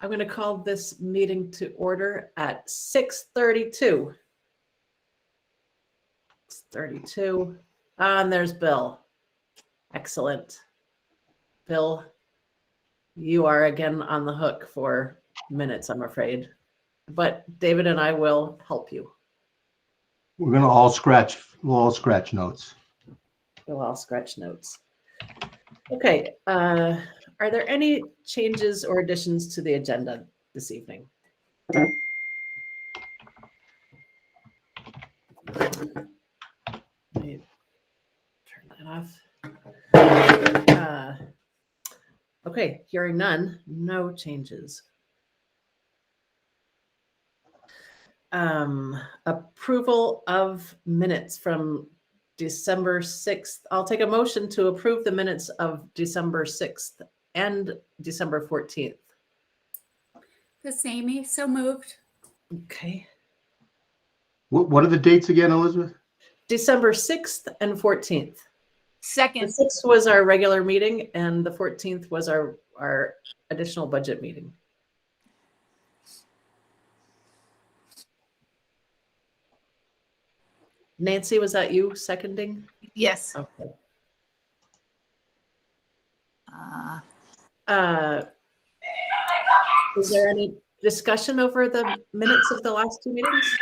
I'm going to call this meeting to order at 6:32. 6:32. And there's Bill. Excellent. Bill, you are again on the hook for minutes, I'm afraid. But David and I will help you. We're going to all scratch. We'll all scratch notes. We'll all scratch notes. Okay. Are there any changes or additions to the agenda this evening? Let me turn that off. Okay, hearing none, no changes. Approval of minutes from December 6th. I'll take a motion to approve the minutes of December 6th and December 14th. This is Amy, so moved. Okay. What are the dates again, Elizabeth? December 6th and 14th. Second. The 6th was our regular meeting and the 14th was our additional budget meeting. Nancy, was that you seconding? Yes. Okay. Is there any discussion over the minutes of the last two meetings?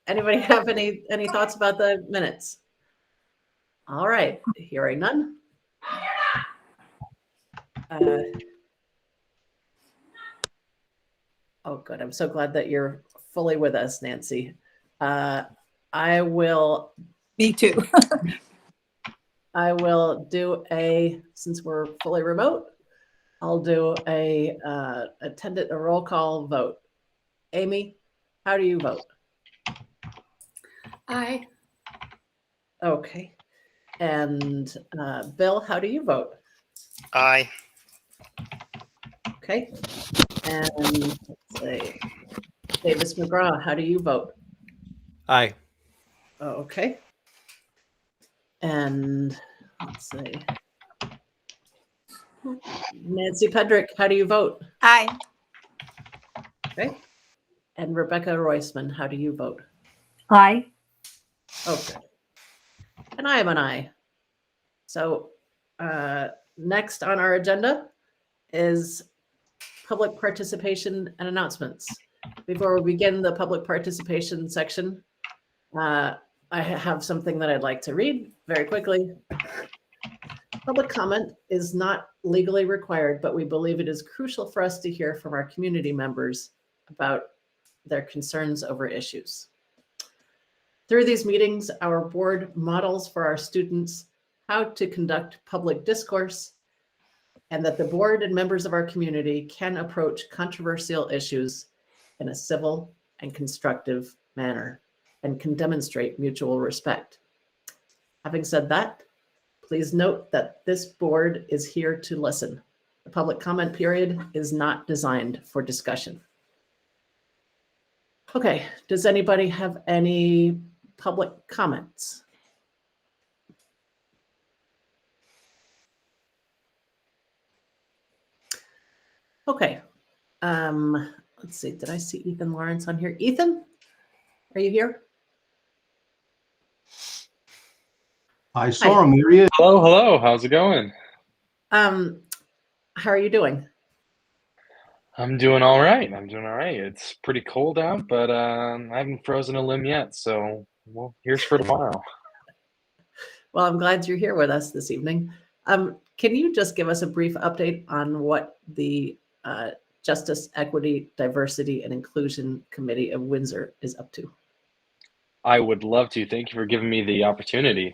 Anybody have any thoughts about the minutes? All right, hearing none. Oh, good. I'm so glad that you're fully with us, Nancy. I will. Me too. I will do since we're fully remote, I'll do a roll call vote. Amy, how do you vote? Aye. Okay. And Bill, how do you vote? Aye. Okay. And let's see. Davis McGraw, how do you vote? Aye. Oh, okay. And let's see. Nancy Pedrick, how do you vote? Aye. Okay. And Rebecca Roisman, how do you vote? Aye. Okay. And I am an aye. So next on our agenda is public participation and announcements. Before we begin the public participation section, I have something that I'd like to read very quickly. Public comment is not legally required, but we believe it is crucial for us to hear from our community members about their concerns over issues. Through these meetings, our board models for our students how to conduct public discourse, and that the board and members of our community can approach controversial issues in a civil and constructive manner and can demonstrate mutual respect. Having said that, please note that this board is here to listen. The public comment period is not designed for discussion. Okay, does anybody have any public comments? Okay, let's see, did I see Ethan Lawrence on here? Ethan, are you here? I saw him. Here he is. Hello. How's it going? How are you doing? I'm doing all right. It's pretty cold out, but I haven't frozen a limb yet. So, well, here's for tomorrow. Well, I'm glad you're here with us this evening. Can you just give us a brief update on what the Justice, Equity, Diversity, and Inclusion Committee of Windsor is up to? I would love to. Thank you for giving me the opportunity.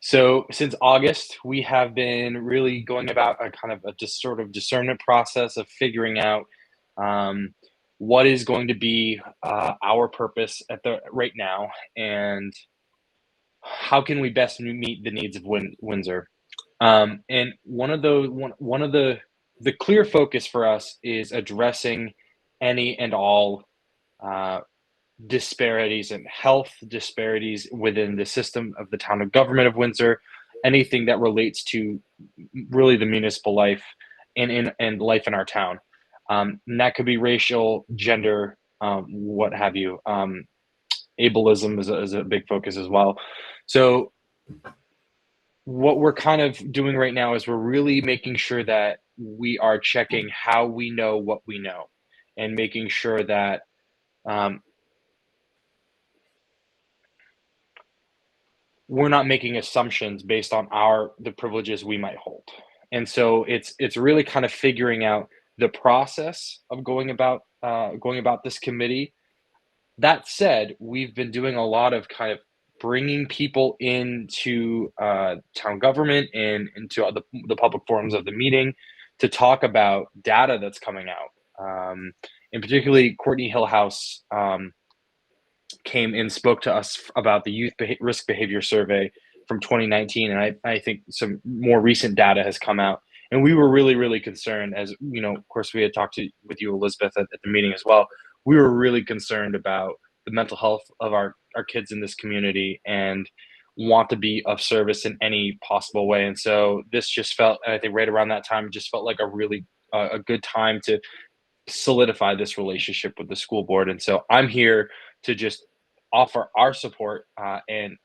So since August, we have been really going about a kind of a just sort of discernment process of figuring out what is going to be our purpose right now, and how can we best meet the needs of Windsor. And one of the clear focus for us is addressing any and all disparities and health disparities within the system of the town of government of Windsor, anything that relates to really the municipal life and life in our town. And that could be racial, gender, what have you. Ableism is a big focus as well. So what we're kind of doing right now is we're really making sure that we are checking how we know what we know, and making sure that we're not making assumptions based on the privileges we might hold. And so it's really kind of figuring out the process of going about this committee. That said, we've been doing a lot of kind of bringing people into town government and into the public forums of the meeting to talk about data that's coming out. And particularly, Courtney Hillhouse came and spoke to us about the Youth Risk Behavior Survey from 2019, and I think some more recent data has come out. And we were really, really concerned, as you know, of course, we had talked with you, Elizabeth, at the meeting as well. We were really concerned about the mental health of our kids in this community and want to be of service in any possible way. And so this just felt, and I think right around that time, it just felt like a really a good time to solidify this relationship with the school board. And so I'm here to just offer our support and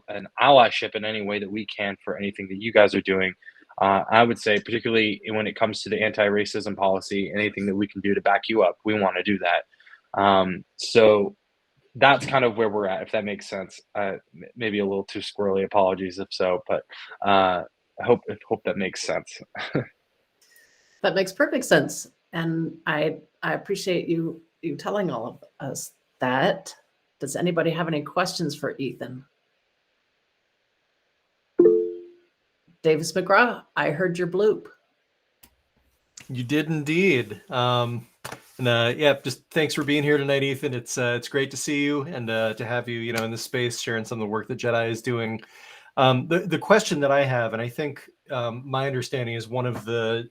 an allyship in any way that we can for anything that you guys are doing. I would say, particularly when it comes to the anti-racism policy, anything that we can do to back you up, we want to do that. So that's kind of where we're at, if that makes sense. Maybe a little too squirrely, apologies if so, but I hope that makes sense. That makes perfect sense. And I appreciate you telling all of us that. Does anybody have any questions for Ethan? Davis McGraw, I heard your bloop. You did indeed. Yeah, just thanks for being here tonight, Ethan. It's great to see you and to have you, in this space sharing some of the work that Jedi is doing. The question that I have, and I think my understanding is one of the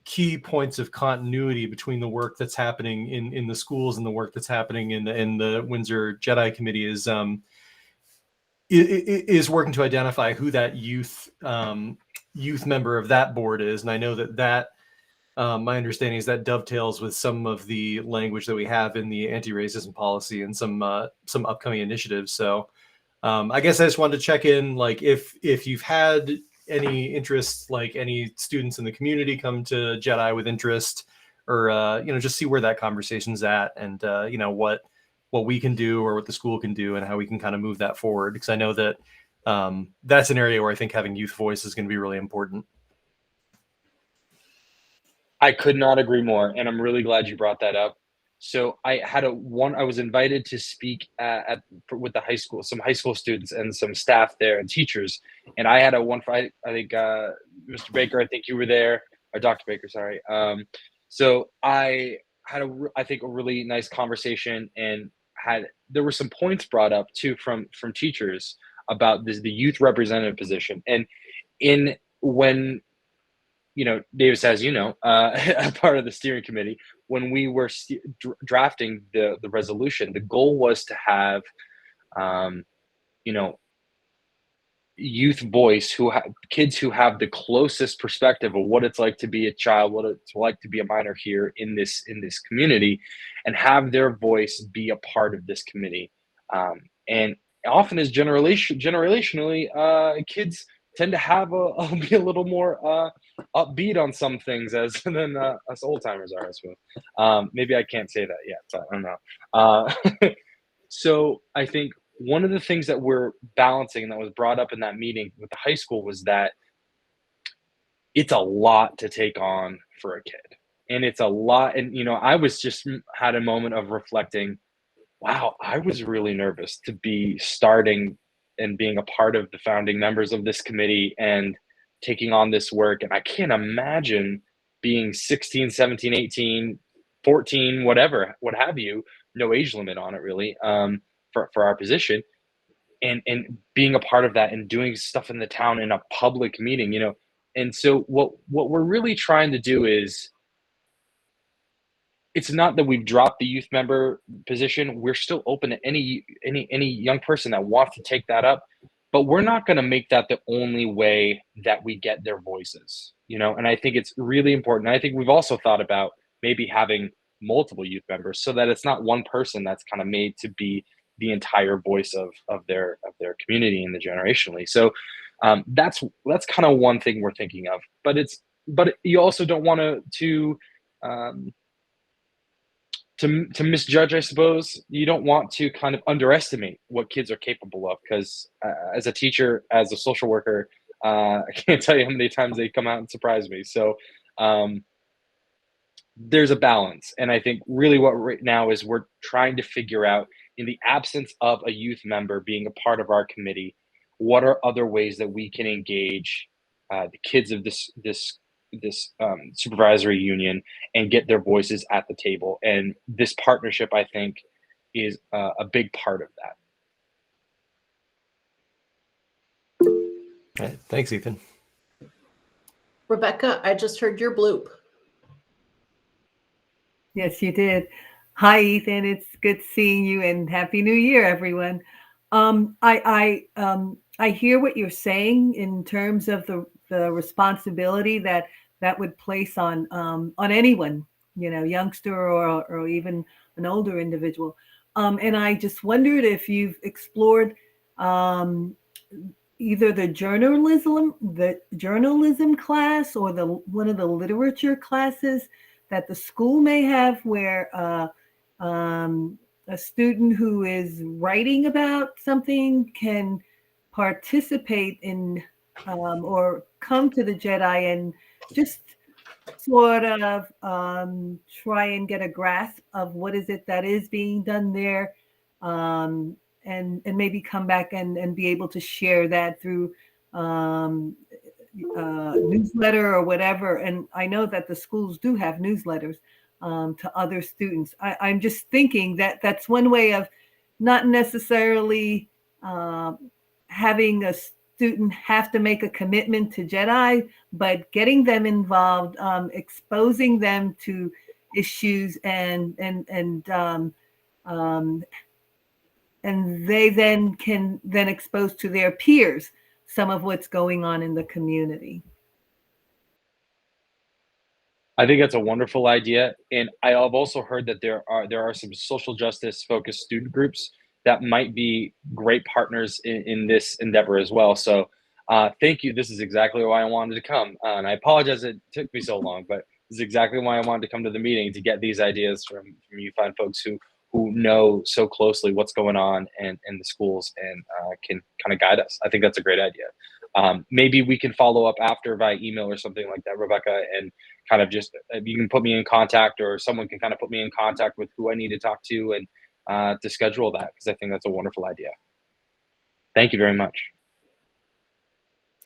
key points of continuity between the work that's happening in the schools and the work that's happening in the Windsor Jedi Committee is working to identify who that youth member of that board is. And I know that my understanding is that dovetails with some of the language that we have in the anti-racism policy and some upcoming initiatives. So I guess I just wanted to check in, like if you've had any interest, like any students in the community come to Jedi with interest, or just see where that conversation's at, and what we can do or what the school can do and how we can kind of move that forward. Because I know that that's an area where I think having youth voice is going to be really important. I could not agree more, and I'm really glad you brought that up. So I was invited to speak with some high school students and some staff there and teachers. And I had I think Mr. Baker, I think you were there, or Dr. Baker, sorry. So I had I think a really nice conversation, and there were some points brought up too from teachers about the youth representative position. And when Davis, as a part of the steering committee, when we were drafting the resolution, the goal was to have, youth voice, kids who have the closest perspective of what it's like to be a child, what it's like to be a minor here in this community, and have their voice be a part of this committee. And often, as generationally, kids tend to be a little more upbeat on some things than us old timers are, I suppose. Maybe I can't say that yet, but I don't know. So I think one of the things that we're balancing, and that was brought up in that meeting with the high school, was that it's a lot to take on for a kid, and it's a lot. And I was just had a moment of reflecting. Wow, I was really nervous to be starting and being a part of the founding members of this committee and taking on this work. And I can't imagine being 16, 17, 18, 14, whatever, what have you, no age limit on it really, for our position, and being a part of that and doing stuff in the town in a public meeting, And so what we're really trying to do is, it's not that we've dropped the youth member position. We're still open to any young person that wants to take that up. but we're not going to make that the only way that we get their voices, you know. And I think it's really important. I think we've also thought about maybe having multiple youth members so that it's not one person that's kind of made to be the entire voice of their community and the generationally. So that's kind of one thing we're thinking of. But you also don't want um, to misjudge, I suppose. You don't want to kind of underestimate what kids are capable of, because as a teacher, as a social worker, I can't tell you how many times they come out and surprise me. So there's a balance. And I think really what right now is we're trying to figure out, in the absence of a youth member being a part of our committee, what are other ways that we can engage the kids of this supervisory union and get their voices at the table. And this partnership, I think, is a big part of that. All right. Thanks, Ethan. Rebecca, I just heard your bloop. Yes, you did. Hi, Ethan. It's good seeing you, and Happy New Year, everyone. I hear what you're saying in terms of the responsibility that would place on anyone, youngster or even an older individual. And I just wondered if you've explored either the journalism class or one of the literature classes that the school may have, where a student who is writing about something can participate in or come to the Jedi and just sort of try and get a grasp of what is it that is being done there, and maybe come back and be able to share that through newsletter or whatever. And I know that the schools do have newsletters to other students. I'm just thinking that that's one way of not necessarily having a student have to make a commitment to Jedi, but getting them involved, exposing them to issues, and they then can expose to their peers some of what's going on in the community. I think that's a wonderful idea, and I have also heard that there are some social justice focused student groups that might be great partners in this endeavor as well. So thank you. This is exactly why I wanted to come, and I apologize it took me so long, but this is exactly why I wanted to come to the meeting, to get these ideas from you fine folks who know so closely what's going on in the schools, and can kind of guide us. I think that's a great idea. Maybe we can follow up after via email or something like that, Rebecca, and kind of just, you can put me in contact, or someone can kind of put me in contact with who I need to talk to, and to schedule that, because I think that's a wonderful idea. Thank you very much.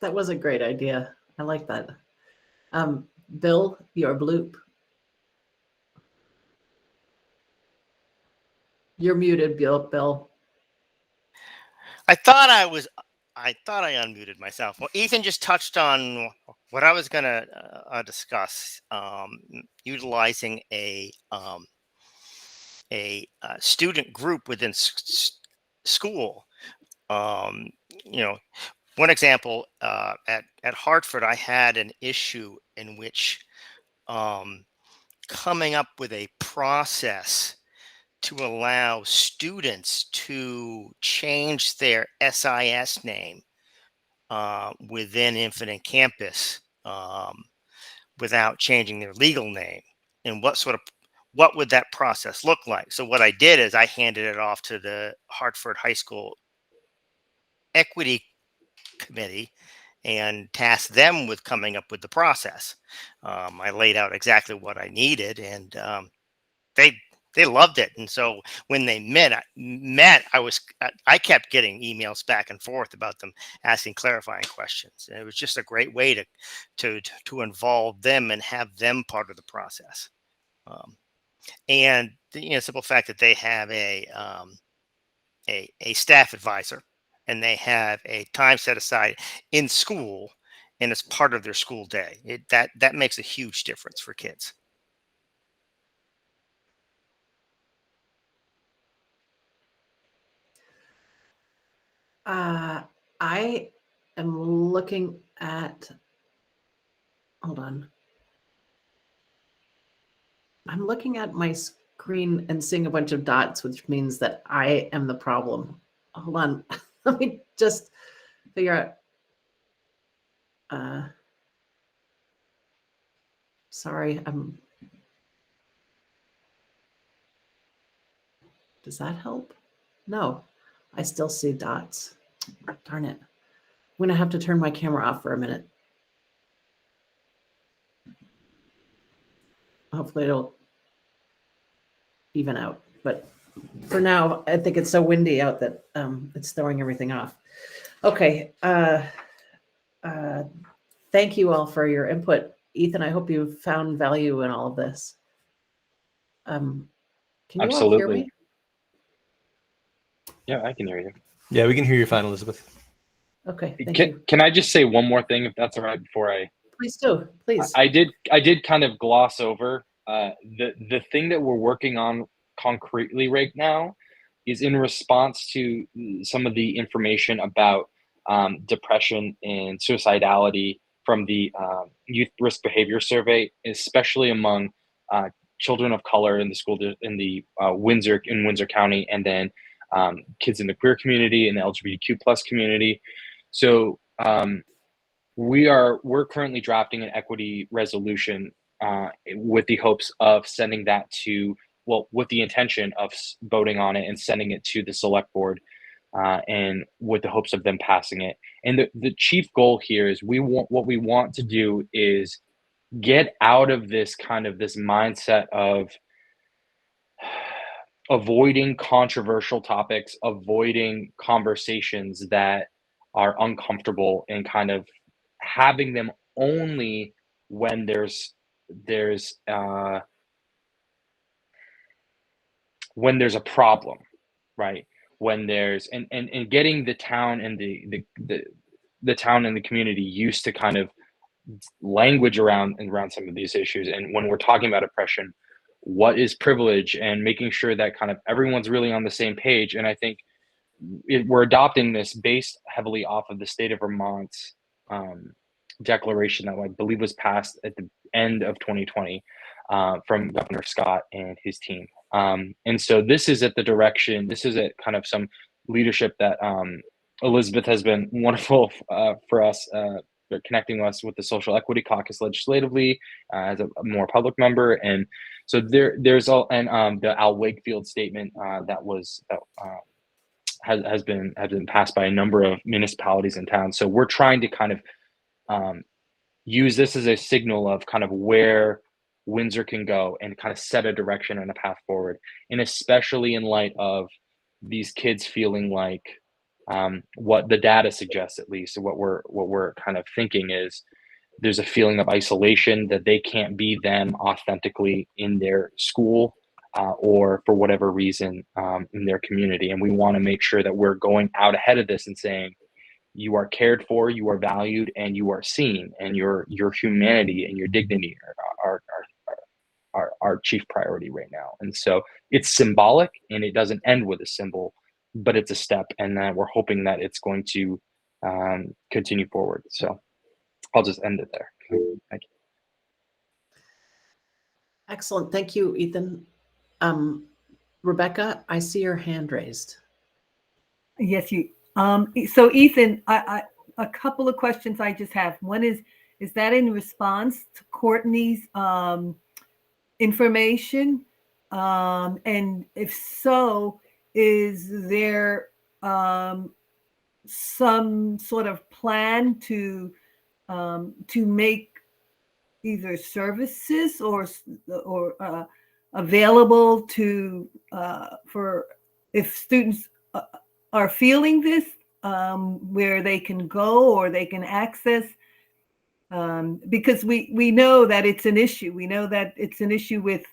That was a great idea. I like that. Bill, your bloop. You're muted, Bill. I thought I unmuted myself. Well, Ethan just touched on what I was going to discuss, utilizing a student group within school. One example, at Hartford, I had an issue in which coming up with a process to allow students to change their SIS name within Infinite Campus without changing their legal name, and what would that process look like? So what I did is I handed it off to the Hartford High School Equity Committee and tasked them with coming up with the process. I laid out exactly what I needed, and they loved it. And so when they met, I kept getting emails back and forth about them asking clarifying questions. And it was just a great way to involve them and have them part of the process. And the simple fact that they have a staff advisor, and they have a time set aside in school, and it's part of their school day. That makes a huge difference for kids. I am looking at, hold on. I'm looking at my screen and seeing a bunch of dots, which means that I am the problem. Hold on. Let me just figure out. Sorry, does that help? No, I still see dots. Darn it. I'm gonna have to turn my camera off for a minute. Hopefully it'll even out. But for now, I think it's so windy out that it's throwing everything off. Okay. Thank you all for your input. Ethan, I hope you found value in all of this. Can you all hear Absolutely. me? Yeah, I can hear you. Yeah, we can hear you fine, Elizabeth. Okay, thank you. Can I just say one more thing, if that's all right, before I Please do, please. I did kind of gloss over the thing that we're working on concretely right now is in response to some of the information about depression and suicidality from the Youth Risk Behavior Survey, especially among children of color in the school in the Windsor County, and then kids in the queer community and the LGBTQ plus community. So we're currently drafting an equity resolution with the hopes of sending that to, well, with the intention of voting on it and sending it to the select board, and with the hopes of them passing it. And the chief goal here is what we want to do is get out of this mindset of avoiding controversial topics, avoiding conversations that are uncomfortable, and kind of having them only when there's a problem, right? When there's and getting the town and the town and the community used to kind of language around some of these issues. And when we're talking about oppression, what is privilege, and making sure that kind of everyone's really on the same page. And I think we're adopting this based heavily off of the state of Vermont's declaration that I believe was passed at the end of 2020 from Governor Scott and his team. And so this is at kind of some leadership that Elizabeth has been wonderful for us, connecting us with the Social Equity Caucus legislatively as a more public member. And so there's all, and the Al Wakefield statement has been passed by a number of municipalities and towns. So we're trying to kind of use this as a signal of kind of where Windsor can go and kind of set a direction and a path forward. And especially in light of these kids feeling like what the data suggests, at least, what we're kind of thinking is there's a feeling of isolation, that they can't be them authentically in their school or for whatever reason in their community. And we want to make sure that we're going out ahead of this and saying, you are cared for, you are valued, and you are seen, and your humanity and your dignity are our chief priority right now. And so it's symbolic, and it doesn't end with a symbol, but it's a step, and that we're hoping that it's going to continue forward. So I'll just end it there. Thank you. Excellent. Thank you, Ethan. Rebecca, I see your hand raised. Yes, you. So Ethan, I a couple of questions I just have. One is that in response to Courtney's information? And if so, is there some sort of plan to make either services or available to for if students are feeling this, where they can go or they can access, because we know that it's an issue. We know that it's an issue with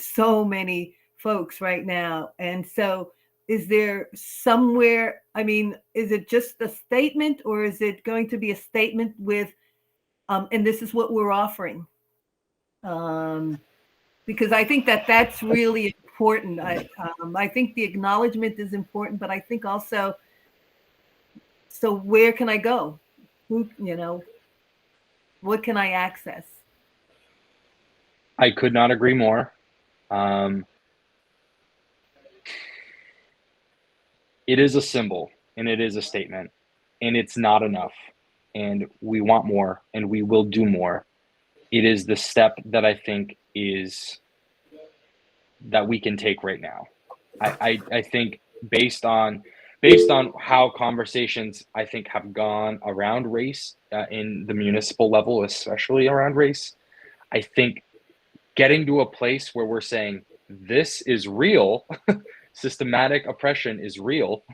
so many folks right now. And so is there somewhere, I mean, is it just a statement, or is it going to be a statement with, and this is what we're offering? Because I think that that's really important. I think the acknowledgement is important, but I think also So where can I go? Who, you know, what can I access? I could not agree more. It is a symbol and it is a statement, and it's not enough. And we want more, and we will do more. It is the step that I think is that we can take right now. I think based on how conversations I think have gone around race in the municipal level, especially around race, I think getting to a place where we're saying this is real, systematic oppression is real,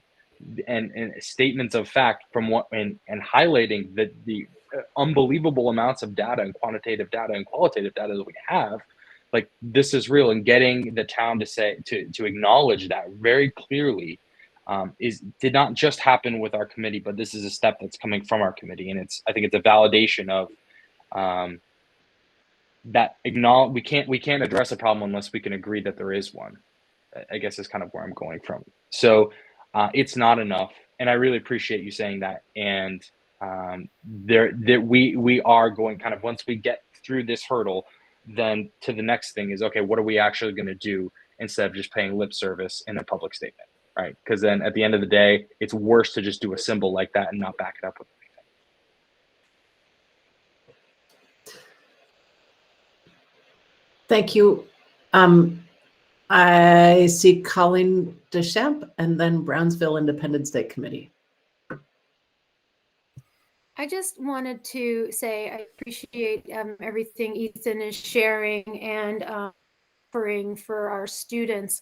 and statements of fact from what and highlighting the unbelievable amounts of data and quantitative data and qualitative data that we have, like this is real, and getting the town to say to acknowledge that very clearly did not just happen with our committee, but this is a step that's coming from our committee, and I think it's a validation of that we can't address a problem unless we can agree that there is one. I guess is kind of where I'm going from. So it's not enough, and I really appreciate you saying that. And we are going kind of, once we get through this hurdle, then to the next thing is, okay, what are we actually going to do instead of just paying lip service in a public statement, right? Because then at the end of the day, it's worse to just do a symbol like that and not back it up with anything. Thank you. I see Colleen Deschamps and then Brownsville Independent State Committee. I just wanted to say I appreciate everything Ethan is sharing and offering for our students,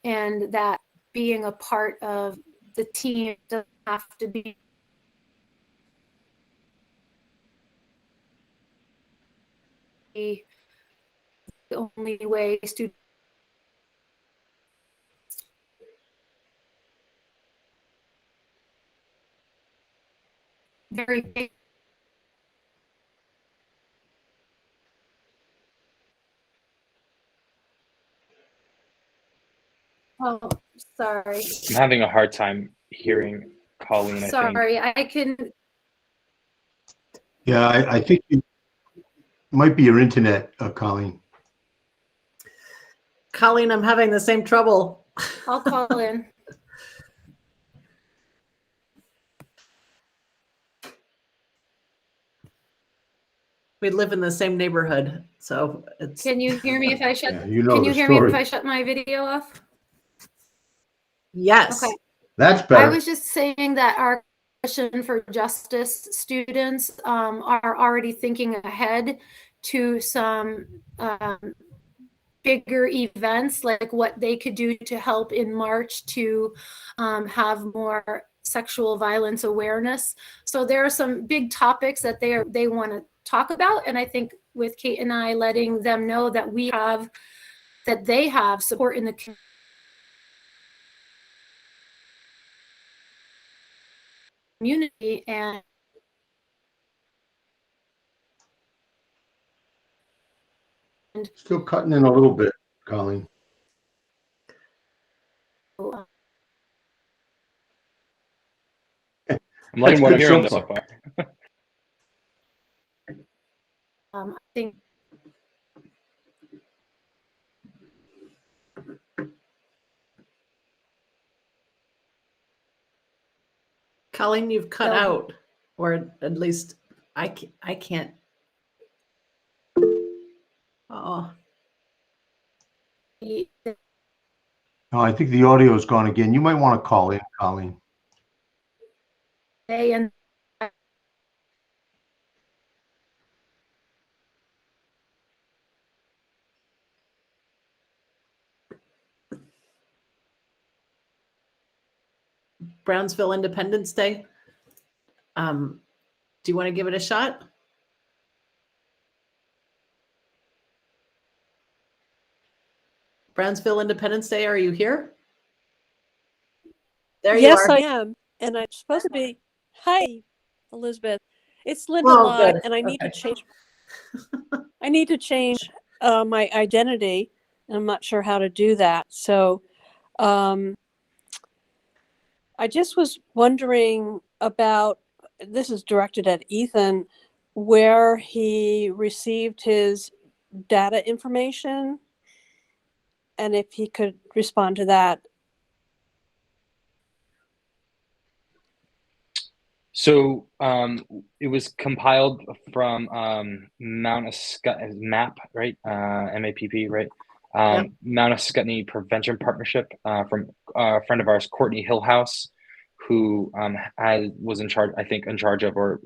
and that being a part of the team doesn't have to be the only way students very big. Oh, sorry. I'm having a hard time hearing Colleen. Sorry, I can. Yeah, I think it might be your internet, Colleen. Colleen, I'm having the same trouble. I'll call in. We live in the same neighborhood, so it's. Can you hear me if I shut? Yeah, you know Can the you hear me story. if I shut my video off? Yes. Okay. That's I better. was just saying that our Coalition for Justice students are already thinking ahead to some bigger events, like what they could do to help in March to have more sexual violence awareness. So there are some big topics that they want to talk about, and I think with Kate and I letting them know that they have support in the community. And Still cutting in a little bit, Colleen. I'm liking what I'm That's hearing good so so far. I think Colleen, you've cut No. out, or at least I can't. Oh, the- No, I think the audio is gone again. You might want to call in, Colleen. they and Brownsville Independence Day. Do you want to give it a shot? Brownsville Independence Day, are you here? There you Yes, are. I am. And I'm supposed to be. Hi, Elizabeth. It's Linda Oh, Lott, good. and I need Okay. to change. I need to change my identity, and I'm not sure how to do that. So, I just was wondering about, this is directed at Ethan, where he received his data information, and if he could respond to that. So it was compiled from Mount MAP, right? MAPP, right? Yep. Mount Ascutney Prevention Partnership from a friend of ours, Courtney Hillhouse, who was in charge, I think, in charge of or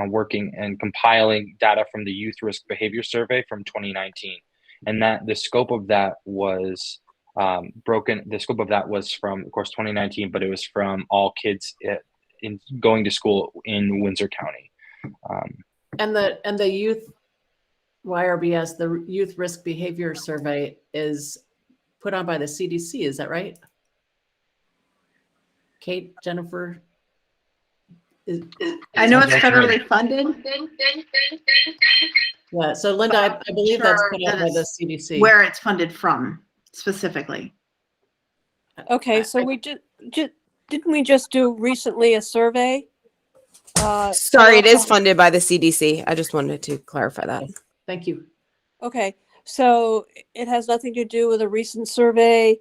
working and compiling data from the Youth Risk Behavior Survey from 2019, and that the scope of that was broken. The scope of that was from, of course, 2019, but it was from all kids in going to school in Windsor County. And the youth YRBS, the Youth Risk Behavior Survey, is put on by the CDC. Is that right? Kate, Jennifer? I know it's federally funded. Yeah, so Linda, I believe that's put out by the CDC. Where it's funded from specifically. Okay, so we didn't we just do recently a survey? Sorry, it is funded by the CDC. I just wanted to clarify that. Thank you. Okay, so it has nothing to do with a recent survey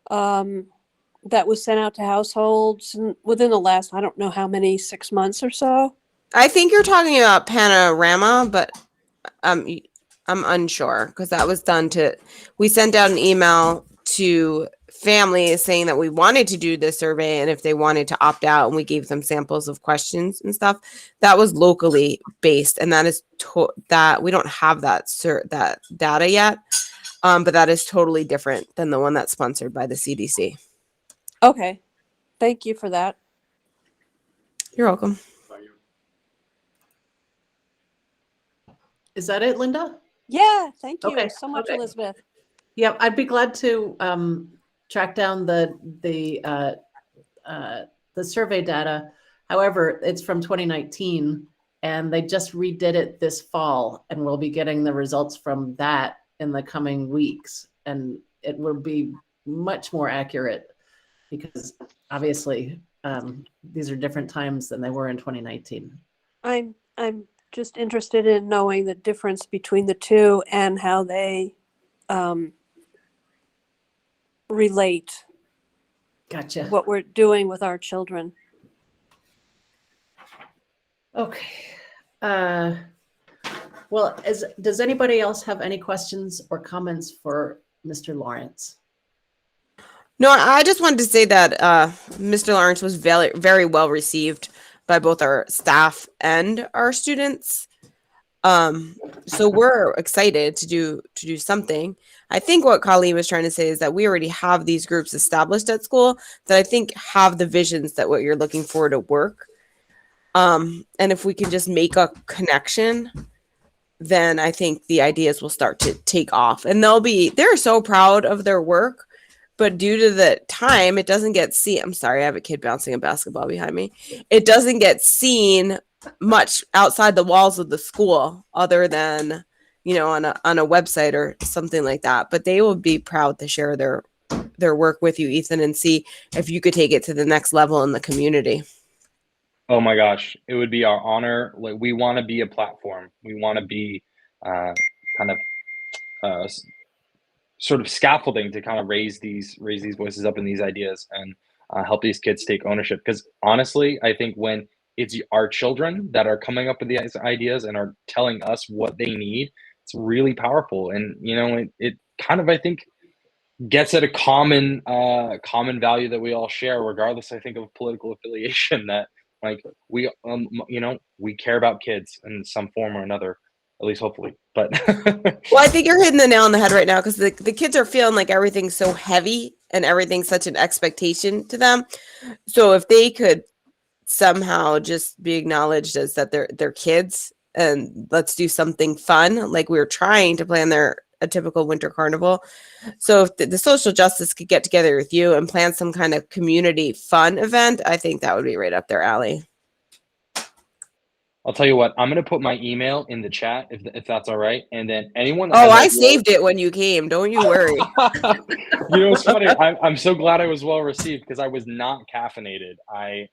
that was sent out to households within the last, I don't know how many, 6 months or so? I think you're talking about Panorama, but I'm unsure because that was done we sent out an email to families saying that we wanted to do this survey and if they wanted to opt out, and we gave them samples of questions and stuff. That was locally based, and that is that we don't have that data yet, but that is totally different than the one that's sponsored by the CDC. Okay, thank you for that. You're welcome. Is that it, Linda? Yeah, thank you Okay, so much, okay. Elizabeth. Yeah, I'd be glad to track down the survey data. However, it's from 2019, and they just redid it this fall, and we'll be getting the results from that in the coming weeks, and it will be much more accurate because obviously these are different times than they were in 2019. I'm just interested in knowing the difference between the two and how they relate. Gotcha. What we're doing with our children. Okay. Well, does anybody else have any questions or comments for Mr. Lawrence? No, I just wanted to say that Mr. Lawrence was very, very well received by both our staff and our students. So we're excited to do something. I think what Colleen was trying to say is that we already have these groups established at school that I think have the visions that what you're looking for to work. And if we can just make a connection, then I think the ideas will start to take off, and they're so proud of their work. But due to the time, it doesn't get seen. I'm sorry, I have a kid bouncing a basketball behind me. It doesn't get seen much outside the walls of the school other than, on a website or something like that. But they will be proud to share their work with you, Ethan, and see if you could take it to the next level in the community. Oh my gosh, it would be our honor. Like, we want to be a platform. We want to be sort of scaffolding to kind of raise these voices up and these ideas and help these kids take ownership. Because honestly, I think when it's our children that are coming up with these ideas and are telling us what they need, it's really powerful. And it kind of, I think, gets at a common value that we all share, regardless, I think, of political affiliation. That like we care about kids in some form or another. At least hopefully. But well, I think you're hitting the nail on the head right now, because the kids are feeling like everything's so heavy and everything's such an expectation to them. So if they could somehow just be acknowledged as that they're kids, and let's do something fun, like we were trying to plan a typical winter carnival. So if the social justice could get together with you and plan some kind of community fun event, I think that would be right up their alley. I'll tell you what, I'm going to put my email in the chat if that's all right. And then anyone that Oh, has I ideas- saved it when you came. Don't you worry. You know, it's funny. I'm so glad I was well received because I was not caffeinated. I,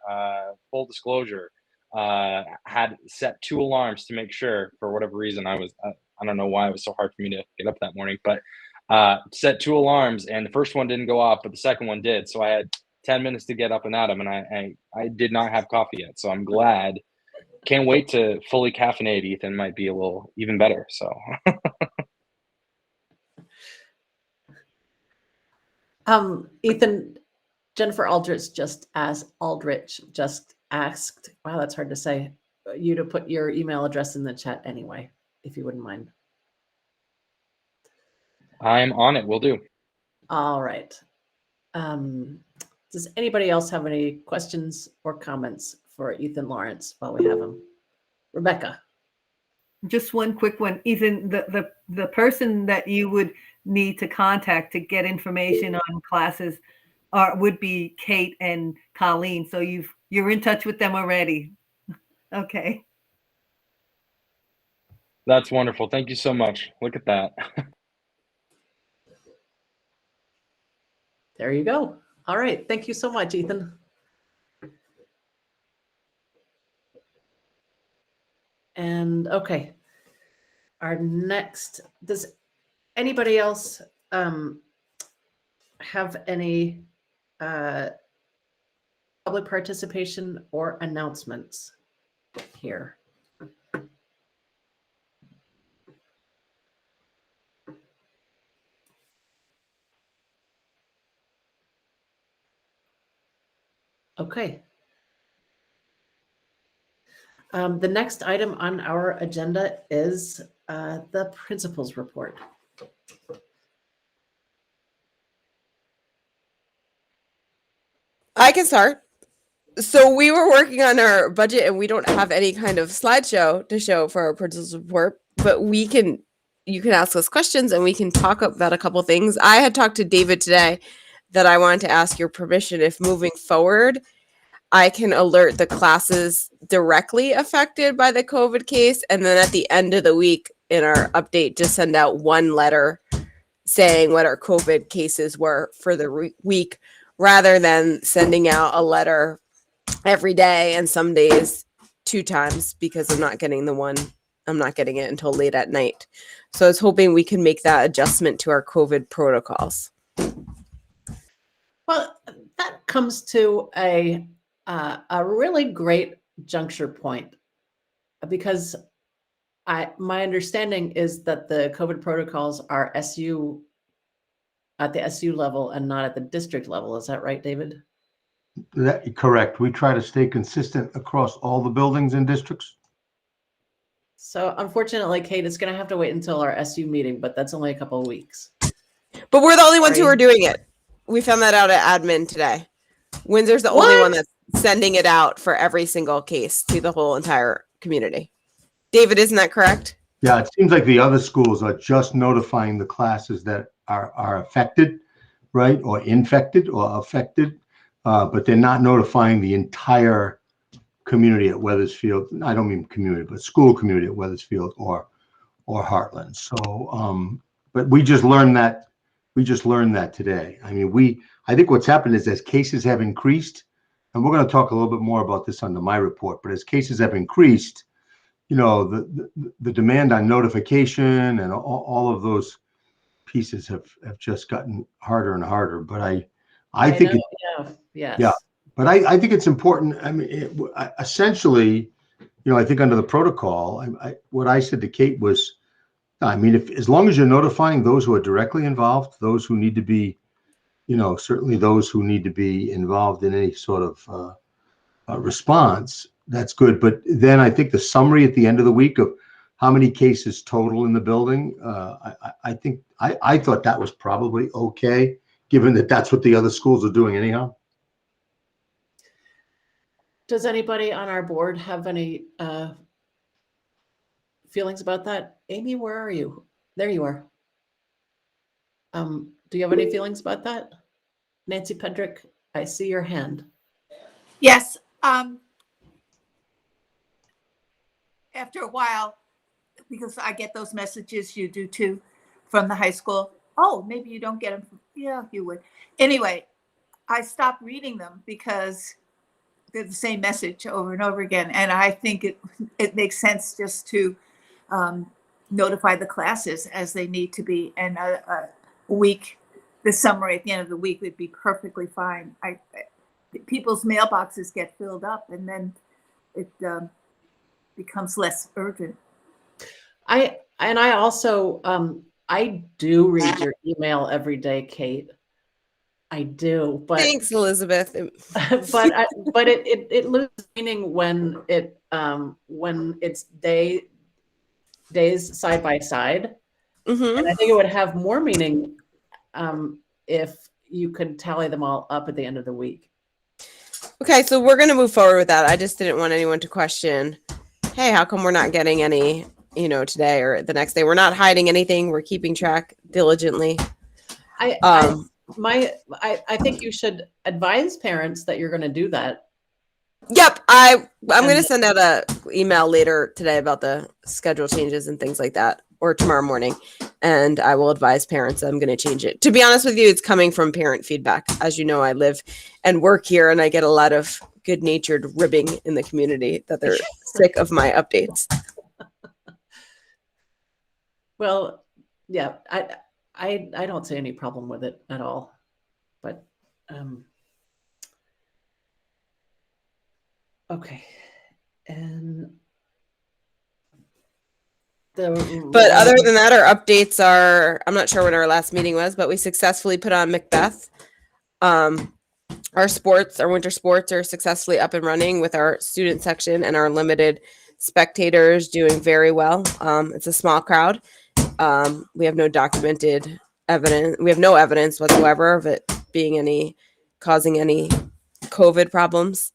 full disclosure, had set 2 alarms to make sure, for whatever reason, I don't know why it was so hard for me to get up that morning, but set 2 alarms, and the first one didn't go off, but the second one did. So I had 10 minutes to get up and at 'em, and I did not have coffee yet. So I'm glad. Can't wait to fully caffeinate. Ethan might be a little even better. So Ethan, Jennifer Aldrich just asked, wow, that's hard to say, you to put your email address in the chat anyway, if you wouldn't mind. I'm on it. Will do. All right. Does anybody else have any questions or comments for Ethan Lawrence while we have him? Rebecca. Just one quick one. Ethan, the person that you would need to contact to get information on classes would be Kate and Colleen. So you're in touch with them already. Okay. That's wonderful. Thank you so much. Look at that. There you go. All right. Thank you so much, Ethan. And okay. Our next, does anybody else have any public participation or announcements here? Okay. The next item on our agenda is the principal's report. I can start. So we were working on our budget and we don't have any kind of slideshow to show for our principal's report, but you can ask us questions and we can talk about a couple things. I had talked to David today that I wanted to ask your permission if moving forward, I can alert the classes directly affected by the COVID case. And then at the end of the week in our update, just send out one letter saying what our COVID cases were for the week, rather than sending out a letter every day and some days 2 times, because I'm not getting it until late at night. So I was hoping we can make that adjustment to our COVID protocols. Well, that comes to a really great juncture point, because my understanding is that the COVID protocols are at the SU level and not at the district level. Is that right, David? Correct. We try to stay consistent across all the buildings and districts. So unfortunately, Kate, it's going to have to wait until our SU meeting, but that's only a couple of weeks. But we're the only ones who Sorry. are doing it. We found that out at admin today. Windsor's the only one that's sending it out for every single case to the whole entire community. David, isn't that correct? Yeah, it seems like the other schools are just notifying the classes that are affected, right, or infected or affected, but they're not notifying the entire community at Weathersfield. I don't mean community, but school community at Weathersfield or Heartland. So, but we just learned that. We just learned that today. I mean, I think what's happened is as cases have increased, and we're going to talk a little bit more about this under my report, but as cases have increased, you know, the demand on notification and all of those pieces have just gotten harder and harder. But I think but I think it's important. I mean, essentially, you know, I think under the protocol, what I said to Kate was, I mean, as long as you're notifying those who are directly involved, those who need to be, you know, certainly those who need to be involved in any sort of response, that's good. But then I think the summary at the end of the week of how many cases total in the building, I think I thought that was probably okay, given that that's what the other schools are doing anyhow. Does anybody on our board have any feelings about that? Amy, where are you? There you are. Do you have any feelings about that? Nancy Pedrick, I see your hand. Yes. after a while, because I get those messages, you do too, from the high school. Oh, maybe you don't get them. Yeah, you would. Anyway, I stopped reading them because they're the same message over and over again. And I think it makes sense just to notify the classes as they need to be. And a week, the summary at the end of the week would be perfectly fine. People's mailboxes get filled up, and then it becomes less urgent. I also I do read your email every day, Kate. I do, but Thanks, Elizabeth. but it loses meaning when it's days side by side. Mhm. And I think it would have more meaning if you could tally them all up at the end of the week. Okay, so we're going to move forward with that. I just didn't want anyone to question, hey, how come we're not getting any, today or the next day? We're not hiding anything. We're keeping track diligently. I think you should advise parents that you're going to do that. Yep, I'm going to send out a email later today about the schedule changes and things like that, or tomorrow morning, and I will advise parents that I'm going to change it. To be honest with you, it's coming from parent feedback. As you know, I live and work here, and I get a lot of good-natured ribbing in the community that they're sick of my updates. Well, yeah, I don't see any problem with it at all, but okay, and but other than that, our updates are, I'm not sure when our last meeting was, but we successfully put on Macbeth. Our winter sports are successfully up and running with our student section and our limited spectators doing very well. It's a small crowd. We have no documented evidence. We have no evidence whatsoever of it causing any COVID problems.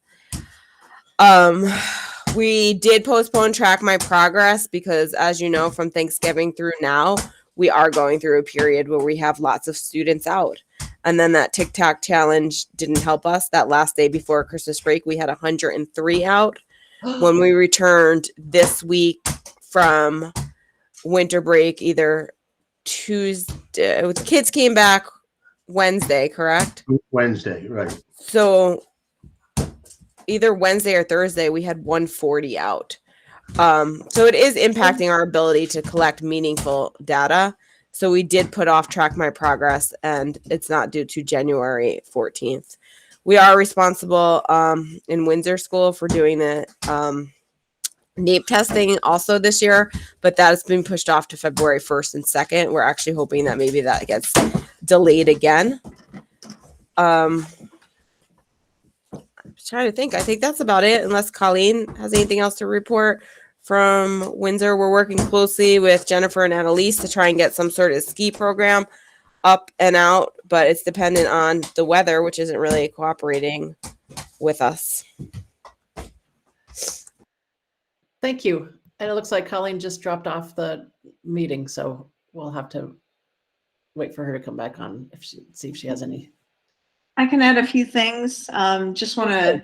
We did postpone Track My Progress because, as you know, from Thanksgiving through now, we are going through a period where we have lots of students out. And then that TikTok challenge didn't help us. That last day before Christmas break, we had 103 out. When we returned this week from winter break, either Tuesday, the kids came back Wednesday, correct? Wednesday, right. So either Wednesday or Thursday, we had 140 out. So it is impacting our ability to collect meaningful data. So we did put off Track My Progress, and it's not due to January 14th. We are responsible in Windsor School for doing the NAEP testing also this year, but that has been pushed off to February 1st and 2nd. We're actually hoping that maybe that gets delayed again. I'm trying to think. I think that's about it, unless Colleen has anything else to report from Windsor. We're working closely with Jennifer and Annalise to try and get some sort of ski program up and out, but it's dependent on the weather, which isn't really cooperating with us. Thank you. And it looks like Colleen just dropped off the meeting, so we'll have to wait for her to come back on see if she has any. I can add a few things. Just want to,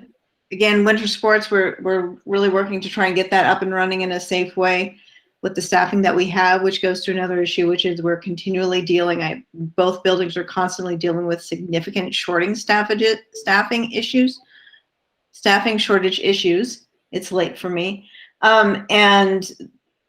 again, winter sports, we're really working to try and get that up and running in a safe way with the staffing that we have, which goes to another issue, which is we're continually dealing, both buildings are constantly dealing with significant staffing shortage issues. It's late for me. And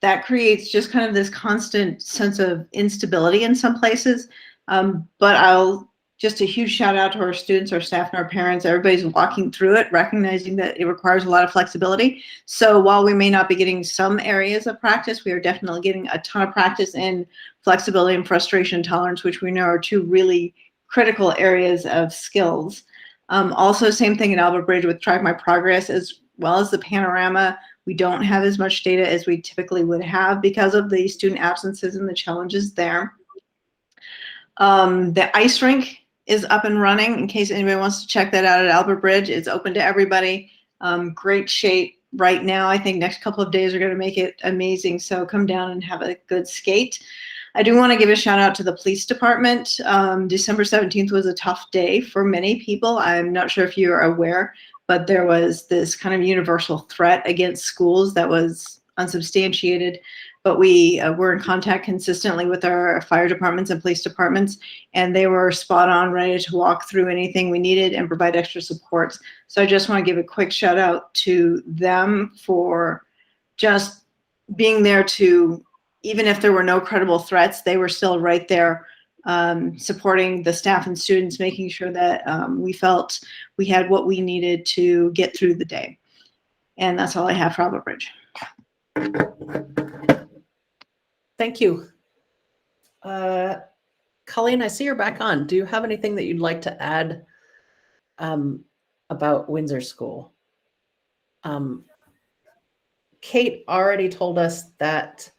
that creates just kind of this constant sense of instability in some places. But just a huge shout out to our students, our staff, and our parents. Everybody's walking through it, recognizing that it requires a lot of flexibility. So while we may not be getting some areas of practice, we are definitely getting a ton of practice in flexibility and frustration tolerance, which we know are two really critical areas of skills. Also, same thing in Albert Bridge with Track My Progress, as well as the panorama. We don't have as much data as we typically would have because of the student absences and the challenges there. The ice rink is up and running. In case anybody wants to check that out at Albert Bridge, it's open to everybody. Great shape right now. I think next couple of days are going to make it amazing. So come down and have a good skate. I do want to give a shout out to the police department. December 17th was a tough day for many people. I'm not sure if you are aware, but there was this kind of universal threat against schools that was unsubstantiated, but we were in contact consistently with our fire departments and police departments, and they were spot on, ready to walk through anything we needed and provide extra supports. So I just want to give a quick shout out to them for just being there to, even if there were no credible threats, they were still right there supporting the staff and students, making sure that we felt we had what we needed to get through the day. And that's all I have for Albert Bridge. Thank you. Colleen, I see you're back on. Do you have anything that you'd like to add about Windsor School? Kate already told us that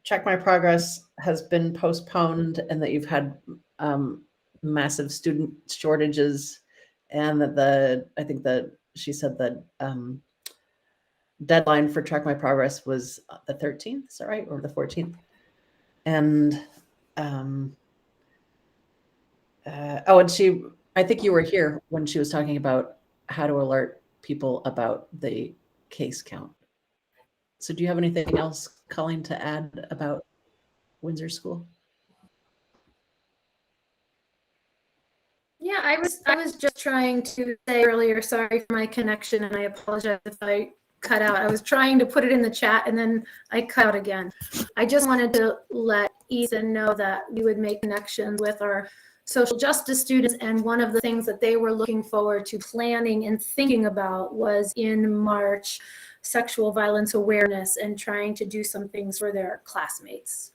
Check My Progress has been postponed and that you've had massive student shortages, and that I think that she said that deadline for Track My Progress was the 13th, is that right? Or the 14th? And and I think you were here when she was talking about how to alert people about the case count. So do you have anything else, Colleen, to add about Windsor School? Yeah, I was just trying to say earlier, sorry for my connection, and I apologize if I cut out. I was trying to put it in the chat and then I cut out again. I just wanted to let Ethan know that we would make connections with our social justice students, and one of the things that they were looking forward to planning and thinking about was in March, sexual violence awareness and trying to do some things for their classmates.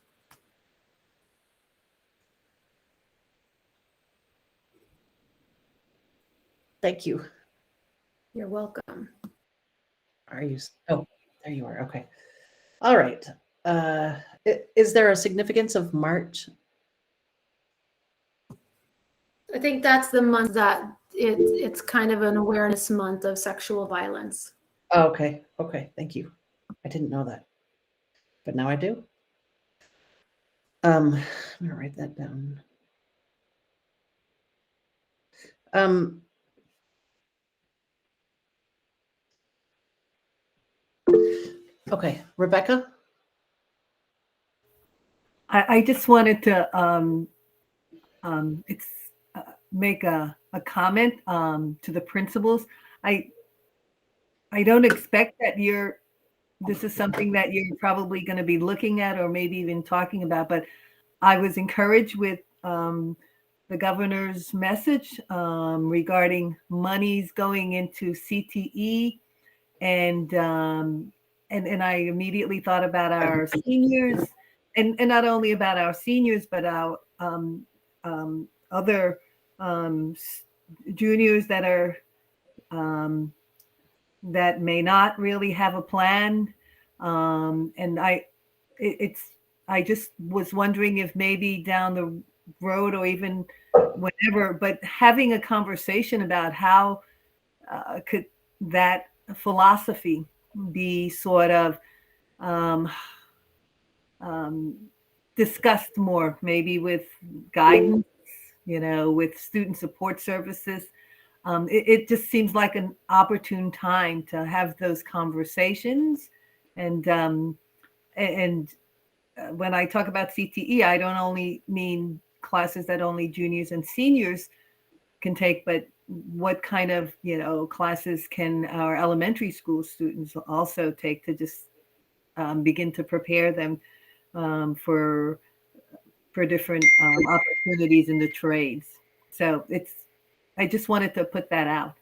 Thank you. You're welcome. Are you? Oh, there you are. Okay. All right. Is there a significance of March? I think that's the month that it's kind of an awareness month of sexual violence. Oh, okay. Okay. Thank you. I didn't know that, but now I do. I'm gonna write that down. Okay, Rebecca. I just wanted to make a comment to the principals. I don't expect that this is something that you're probably going to be looking at or maybe even talking about, but I was encouraged with the governor's message regarding monies going into CTE, and I immediately thought about our seniors, and not only about our seniors, but our other juniors that are that may not really have a plan, and I just was wondering if maybe down the road or even whenever, but having a conversation about how could that philosophy be sort of discussed more, maybe with guidance, with student support services. It just seems like an opportune time to have those conversations. And when I talk about CTE, I don't only mean classes that only juniors and seniors can take, but what kind of classes can our elementary school students also take to just begin to prepare them for different opportunities in the trades. So I just wanted to put that out.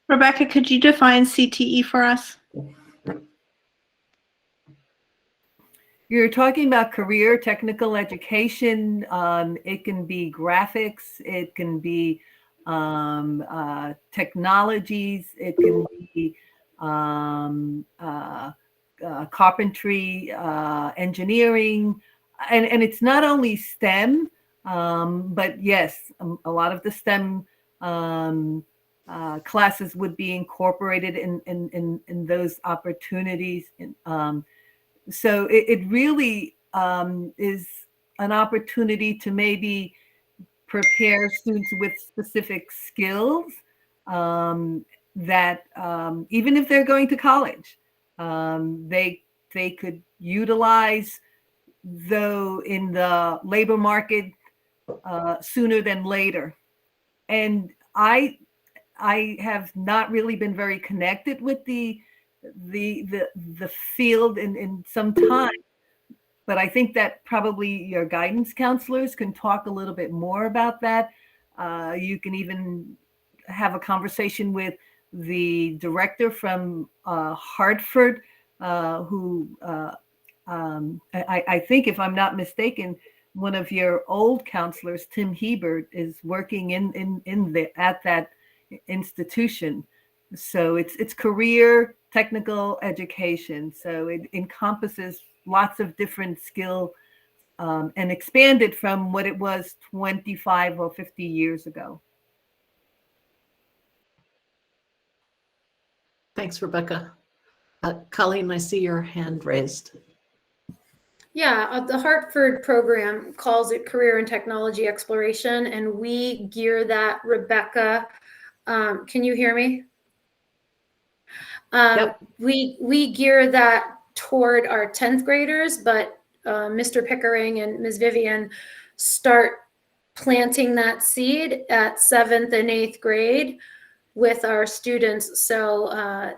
Rebecca, could you define CTE for us? You're talking about career technical education. It can be graphics. It can be technologies. It can be carpentry, engineering. And it's not only STEM, but yes, a lot of the STEM classes would be incorporated in those opportunities. So it really is an opportunity to maybe prepare students with specific skills that even if they're going to college, they could utilize though in the labor market sooner than later. And I have not really been very connected with the field in some time, but I think that probably your guidance counselors can talk a little bit more about that. You can even have a conversation with the director from Hartford, who I think, if I'm not mistaken, one of your old counselors, Tim Hebert, is working at that institution. So it's career technical education. So it encompasses lots of different skill and expanded from what it was 25 or 50 years ago. Thanks, Rebecca. Colleen, I see your hand raised. Yeah, the Hartford program calls it Career and Technology Exploration, and we gear that, Rebecca. Can you hear me? Yep. We gear that toward our 10th graders, but Mr. Pickering and Ms. Vivian start planting that seed at 7th and 8th grade with our students. So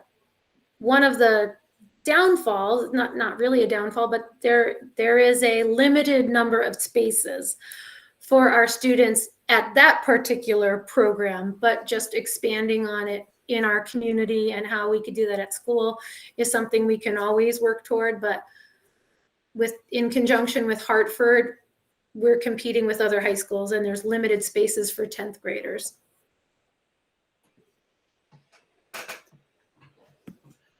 one of the downfalls, not really a downfall, but there is a limited number of spaces for our students at that particular program, but just expanding on it in our community and how we could do that at school is something we can always work toward. But in conjunction with Hartford, we're competing with other high schools, and there's limited spaces for 10th graders.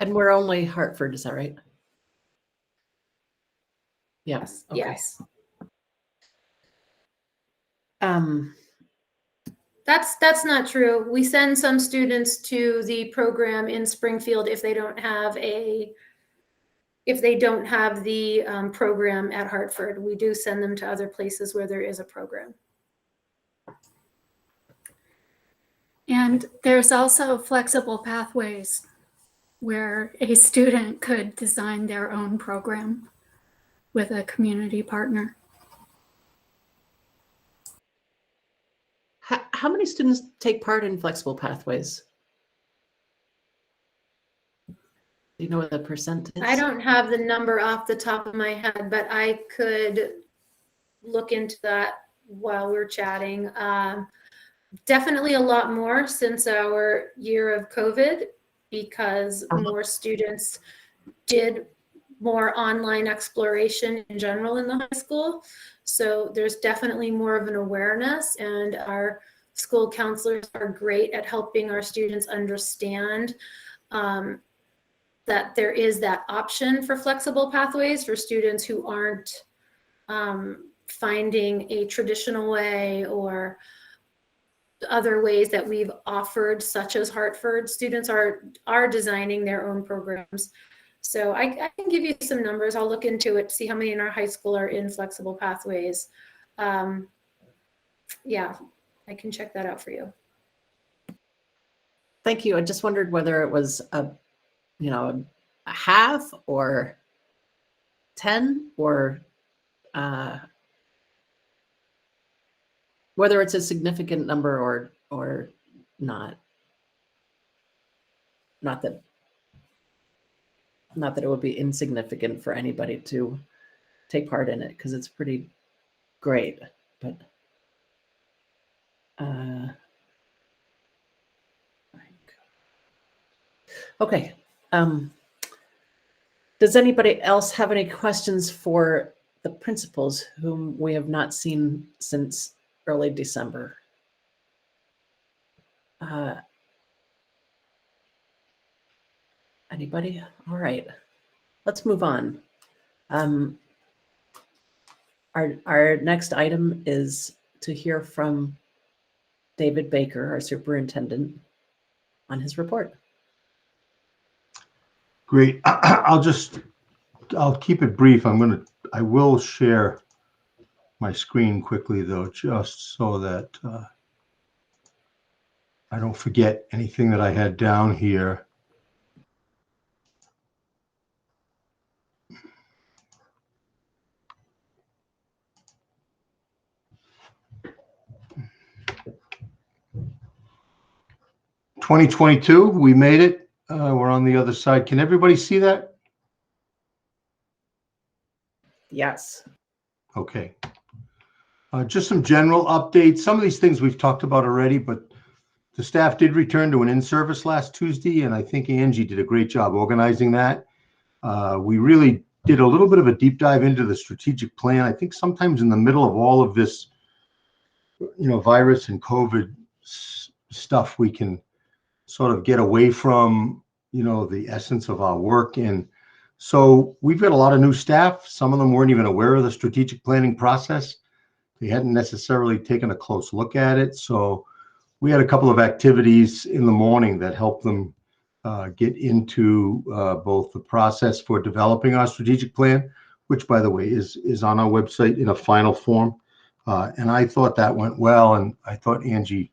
And we're only Hartford, is that right? Yes. Okay. Yes. That's not true. We send some students to the program in Springfield if they don't have the program at Hartford. We do send them to other places where there is a program. And there's also flexible pathways where a student could design their own program with a community partner. How many students take part in flexible pathways? Do you know what the percent is? I don't have the number off the top of my head, but I could look into that while we're chatting. Definitely a lot more since our year of COVID, because more students did more online exploration in general in the high school. So there's definitely more of an awareness, and our school counselors are great at helping our students understand that there is that option for flexible pathways for students who aren't finding a traditional way, or other ways that we've offered, such as Hartford. Students are designing their own programs. So I can give you some numbers. I'll look into it, see how many in our high school are in flexible pathways. Yeah, I can check that out for you. Thank you. I just wondered whether it was a half or 10, or whether it's a significant number or not. Not that it would be insignificant for anybody to take part in it, because it's pretty great. But okay. Does anybody else have any questions for the principals whom we have not seen since early December? Anybody? All right, let's move on. Our next item is to hear from David Baker, our superintendent, on his report. Great. I'll keep it brief. I will share my screen quickly though, just so that I don't forget anything that I had down here. (2022), we made it. We're on the other side. Can everybody see that? Yes. Okay. Just some general updates. Some of these things we've talked about already, but the staff did return to an in-service last Tuesday, and I think Angie did a great job organizing that. We really did a little bit of a deep dive into the strategic plan. I think sometimes in the middle of all of this, virus and COVID stuff, we can sort of get away from, the essence of our work. And so we've got a lot of new staff. Some of them weren't even aware of the strategic planning process. They hadn't necessarily taken a close look at it. So we had a couple of activities in the morning that helped them get into both the process for developing our strategic plan, which, by the way, is on our website in a final form. And I thought that went well, and I thought Angie,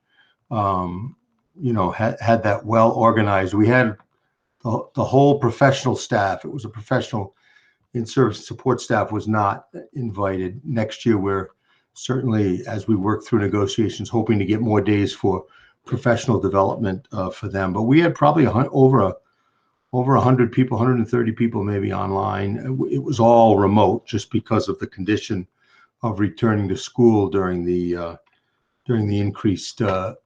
had that well organized. We had the whole professional staff. It was a professional in-service support staff was not invited. Next year, we're certainly, as we work through negotiations, hoping to get more days for professional development for them. But we had probably over 100 people, 130 people maybe online. It was all remote just because of the condition of returning to school during the increased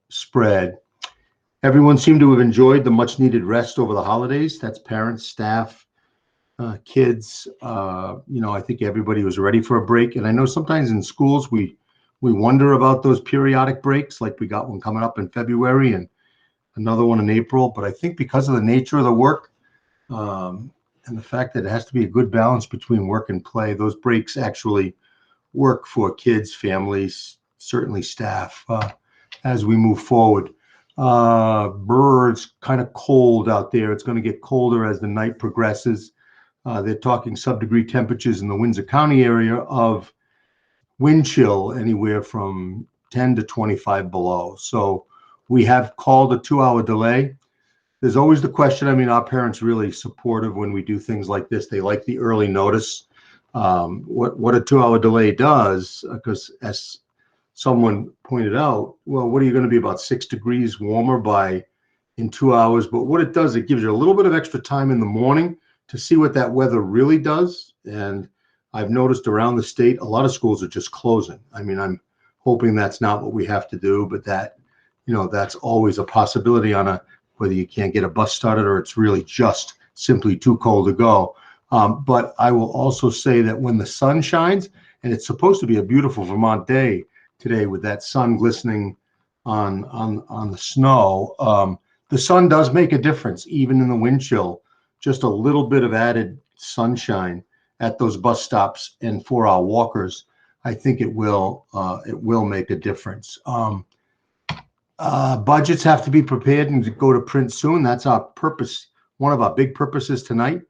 spread. Everyone seemed to have enjoyed the much needed rest over the holidays. That's parents, staff, kids. I think everybody was ready for a break. And I know sometimes in schools we wonder about those periodic breaks, like we got one coming up in February and another one in April. But I think because of the nature of the work and the fact that it has to be a good balance between work and play, those breaks actually work for kids, families, certainly staff as we move forward. Birds kind of cold out there. It's going to get colder as the night progresses. They're talking sub-degree temperatures in the Windsor County area of wind chill anywhere from 10 to 25 below. So we have called a 2-hour delay. There's always the question. I mean, our parents really supportive when we do things like this. They like the early notice. What a 2-hour delay does, because as someone pointed out, well, what are you going to be, about 6 degrees warmer in 2 hours? But what it does, it gives you a little bit of extra time in the morning to see what that weather really does. And I've noticed around the state, a lot of schools are just closing. I mean, I'm hoping that's not what we have to do, but that's always a possibility on whether you can't get a bus started or it's really just simply too cold to go. But I will also say that when the sun shines, and it's supposed to be a beautiful Vermont day today with that sun glistening on the snow, the sun does make a difference, even in the wind chill. Just a little bit of added sunshine at those bus stops and for our walkers, I think it will make a difference. Budgets have to be prepared and go to print soon. That's our purpose. One of our big purposes tonight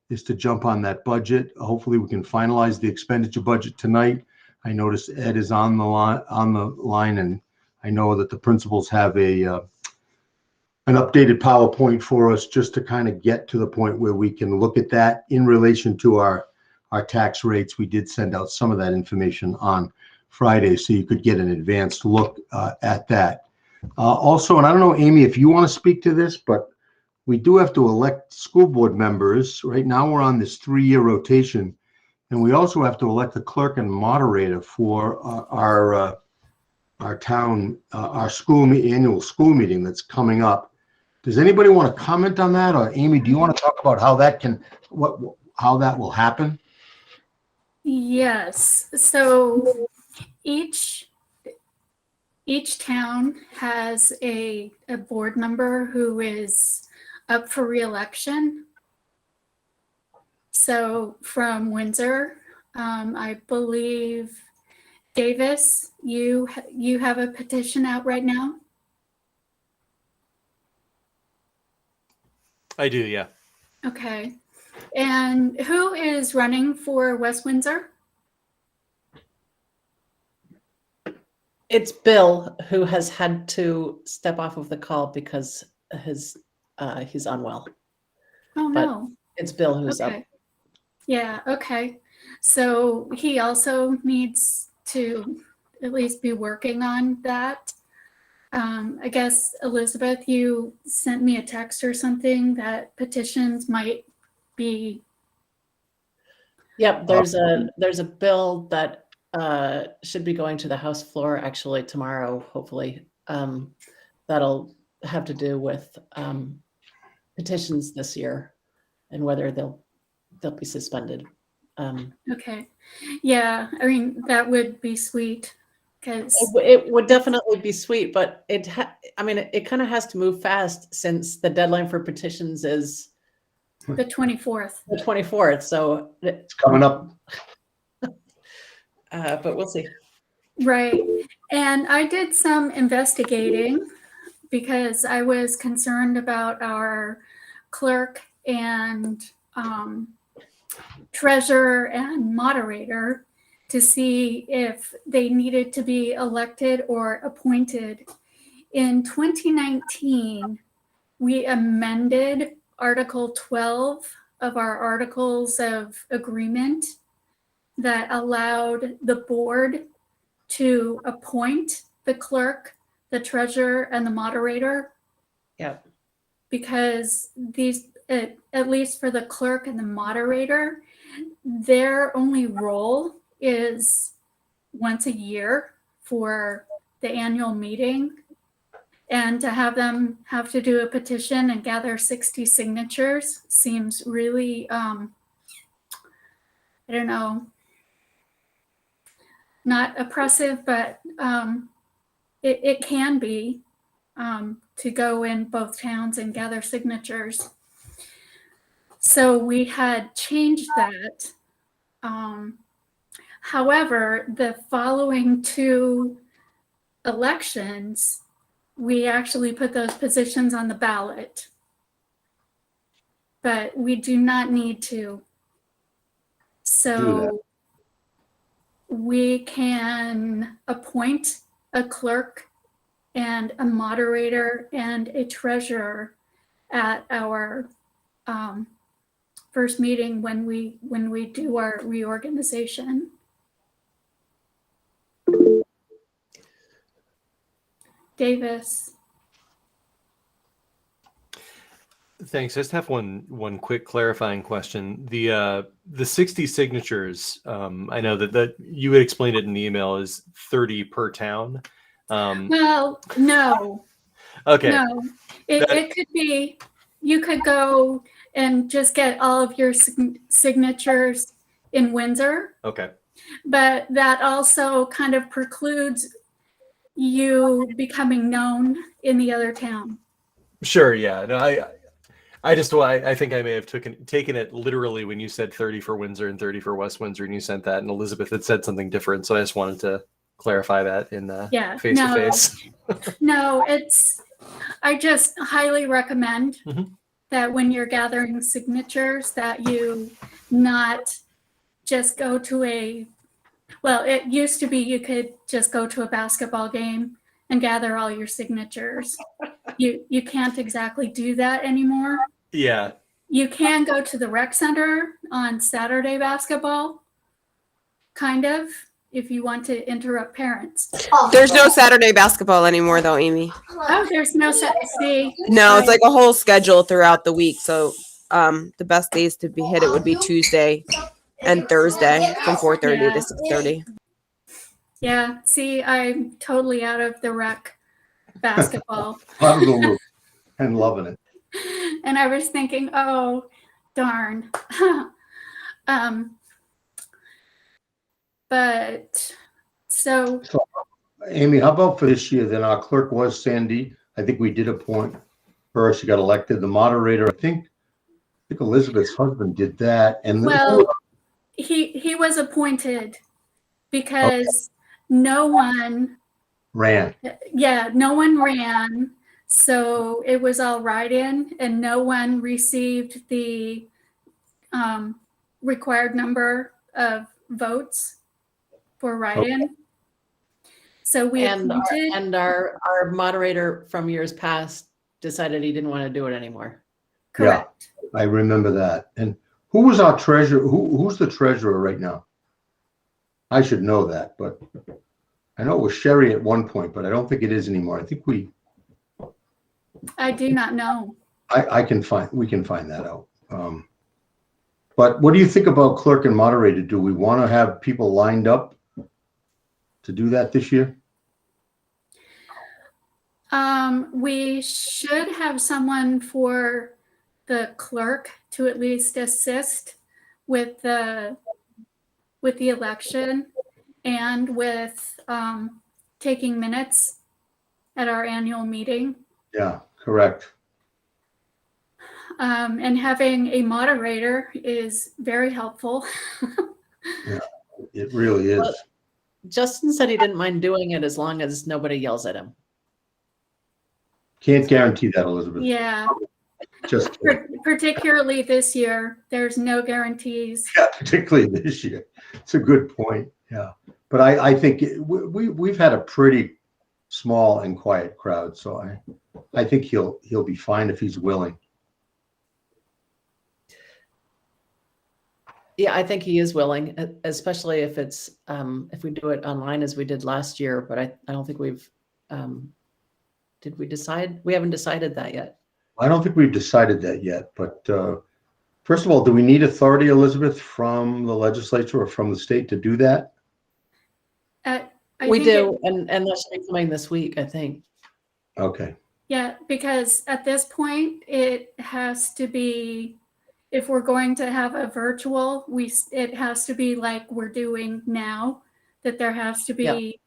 is to jump on that budget. Hopefully we can finalize the expenditure budget tonight. I noticed Ed is on the line, and I know that the principals have an updated PowerPoint for us just to kind of get to the point where we can look at that in relation to our tax rates. We did send out some of that information on Friday, so you could get an advanced look at that. Also, and I don't know, Amy, if you want to speak to this, but we do have to elect school board members. Right now we're on this 3-year rotation, and we also have to elect the clerk and moderator for our town, our annual school meeting that's coming up. Does anybody want to comment on that? Or Amy, do you want to talk about how that will happen? Yes. So each town has a board member who is up for re-election. So from Windsor, I believe, Davis, you have a petition out right now? I do, yeah. Okay. And who is running for West Windsor? It's Bill who has had to step off of the call because he's unwell. Oh, But no. it's Bill who's up. Okay. Yeah, okay. So he also needs to at least be working on that. I guess, Elizabeth, you sent me a text or something that petitions might be. Yep, there's a bill that should be going to the House floor actually tomorrow, hopefully. That'll have to do with petitions this year and whether they'll be suspended. Okay. Yeah, I mean, that would be sweet because It would definitely be sweet, but it kind of has to move fast since the deadline for petitions is the 24th. the 24th. So, It's coming up. but we'll see. Right. And I did some investigating because I was concerned about our clerk and treasurer and moderator to see if they needed to be elected or appointed. In 2019, we amended Article 12 of our Articles of Agreement that allowed the board to appoint the clerk, the treasurer, and the moderator. Yep. Because these, at least for the clerk and the moderator, their only role is once a year for the annual meeting. And to have them have to do a petition and gather 60 signatures seems really, I don't know, not oppressive, but it can be to go in both towns and gather signatures. So we had changed that. However, the following two elections, we actually put those positions on the ballot. But we do not need to. So we can appoint a clerk and a moderator and a treasurer at our first meeting when we do our reorganization. Davis. Thanks. I just have one quick clarifying question. The 60 signatures, I know that you had explained it in the email, is 30 per town. Well, no. Okay. No, it could be, you could go and just get all of your signatures in Windsor. Okay. But that also kind of precludes you becoming known in the other town. Sure. Yeah. No, I think I may have taken it literally when you said 30 for Windsor and 30 for West Windsor, and you sent that, and Elizabeth had said something different. So I just wanted to clarify that in face to face. No, I just highly recommend that when you're gathering signatures that you not just go to well, it used to be you could just go to a basketball game and gather all your signatures. You can't exactly do that anymore. Yeah. You can go to the rec center on Saturday basketball, kind of, if you want to interrupt parents. There's no Saturday basketball anymore, though, Amy. Oh, there's no Saturday. No, it's like a whole schedule throughout the week. So the best days to be hit it would be Tuesday and Thursday from 4:30 to 6:30. Yeah, see, I'm totally out of the rec basketball. Out of the loop and loving it. And I was thinking, oh, darn. But so Amy, how about for this year? Then our clerk was Sandy. I think we did appoint her. She got elected. The moderator, I think Elizabeth's husband did that. And he was appointed because no one ran. Yeah, no one ran. So it was all write-in, and no one received the required number of votes for write-in. So we And appointed, our moderator from years past decided he didn't want to do it anymore. correct. I remember that. And who was our treasurer? Who's the treasurer right now? I should know that, but I know it was Sherry at one point, but I don't think it is anymore. I think I do not know. we can find that out. But what do you think about clerk and moderator? Do we want to have people lined up to do that this year? We should have someone for the clerk to at least assist with the election and with taking minutes at our annual meeting. Yeah, correct. And having a moderator is very helpful. Yeah, it really is. Well, Justin said he didn't mind doing it as long as nobody yells at him. Can't guarantee that, Elizabeth. Yeah, Just particularly this year, there's no guarantees. yeah, particularly this year. It's a good point. Yeah, but I think we've had a pretty small and quiet crowd, so I think he'll be fine if he's willing. Yeah, I think he is willing, especially if it's if we do it online as we did last year. But I don't think we've did we decide? We haven't decided that yet. I don't think we've decided that yet. But first of all, do we need authority, Elizabeth, from the legislature or from the state to do that? We do, and that should be coming this week, I think. Okay. Yeah, because at this point, it has to be, if we're going to have a virtual, it has to be like we're doing now, that there has to be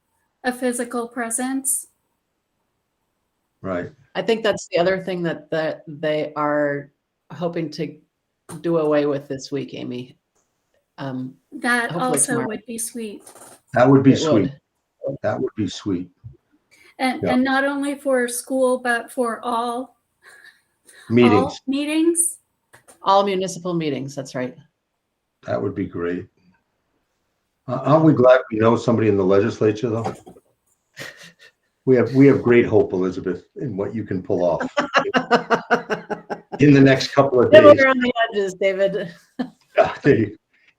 a physical presence. Right. I think that's the other thing that they are hoping to do away with this week, Amy. That also tomorrow. would be sweet. That would be It sweet. would. That would be sweet. And not only for school, but for all Meetings. meetings. All municipal meetings, that's right. That would be great. Aren't we glad we know somebody in the legislature, though? We have great hope, Elizabeth, in what you can pull off in the next couple of days. Nibble around the edges, David.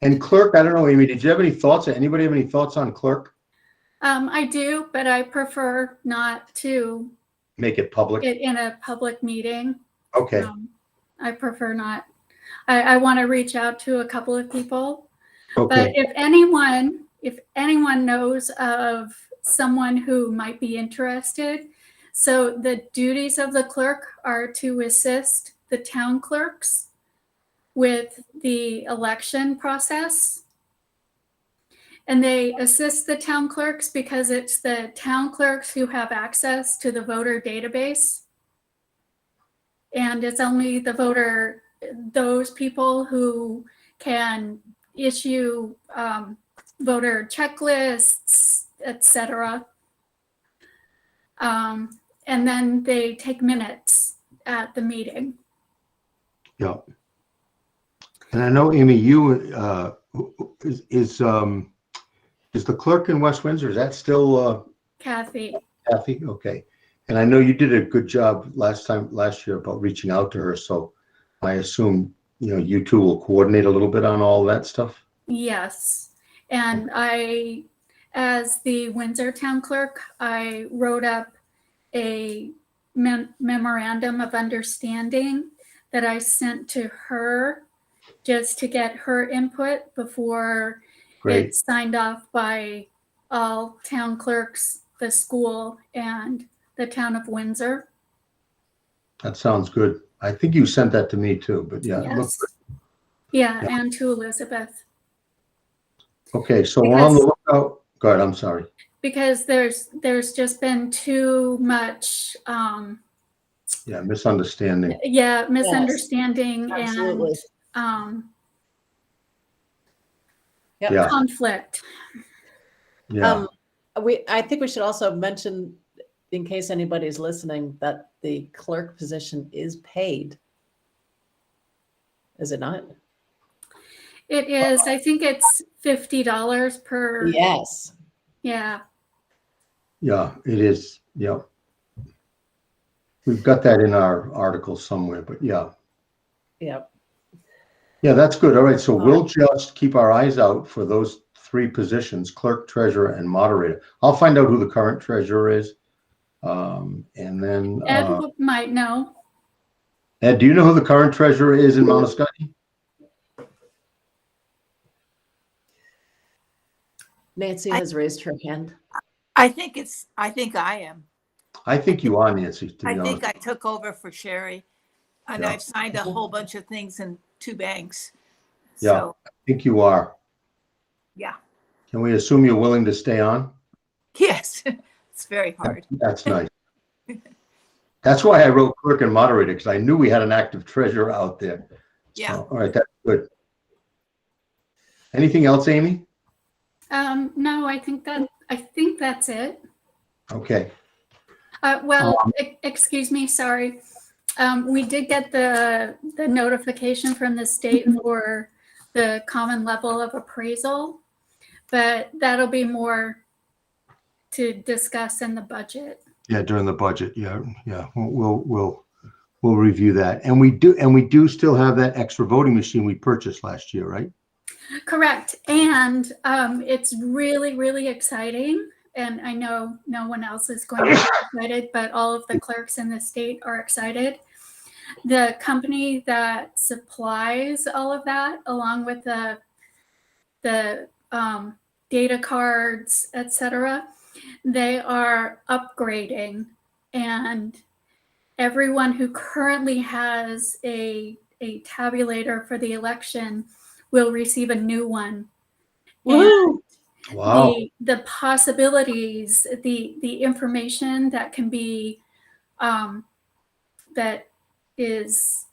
And clerk, I don't know, Amy, did you have any thoughts? Anybody have any thoughts on clerk? I do, but I prefer not to Make it public. in a public meeting. Okay. I prefer not. I want to reach out to a couple of people. Okay. But if anyone knows of someone who might be interested, so the duties of the clerk are to assist the town clerks with the election process. And they assist the town clerks because it's the town clerks who have access to the voter database. And it's only those people who can issue voter checklists, etc. And then they take minutes at the meeting. Yeah. And I know, Amy, you is the clerk in West Windsor, is that still Kathy. Kathy? Okay. And I know you did a good job last year about reaching out to her. So I assume, you two will coordinate a little bit on all that stuff. Yes. And as the Windsor Town Clerk, I wrote up a memorandum of understanding that I sent to her just to get her input before it's signed off by all town clerks, the school, and the town of Windsor. That sounds good. I think you sent that to me too, but yeah. Yes. Yeah, and to Elizabeth. Okay, so we're on the lookout. Go ahead, I'm sorry. Because there's just been too much misunderstanding. Yeah, misunderstanding Absolutely. and Yep. conflict. Yeah. I think we should also mention, in case anybody's listening, that the clerk position is paid. Is it not? It is. I think it's $50 per. Yes. Yeah. Yeah, it is. Yeah. We've got that in our article somewhere, but yeah. Yep. Yeah, that's good. All right. So we'll just keep our eyes out for those 3 positions, clerk, treasurer, and moderator. I'll find out who the current treasurer is. And then Ed might know. Ed, do you know who the current treasurer is in Mount Escutney? Nancy has raised her hand. I think I am. I think you are, Nancy, to be I think honest. I took over for Sherry, and Yeah. I've signed a whole bunch of things in 2 banks. Yeah, So, I think you are. yeah. Can we assume you're willing to stay on? Yes, it's very hard. That's nice. That's why I wrote clerk and moderator, because I knew we had an active treasurer out there. Yeah. So, all right, that's good. Anything else, Amy? No, I think that's it. Okay. Excuse me, sorry. We did get the notification from the state for the common level of appraisal, but that'll be more to discuss in the budget. Yeah, during the budget. Yeah. We'll review that. And we do still have that extra voting machine we purchased last year, right? Correct. And it's really, really exciting. And I know no one else is going to be excited, but all of the clerks in the state are excited. The company that supplies all of that, along with the data cards, etc., they are upgrading, and everyone who currently has a tabulator for the election will receive a new one. Woo! Wow. The possibilities, the information that can be that is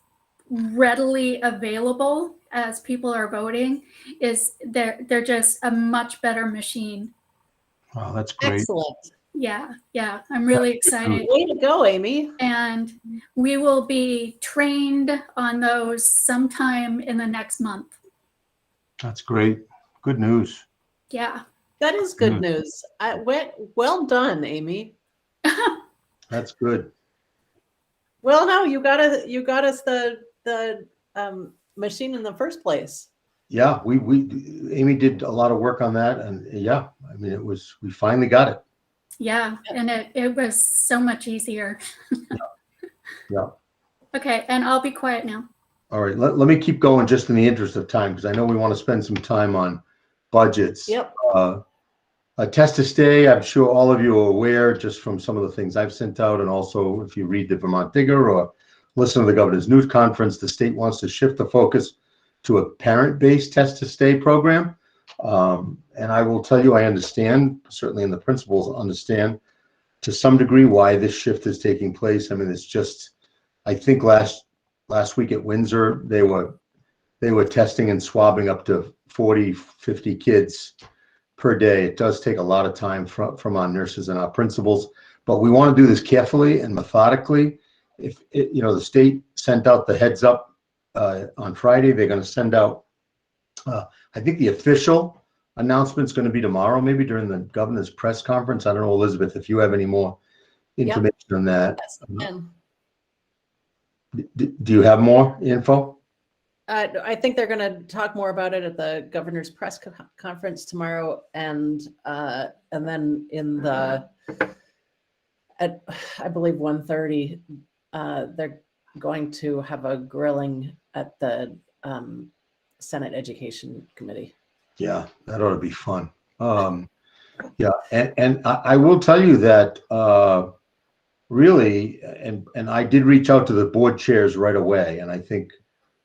readily available as people are voting is they're just a much better machine. Wow, that's great. Excellent. Yeah, I'm really excited. Way to go, Amy. And we will be trained on those sometime in the next month. That's great. Good news. Yeah. That is good news. Well done, Amy. That's good. Well, no, you got us the machine in the first place. Yeah, Amy did a lot of work on that, and yeah, I mean, we finally got it. Yeah, and it was so much easier. Yeah. Okay, and I'll be quiet now. All right, let me keep going just in the interest of time, because I know we want to spend some time on budgets. Yep. A test to stay, I'm sure all of you are aware just from some of the things I've sent out, and also if you read the Vermont Digger or listen to the governor's news conference, the state wants to shift the focus to a parent-based test to stay program. And I will tell you, I understand, certainly in the principals understand to some degree why this shift is taking place. I mean, it's just, I think last week at Windsor, they were testing and swabbing up to 40, 50 kids per day. It does take a lot of time from our nurses and our principals, but we want to do this carefully and methodically. If the state sent out the heads up on Friday, they're going to send out, I think the official announcement is going to be tomorrow, maybe during the governor's press conference. I don't know, Elizabeth, if you have any more information on that. Yes, Do you have more info? I think they're going to talk more about it at the governor's press conference tomorrow, and then at I believe 1:30, they're going to have a grilling at the Senate Education Committee. Yeah, that ought to be fun. Yeah, and I will tell you that really, and I did reach out to the board chairs right away, and I think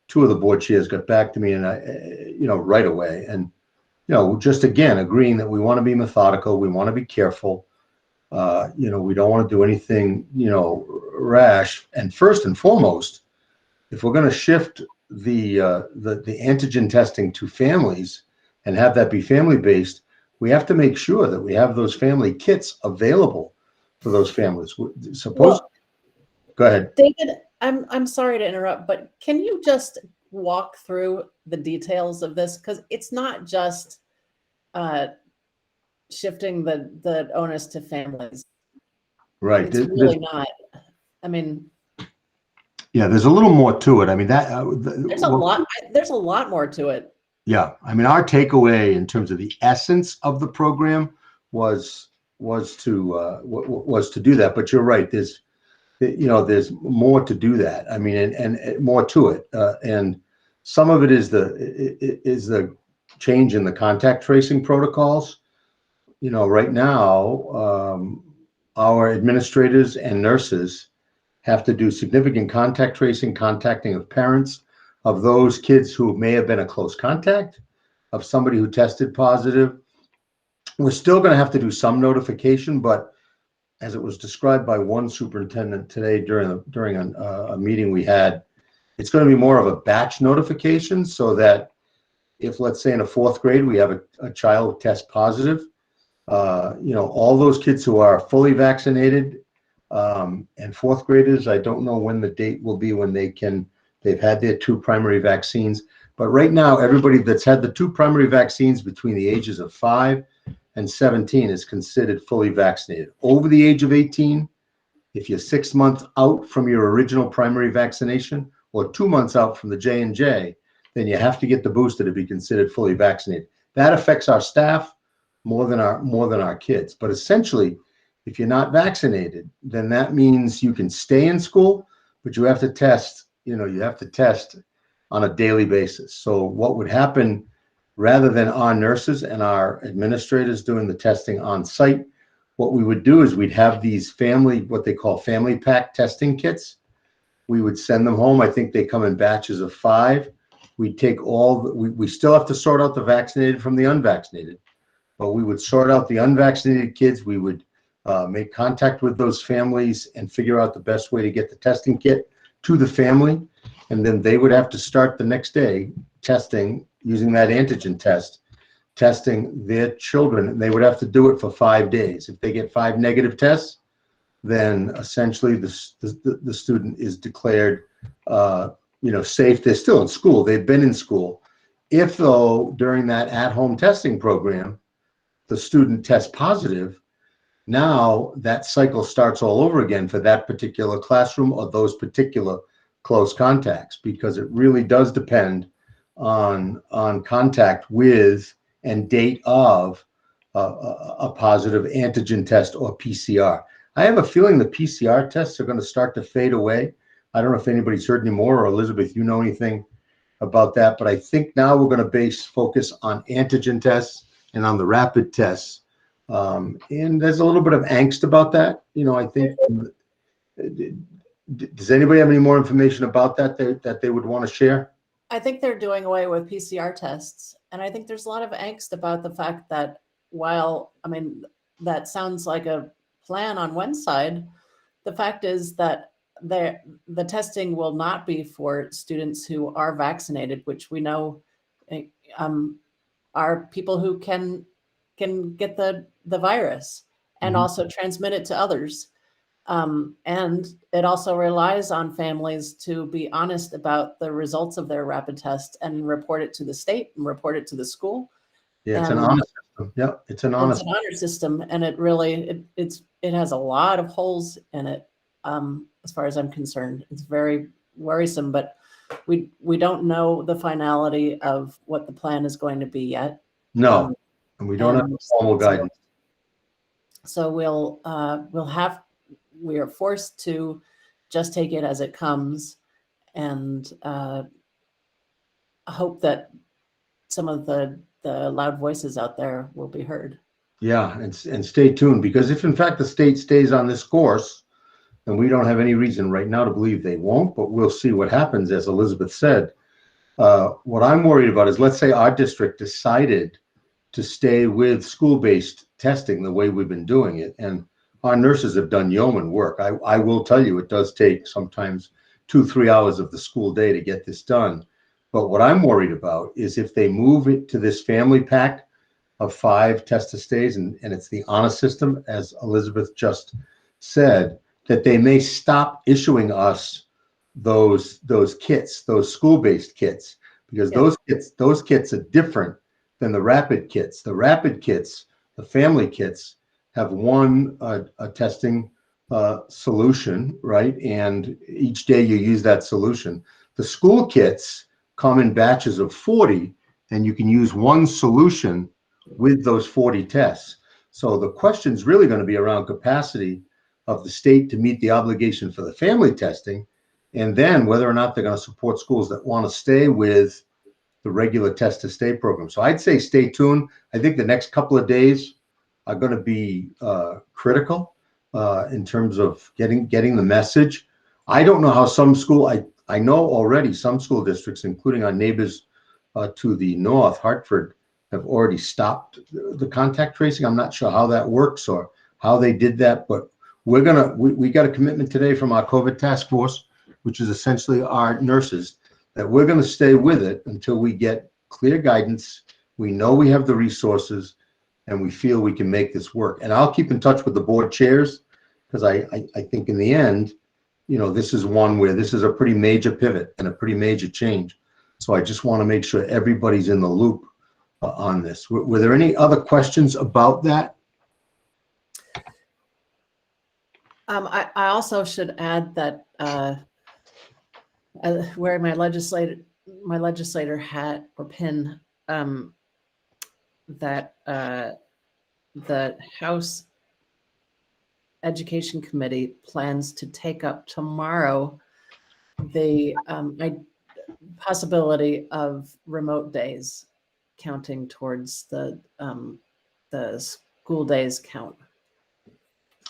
2 of the board chairs got back to me, and right away, and just again agreeing that we want to be methodical, we want to be careful, we don't want to do anything rash, and first and foremost, if we're going to shift the antigen testing to families and have that be family based, we have to make sure that we have those family kits available for those families. Go ahead, David. I'm sorry to interrupt, but can you just walk through the details of this? Because it's not just shifting the onus to families. Right. It's really not. I mean, Yeah, there's a little more to it. I mean, that there's a lot. There's a lot more to it. Yeah, I mean, our takeaway in terms of the essence of the program was to do that. But you're right. There's more to do that. I mean, and more to it. And some of it is the change in the contact tracing protocols. Right now, our administrators and nurses have to do significant contact tracing, contacting of parents of those kids who may have been a close contact of somebody who tested positive. We're still going to have to do some notification, but as it was described by one superintendent today during a meeting we had, it's going to be more of a batch notification, so that if, let's say, in a fourth grade we have a child test positive, all those kids who are fully vaccinated and fourth graders, I don't know when the date will be when they've had their 2 primary vaccines. But right now, everybody that's had the 2 primary vaccines between the ages of 5 and 17 is considered fully vaccinated. Over the age of 18, if you're 6 months out from your original primary vaccination or 2 months out from the J&J, then you have to get the booster to be considered fully vaccinated. That affects our staff more than our kids. But essentially, if you're not vaccinated, then that means you can stay in school, but you have to test. You have to test on a daily basis. So what would happen, rather than our nurses and our administrators doing the testing on site, what we would do is we'd have these what they call family pack testing kits. We would send them home. I think they come in batches of 5. We'd take we still have to sort out the vaccinated from the unvaccinated, but we would sort out the unvaccinated kids. We would make contact with those families and figure out the best way to get the testing kit to the family. And then they would have to start the next day testing, using that antigen test, testing their children. And they would have to do it for 5 days. If they get 5 negative tests, then essentially the student is declared safe. They're still in school. They've been in school. If, though, during that at-home testing program, the student tests positive, now that cycle starts all over again for that particular classroom or those particular close contacts, because it really does depend on contact with and date of a positive antigen test or PCR. I have a feeling the PCR tests are going to start to fade away. I don't know if anybody's heard any more, or Elizabeth, you know anything about that, but I think now we're going to focus on antigen tests and on the rapid tests. And there's a little bit of angst about that. I think, does anybody have any more information about that they would want to share? I think they're doing away with PCR tests. And I think there's a lot of angst about the fact that while, that sounds like a plan on one side, the fact is that the testing will not be for students who are vaccinated, which we know are people who can get the virus and also transmit it to others. And it also relies on families to be honest about the results of their rapid test and report it to the state and report it to the school. Yeah, it's an honor system. Yeah, it's an honor system, and it really it has a lot of holes in it. As far as I'm concerned, it's very worrisome. But we don't know the finality of what the plan is going to be yet. No, and we don't have formal guidance. So we are forced to just take it as it comes, and hope that some of the loud voices out there will be heard. Yeah, and stay tuned, because if in fact the state stays on this course, and we don't have any reason right now to believe they won't, but we'll see what happens, as Elizabeth said. What I'm worried about is, let's say our district decided to stay with school-based testing the way we've been doing it, and our nurses have done yeoman work. I will tell you, it does take sometimes 2-3 hours of the school day to get this done. But what I'm worried about is if they move it to this family pack of 5 test-to-stays, and it's the honor system, as Elizabeth just said, that they may stop issuing us those kits, those school-based kits, because those kits are different than the rapid kits. The rapid kits The family kits have one a testing solution, right? And each day you use that solution. The school kits come in batches of 40, and you can use one solution with those 40 tests. So the question is really going to be around capacity of the state to meet the obligation for the family testing, and then whether or not they're going to support schools that want to stay with the regular test to stay program. So I'd say stay tuned. I think the next couple of days are going to be critical in terms of getting the message. I don't know how some school, I know already some school districts, including our neighbors to the north, Hartford, have already stopped the contact tracing. I'm not sure how that works or how they did that, but we got a commitment today from our COVID task force, which is essentially our nurses, that we're going to stay with it until we get clear guidance. We know we have the resources and we feel we can make this work. And I'll keep in touch with the board chairs, because I think in the end, you know, this is one where this is a pretty major pivot and a pretty major change. So I just want to make sure everybody's in the loop on this. Were there any other questions about that? I also should add that wearing my legislator hat or pin, that the House Education Committee plans to take up tomorrow the possibility of remote days counting towards the school days count.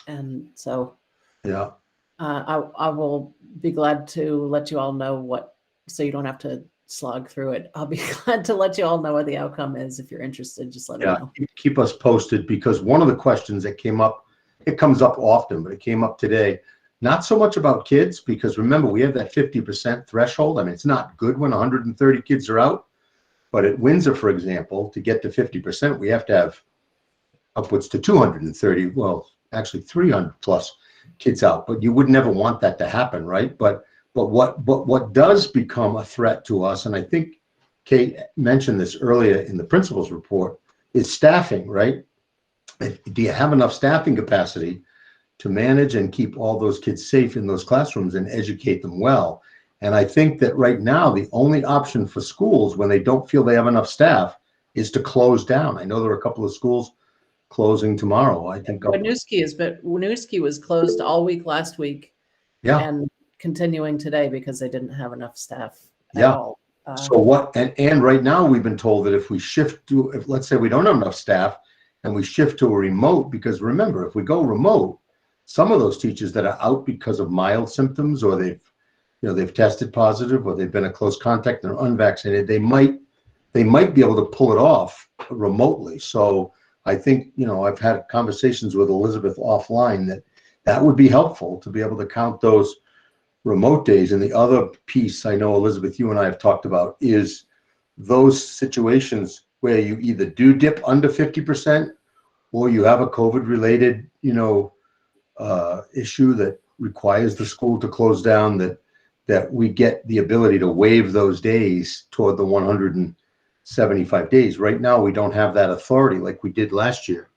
And so Yeah. I will be glad to let you all know what, so you don't have to slog through it. I'll be glad to let you all know what the outcome is. If you're interested, just let me know. Keep us posted, because one of the questions that came up, it comes up often, but it came up today, not so much about kids, because remember, we have that 50% threshold. I mean, it's not good when 130 kids are out, but at Windsor, for example, to get to 50%, we have to have upwards to 230, well, actually 300 plus kids out, but you would never want that to happen, right? But what does become a threat to us, and I think Kate mentioned this earlier in the principal's report, is staffing, right? Do you have enough staffing capacity to manage and keep all those kids safe in those classrooms and educate them well? And I think that right now, the only option for schools when they don't feel they have enough staff is to close down. I know there are a couple of schools closing tomorrow. I think Winooski was closed all week last week, and continuing today because they didn't have enough staff at all. So what? And right now we've been told that if we shift to, if let's say we don't have enough staff, and we shift to a remote, because remember, if we go remote, some of those teachers that are out because of mild symptoms, or they've tested positive, or they've been a close contact and are unvaccinated, they might be able to pull it off remotely. So I think, I've had conversations with Elizabeth offline that would be helpful to be able to count those remote days. And the other piece I know, Elizabeth, you and I have talked about is those situations where you either do dip under 50% or you have a COVID related, issue that requires the school to close down, that we get the ability to waive those days toward the 175 days. Right now, we don't have that authority like we did last year.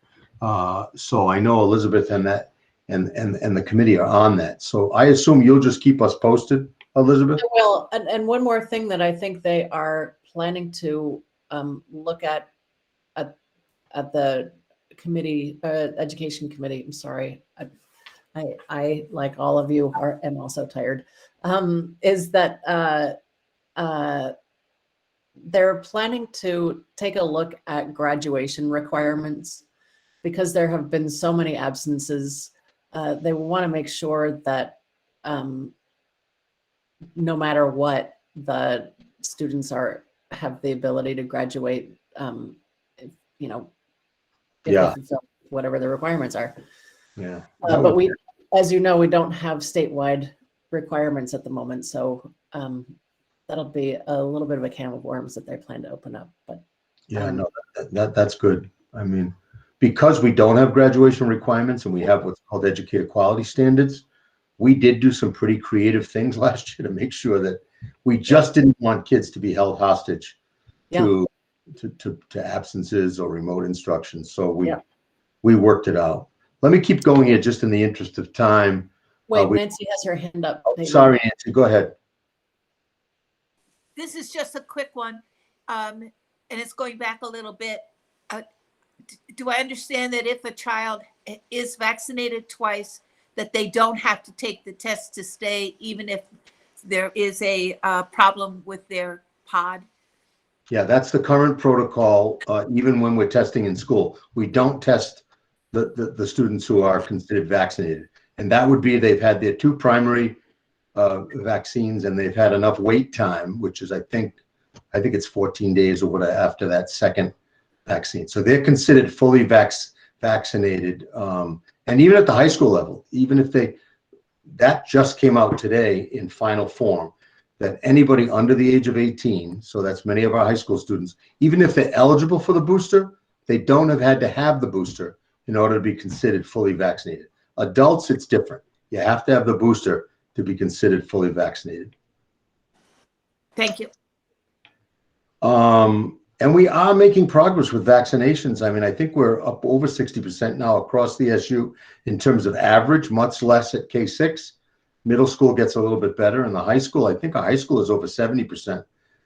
So I know Elizabeth and the committee are on that. So I assume you'll just keep us posted, Elizabeth? Well, and one more thing that I think they are planning to look at the committee, education committee. I'm sorry. I like all of you am also tired. Is that they're planning to take a look at graduation requirements, because there have been so many absences. They want to make sure that no matter what, the students have the ability to graduate, if they fulfill whatever the requirements are. Yeah. But we, as you know, we don't have statewide requirements at the moment. So that'll be a little bit of a can of worms that they plan to open up. But no, that's good. I mean, because we don't have graduation requirements and we have what's called educator quality standards, we did do some pretty creative things last year to make sure that we just didn't want kids to be held hostage to absences or remote instruction. So we worked it out. Let me keep going here just in the interest of time. Wait, Nancy has her hand up. David. Sorry, Nancy, go ahead. This is just a quick one, and it's going back a little bit. Do I understand that if a child is vaccinated twice, that they don't have to take the test to stay, even if there is a problem with their pod? Yeah, that's the current protocol. Even when we're testing in school, we don't test the students who are considered vaccinated. And that would be they've had their 2 primary vaccines and they've had enough wait time, which is, I think it's 14 days or whatever after that second vaccine. So they're considered fully vaccinated. And even at the high school level, even if that just came out today in final form, that anybody under the age of 18, so that's many of our high school students, even if they're eligible for the booster, they don't have had to have the booster in order to be considered fully vaccinated. Adults, it's different. You have to have the booster to be considered fully vaccinated. Thank you. And we are making progress with vaccinations. I mean, I think we're up over 60% now across the SU in terms of average, much less at K6. Middle school gets a little bit better. In the high school, I think our high school is over 70%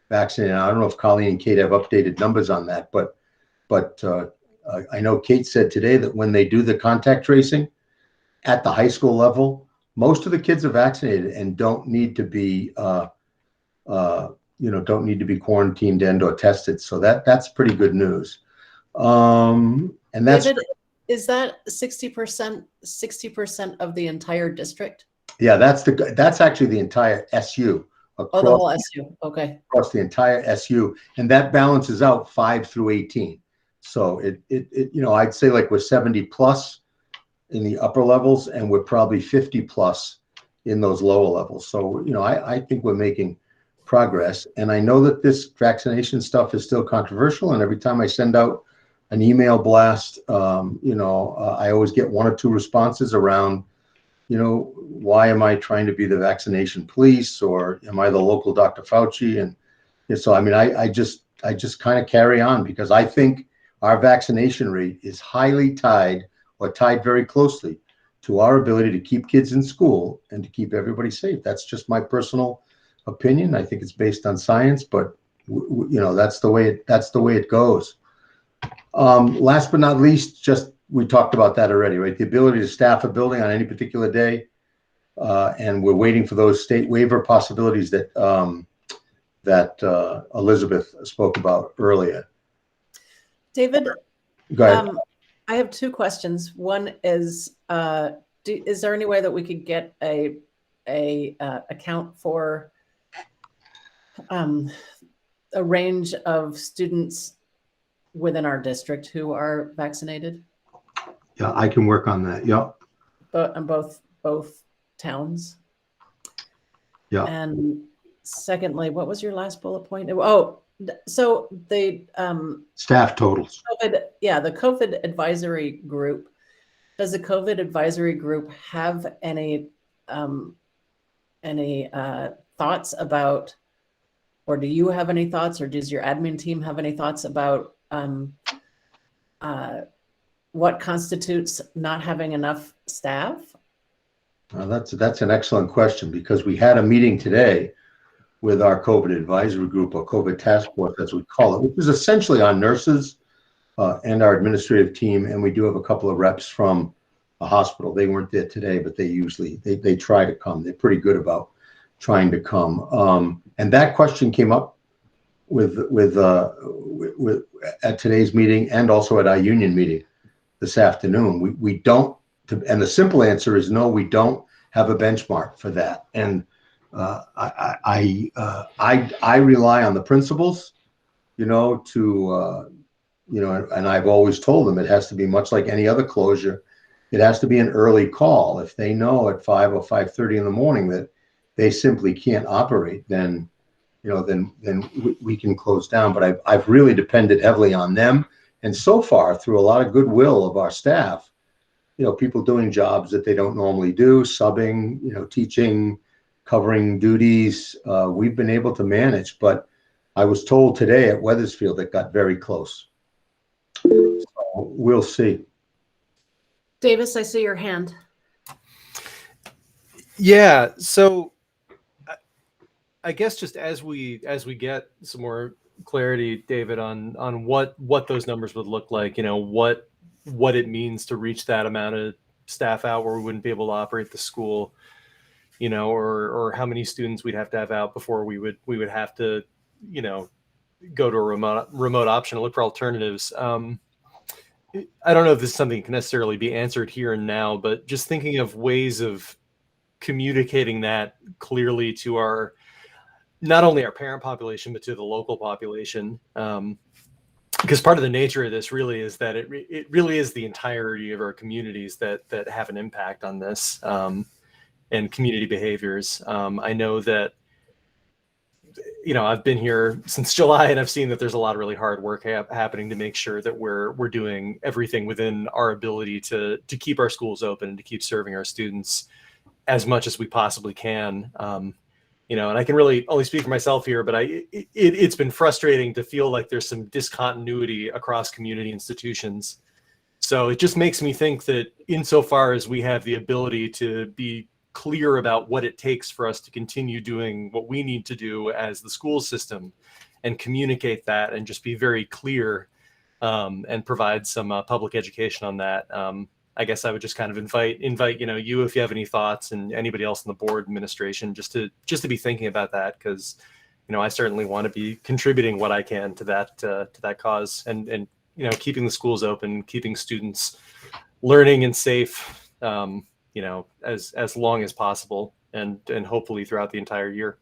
vaccinated. I don't know if Colleen and Kate have updated numbers on that, but I know Kate said today that when they do the contact tracing at the high school level, most of the kids are vaccinated and don't need to be, don't need to be quarantined and or tested. So that's pretty good news. And that's David, is that 60% of the entire district? Yeah, that's actually the entire SU. The whole SU. Okay. Across the entire SU, and that balances out 5 through 18. So I'd say like we're 70 plus in the upper levels, and we're probably 50 plus in those lower levels. So I think we're making progress, and I know that this vaccination stuff is still controversial. And every time I send out an email blast, I always get 1 or 2 responses around, why am I trying to be the vaccination police, or am I the local Dr. Fauci? And so, I mean, I just kind of carry on, because I think our vaccination rate is highly tied very closely to our ability to keep kids in school and to keep everybody safe. That's just my personal opinion. I think it's based on science, but that's the way it goes. Last but not least, we talked about that already, right? The ability to staff a building on any particular day, and we're waiting for those state waiver possibilities that Elizabeth spoke about earlier. David, go ahead. I have 2 questions. One is, is there any way that we could get a account for a range of students within our district who are vaccinated? Yeah, I can work on that. Yeah. But on both towns. Yeah. And secondly, what was your last bullet point? Oh, so the staff totals. the COVID advisory group. Does the COVID advisory group have any thoughts about, or do you have any thoughts, or does your admin team have any thoughts about what constitutes not having enough staff? That's an excellent question, because we had a meeting today with our COVID advisory group, or COVID task force, as we call it, which is essentially our nurses and our administrative team. And we do have a couple of reps from a hospital. They weren't there today, but they try to come. They're pretty good about trying to come. And that question came up with at today's meeting, and also at our union meeting this afternoon. We don't, and the simple answer is no, we don't have a benchmark for that. And I rely on the principals, and I've always told them it has to be much like any other closure. It has to be an early call. If they know at 5 or 5:30 in the morning that they simply can't operate, then we can close down. But I've really depended heavily on them. And so far, through a lot of goodwill of our staff, people doing jobs that they don't normally do, subbing, teaching, covering duties, we've been able to manage. But I was told today at Wethersfield it got very close. So we'll see. Davis, I see your hand. Yeah. So I guess just as we get some more clarity, David, on what those numbers would look like, what it means to reach that amount of staff out where we wouldn't be able to operate the school, or how many students we'd have to have out before we would have to, go to a remote option and look for alternatives. I don't know if this is something that can necessarily be answered here and now, but just thinking of ways of communicating that clearly to not only our parent population, but to the local population. Because part of the nature of this really is that it really is the entirety of our communities that have an impact on this, and community behaviors. I know that, I've been here since July, and I've seen that there's a lot of really hard work happening to make sure that we're doing everything within our ability to keep our schools open and to keep serving our students as much as we possibly can. And I can really only speak for myself here, but it's been frustrating to feel like there's some discontinuity across community institutions. So it just makes me think that insofar as we have the ability to be clear about what it takes for us to continue doing what we need to do as the school system and communicate that and just be very clear, and provide some public education on that. I guess I would just kind of invite, you, if you have any thoughts, and anybody else in the board administration, just to be thinking about that. Cause I certainly want to be contributing what I can to that cause, and keeping the schools open, keeping students learning and safe, as long as possible, and hopefully throughout the entire year.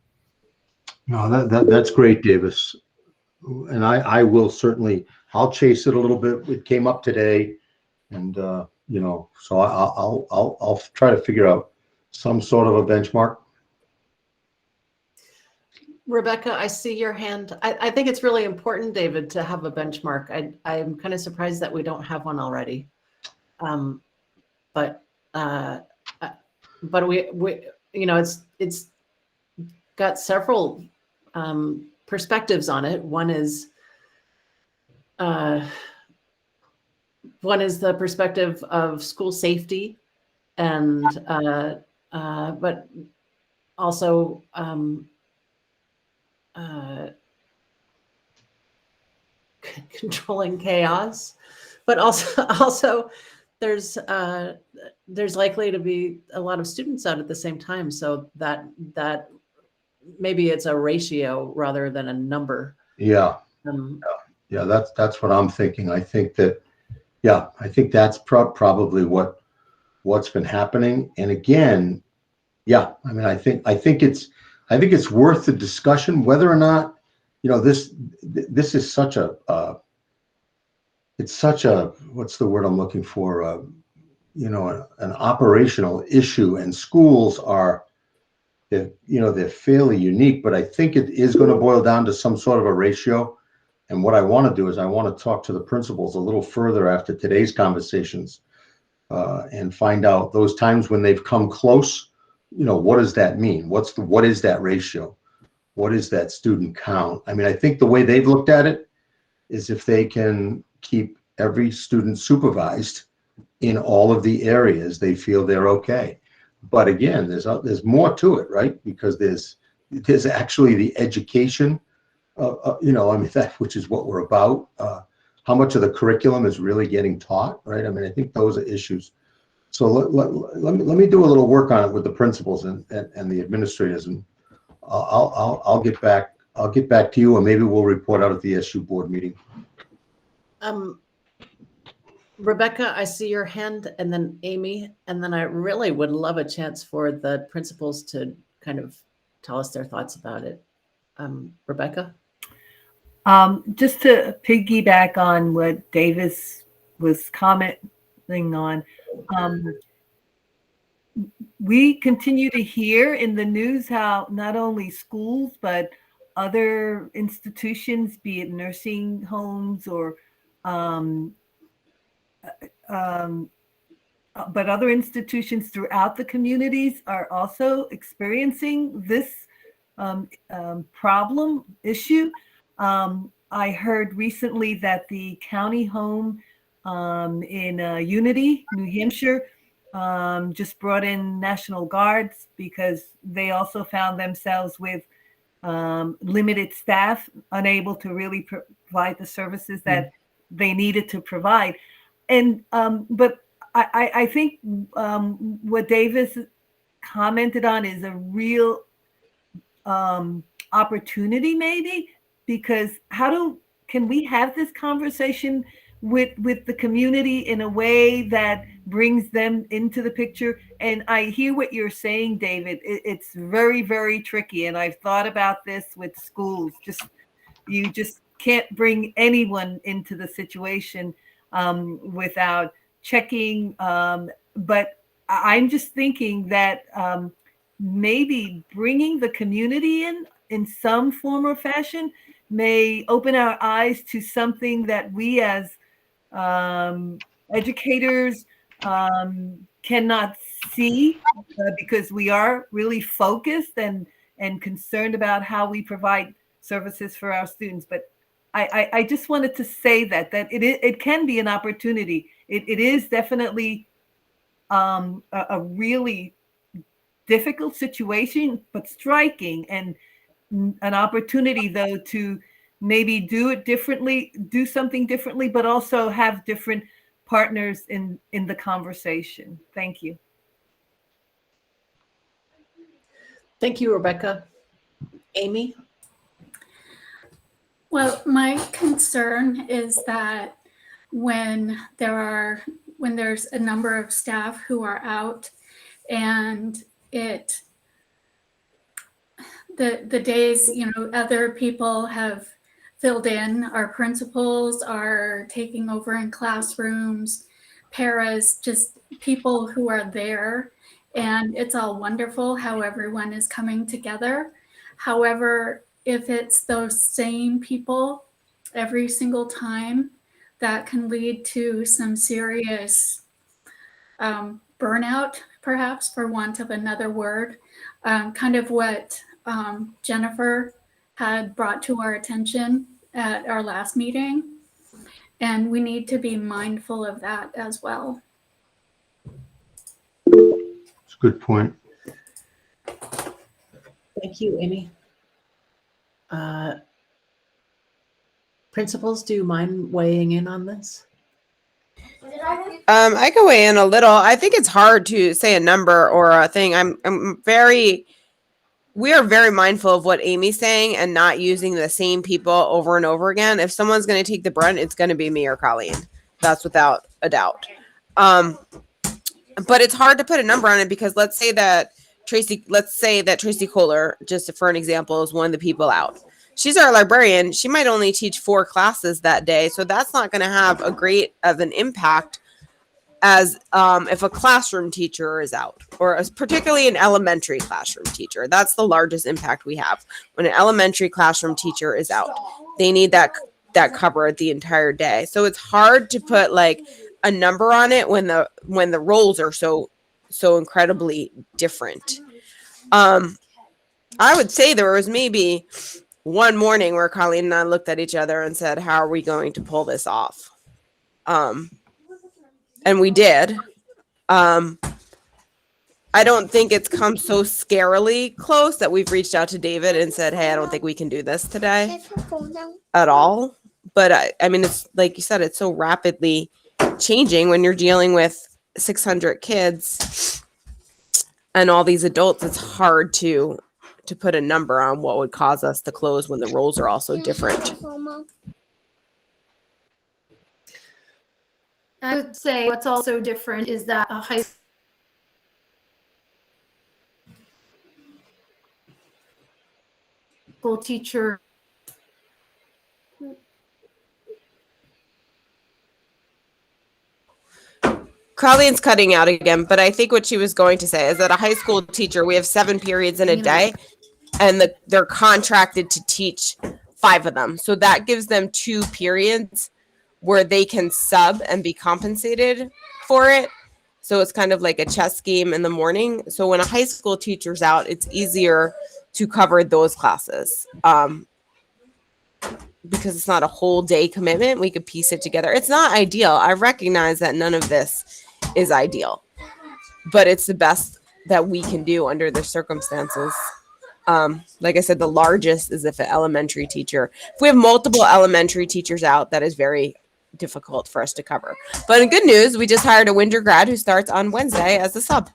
No, that's great, Davis. And I will certainly, I'll chase it a little bit. It came up today, and so I'll try to figure out some sort of a benchmark. Rebecca, I see your hand. I think it's really important, David, to have a benchmark. I'm kind of surprised that we don't have one already. But we it's got several perspectives on it. One is the perspective of school safety, and but also controlling chaos, but also there's likely to be a lot of students out at the same time, so that maybe it's a ratio rather than a number. Yeah. Yeah, that's what I'm thinking. I think that, I think that's probably what's been happening. And again, I mean, I think it's worth the discussion whether or not, this is such a it's such a, what's the word I'm looking for? An operational issue, and schools are, they're fairly unique, but I think it is going to boil down to some sort of a ratio. And what I want to do is I want to talk to the principals a little further after today's conversations, and find out those times when they've come close, what does that mean? What is that ratio? What is that student count? I mean, I think the way they've looked at it is if they can keep every student supervised in all of the areas, they feel they're okay. But again, there's more to it, right? Because there's actually the education, I mean, that, which is what we're about. How much of the curriculum is really getting taught, right? I mean, I think those are issues. So let me do a little work on it with the principals and the administrators, and I'll get back to you, or maybe we'll report out at the SU board meeting. Rebecca, I see your hand, and then Amy, and then I really would love a chance for the principals to kind of tell us their thoughts about it. Rebecca? Just to piggyback on what Davis was commenting on, we continue to hear in the news how not only schools, but other institutions, be it nursing homes or but other institutions throughout the communities are also experiencing this issue. I heard recently that the county home in Unity, New Hampshire, just brought in National Guards because they also found themselves with limited staff, unable to really provide the services that they needed to provide. And but I think what Davis commented on is a real opportunity, maybe, because can we have this conversation with the community in a way that brings them into the picture? And I hear what you're saying, David. It's very, very tricky. And I've thought about this with schools. You just can't bring anyone into the situation without checking. But I'm just thinking that maybe bringing the community in some form or fashion may open our eyes to something that we as educators cannot see because we are really focused and concerned about how we provide services for our students. But I just wanted to say that it can be an opportunity. It is definitely a really difficult situation, but striking, and an opportunity though to maybe do something differently, but also have different partners in the conversation. Thank you. Thank you, Rebecca. Amy? Well, my concern is that when there's a number of staff who are out and the days, other people have filled in, our principals are taking over in classrooms, paras, just people who are there. And it's all wonderful how everyone is coming together. However, if it's those same people every single time, that can lead to some serious burnout, perhaps, for want of another word, kind of what Jennifer had brought to our attention at our last meeting. And we need to be mindful of that as well. That's a good point. Thank you, Amy. Principals, do you mind weighing in on this? I can weigh in a little. I think it's hard to say a number or a thing. We are very mindful of what Amy's saying and not using the same people over and over again. If someone's going to take the brunt, it's going to be me or Colleen. That's without a doubt. But it's hard to put a number on it because let's say that Tracy Kohler, just for an example, is one of the people out. She's our librarian. She might only teach 4 classes that day. So that's not going to have a great of an impact as if a classroom teacher is out, or particularly an elementary classroom teacher. That's the largest impact we have. When an elementary classroom teacher is out, they need that cover the entire day. So it's hard to put like a number on it when the roles are so incredibly different. I would say there was maybe one morning where Colleen and I looked at each other and said, how are we going to pull this off? And we did. I don't think it's come so scarily close that we've reached out to David and said, hey, I don't think we can do this today at all. But I mean, it's like you said, it's so rapidly changing when you're dealing with 600 kids and all these adults. It's hard to put a number on what would cause us to close when the roles are also different. I would say what's also different is that a high school teacher Colleen's cutting out again, but I think what she was going to say is that a high school teacher, we have 7 periods in a day, and they're contracted to teach 5 of them. So that gives them 2 periods where they can sub and be compensated for it. So it's kind of like a chess game in the morning. So when a high school teacher's out, it's easier to cover those classes. because it's not a whole day commitment, we could piece it together. It's not ideal. I recognize that none of this is ideal, but it's the best that we can do under the circumstances. Like I said, the largest is if an elementary teacher, if we have multiple elementary teachers out, that is very difficult for us to cover. But in good news, we just hired a winter grad who starts on Wednesday as a sub.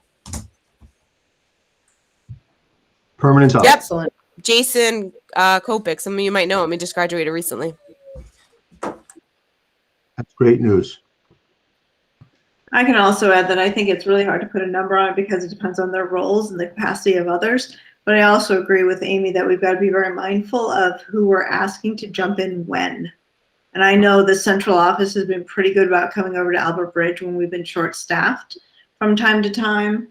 Permanent sub. Yep. Excellent. Jason Kopik, some of you might know him. He just graduated recently. That's great news. I can also add that I think it's really hard to put a number on it because it depends on their roles and the capacity of others. But I also agree with Amy that we've got to be very mindful of who we're asking to jump in when. And I know the central office has been pretty good about coming over to Albert Bridge when we've been short-staffed from time to time.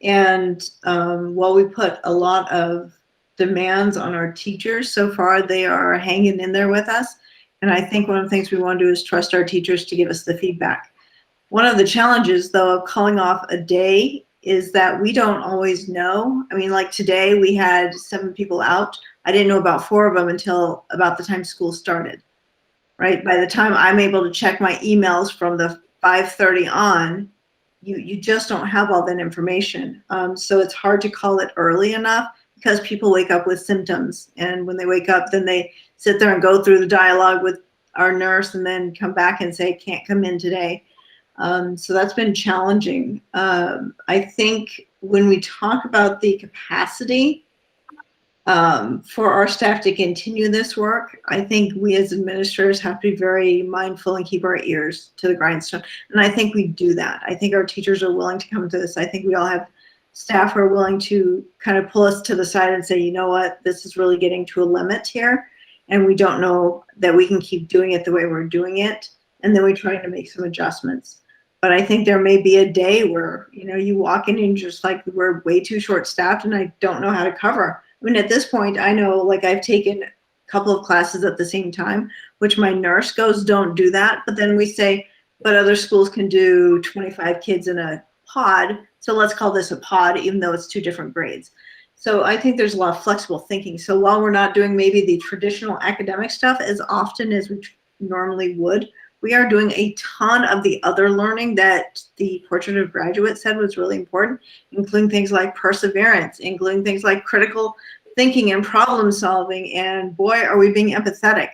And while we put a lot of demands on our teachers, so far they are hanging in there with us. And I think one of the things we want to do is trust our teachers to give us the feedback. One of the challenges, though, of calling off a day is that we don't always know. I mean, like today we had 7 people out. I didn't know about 4 of them until about the time school started, right? By the time I'm able to check my emails from the 5:30 on, you just don't have all that information. So it's hard to call it early enough because people wake up with symptoms. And when they wake up, then they sit there and go through the dialogue with our nurse and then come back and say, can't come in today. So that's been challenging. I think when we talk about the capacity for our staff to continue this work, I think we as administrators have to be very mindful and keep our ears to the grindstone. And I think we do that. I think our teachers are willing to come to this. I think we all have staff who are willing to kind of pull us to the side and say, you know what, this is really getting to a limit here. And we don't know that we can keep doing it the way we're doing it. And then we try to make some adjustments. But I think there may be a day where, you know, you walk in and just like, we're way too short staffed and I don't know how to cover. I mean, at this point, I know, like I've taken a couple of classes at the same time, which my nurse goes, don't do that. But then we say, but other schools can do 25 kids in a pod. So let's call this a pod, even though it's 2 different grades. So I think there's a lot of flexible thinking. So while we're not doing maybe the traditional academic stuff as often as we normally would, we are doing a ton of the other learning that the Portrait of Graduate said was really important, including things like perseverance, including things like critical thinking and problem solving. And boy, are we being empathetic.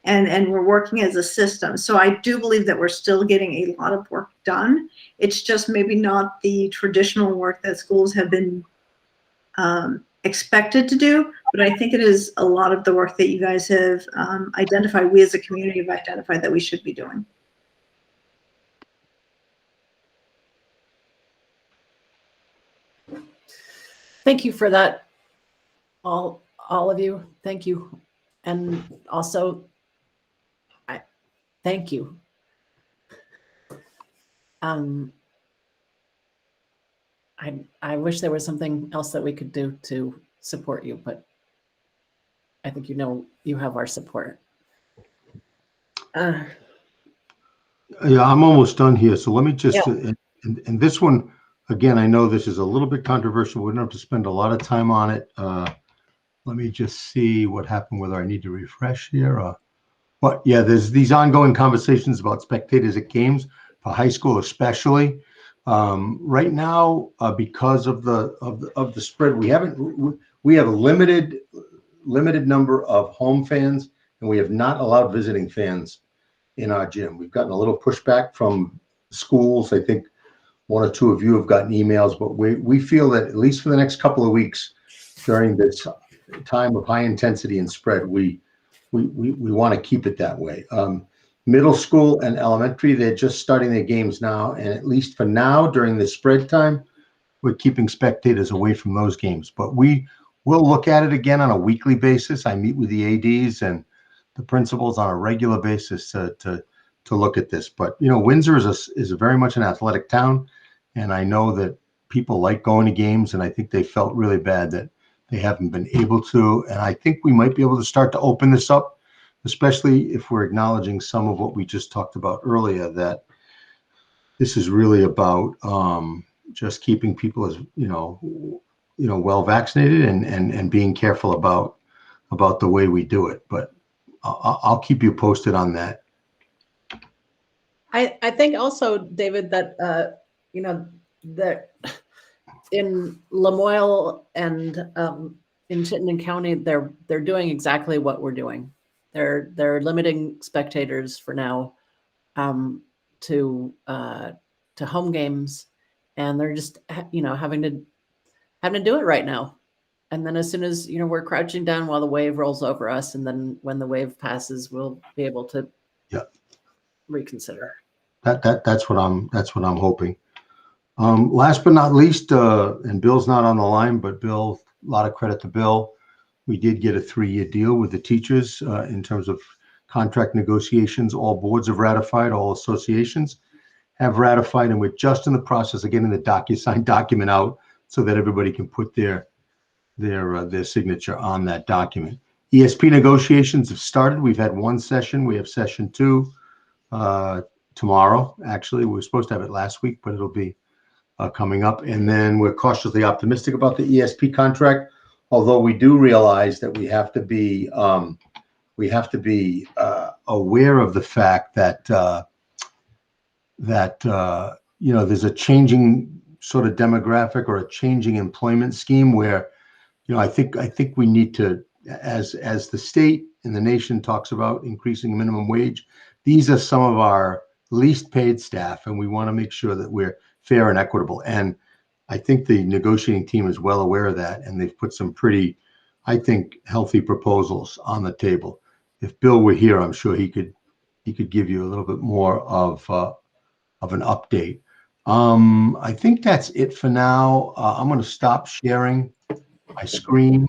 And we're working as a system. So I do believe that we're still getting a lot of work done. It's just maybe not the traditional work that schools have been expected to do, but I think it is a lot of the work that you guys have identified, we as a community have identified that we should be doing. Thank you for that, all of you. Thank you. And also, thank you. I wish there was something else that we could do to support you, but I think you know you have our support. Yeah, I'm almost done here. So let me just, and this one, again, I know this is a little bit controversial. We don't have to spend a lot of time on it. Let me just see what happened, whether I need to refresh here. But yeah, there's these ongoing conversations about spectators at games for high school, especially. Right now, because of the spread, we have a limited number of home fans, and we have not allowed visiting fans in our gym. We've gotten a little pushback from schools. I think 1 or 2 of you have gotten emails, but we feel that at least for the next couple of weeks during this time of high intensity and spread, we want to keep it that way. Middle school and elementary, they're just starting their games now. And at least for now, during the spread time, we're keeping spectators away from those games. But we will look at it again on a weekly basis. I meet with the ADs and the principals on a regular basis to look at this. But, you know, Windsor is a very much an athletic town. And I know that people like going to games, and I think they felt really bad that they haven't been able to. And I think we might be able to start to open this up, especially if we're acknowledging some of what we just talked about earlier, that this is really about just keeping people as, you know, well vaccinated and being careful about the way we do it. But I'll keep you posted on that. I think also, David, that that in Lamoille and in Chittenden County, they're doing exactly what we're doing. They're limiting spectators for now to home games, and they're just having to do it right now. And then as soon as we're crouching down while the wave rolls over us, and then when the wave passes, we'll be able to reconsider. That's what I'm hoping. Last but not least, and Bill's not on the line, but Bill, a lot of credit to Bill. We did get a 3-year deal with the teachers in terms of contract negotiations. All boards have ratified, all associations have ratified, and we're just in the process of getting the DocuSign document out so that everybody can put their signature on that document. ESP negotiations have started. We've had 1 session. We have session 2 tomorrow. Actually, we were supposed to have it last week, but it'll be coming up. And then we're cautiously optimistic about the ESP contract, although we do realize that we have to be aware of the fact that there's a changing sort of demographic or a changing employment scheme where I think we need to, as the state and the nation talks about increasing minimum wage, these are some of our least paid staff, and we want to make sure that we're fair and equitable. And I think the negotiating team is well aware of that, and they've put some pretty, I think, healthy proposals on the table. If Bill were here, I'm sure he could give you a little bit more of an update. I think that's it for now. I'm going to stop sharing my screen.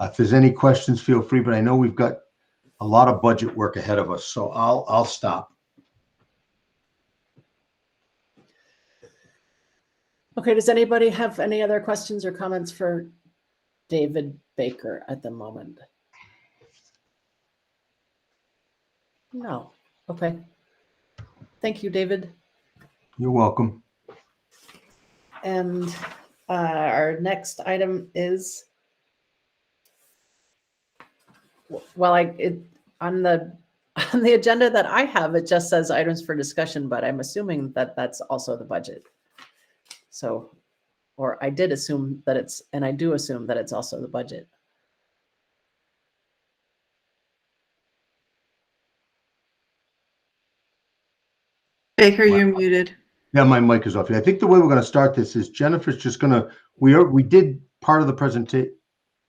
If there's any questions, feel free, but I know we've got a lot of budget work ahead of us, so I'll stop. Okay, does anybody have any other questions or comments for David Baker at the moment? No. Okay. Thank you, David. You're welcome. And our next item is, well, on the agenda that I have, it just says items for discussion, but I'm assuming that that's also the budget. So, or I did assume that it's, and I do assume that it's also the budget. Baker, you're muted. Yeah, my mic is off. I think the way we're going to start this is Jennifer's just going to, we did part of the presentation,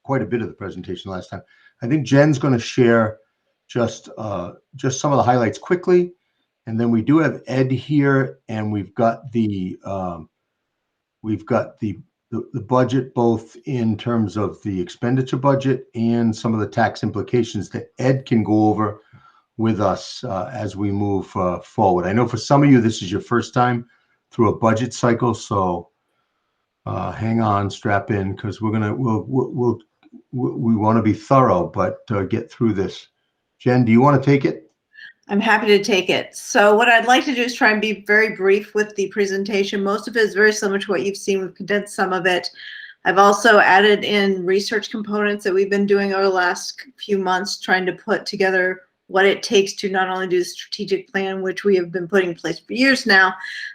quite a bit of the presentation last time. I think Jen's going to share just some of the highlights quickly. And then we do have Ed here, and we've got the budget, both in terms of the expenditure budget and some of the tax implications that Ed can go over with us as we move forward. I know for some of you, this is your first time through a budget cycle, so hang on, strap in, because we want to be thorough, but get through this. Jen, do you want to take it? I'm happy to take it. So what I'd like to do is try and be very brief with the presentation. Most of it is very similar to what you've seen. We've condensed some of it. I've also added in research components that we've been doing over the last few months, trying to put together what it takes to not only do the strategic plan, which we have been putting in place for years now,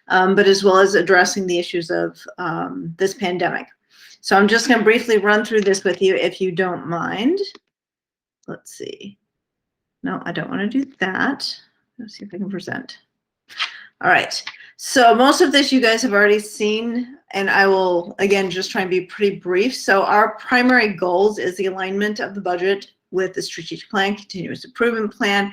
but as well as addressing the issues of this pandemic. So I'm just going to briefly run through this with you, if you don't mind. Let's see. No, I don't want to do that. Let's see if I can present. All right. So most of this you guys have already seen, and I will, again, just try and be pretty brief. So our primary goals is the alignment of the budget with the strategic plan, continuous improvement plan,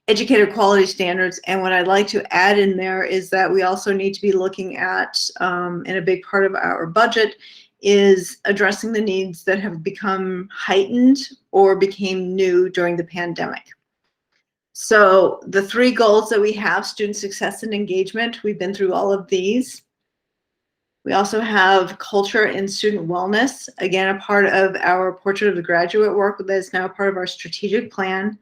educator quality standards. And what I'd like to add in there is that we also need to be looking at, and a big part of our budget is addressing the needs that have become heightened or became new during the pandemic. So the 3 goals that we have: student success and engagement. We've been through all of these. We also have culture and student wellness, again, a part of our portrait of the graduate work that is now part of our strategic plan.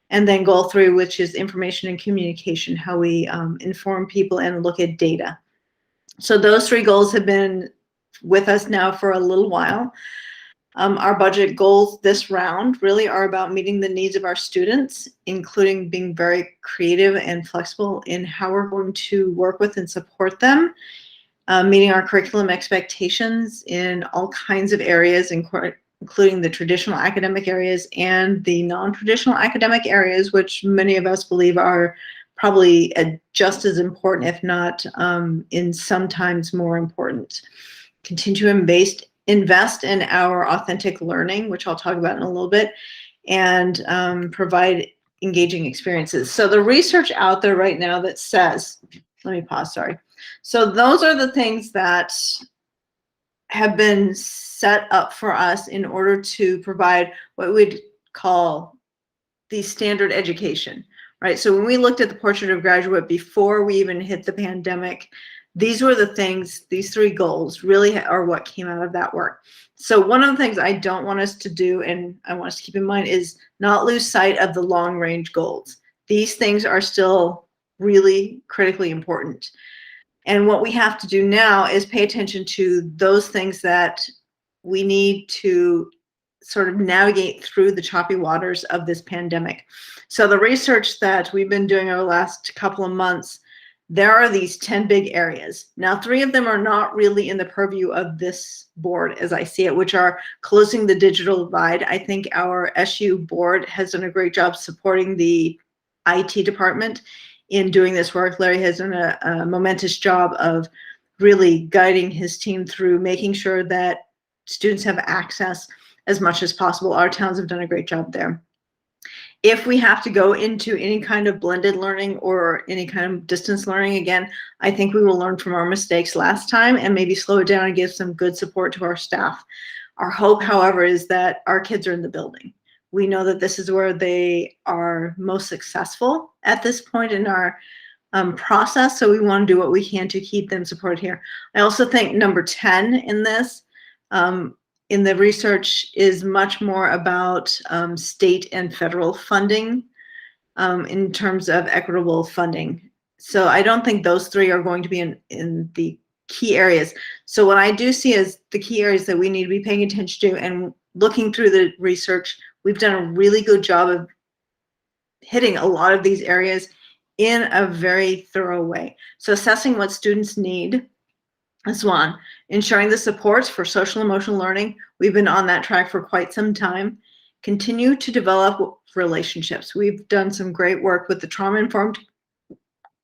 And then goal 3, which is information and communication, how we inform people and look at data. So those 3 goals have been with us now for a little while. Our budget goals this round really are about meeting the needs of our students, including being very creative and flexible in how we're going to work with and support them, meeting our curriculum expectations in all kinds of areas, including the traditional academic areas and the non-traditional academic areas, which many of us believe are probably just as important, if not in sometimes more important. Continue to invest in our authentic learning, which I'll talk about in a little bit, and provide engaging experiences. So the research out there right now that says, let me pause, sorry. So those are the things that have been set up for us in order to provide what we'd call the standard education, right? So when we looked at the Portrait of Graduate before we even hit the pandemic, these were the things, these 3 goals really are what came out of that work. So one of the things I don't want us to do, and I want us to keep in mind, is not lose sight of the long range goals. These things are still really critically important. And what we have to do now is pay attention to those things that we need to sort of navigate through the choppy waters of this pandemic. So the research that we've been doing over the last couple of months, there are these 10 big areas. Now, 3 of them are not really in the purview of this board as I see it, which are closing the digital divide. I think our SU board has done a great job supporting the IT department in doing this work. Larry has done a momentous job of really guiding his team through making sure that students have access as much as possible. Our towns have done a great job there. If we have to go into any kind of blended learning or any kind of distance learning, again, I think we will learn from our mistakes last time and maybe slow it down and give some good support to our staff. Our hope, however, is that our kids are in the building. We know that this is where they are most successful at this point in our process, so we want to do what we can to keep them supported here. I also think number 10 in this, in the research, is much more about state and federal funding in terms of equitable funding. So I don't think those 3 are going to be in the key areas. So what I do see as the key areas that we need to be paying attention to, and looking through the research, we've done a really good job of hitting a lot of these areas in a very thorough way. So assessing what students need. That's one. Ensuring the supports for social emotional learning. We've been on that track for quite some time. Continue to develop relationships. We've done some great work with the trauma-informed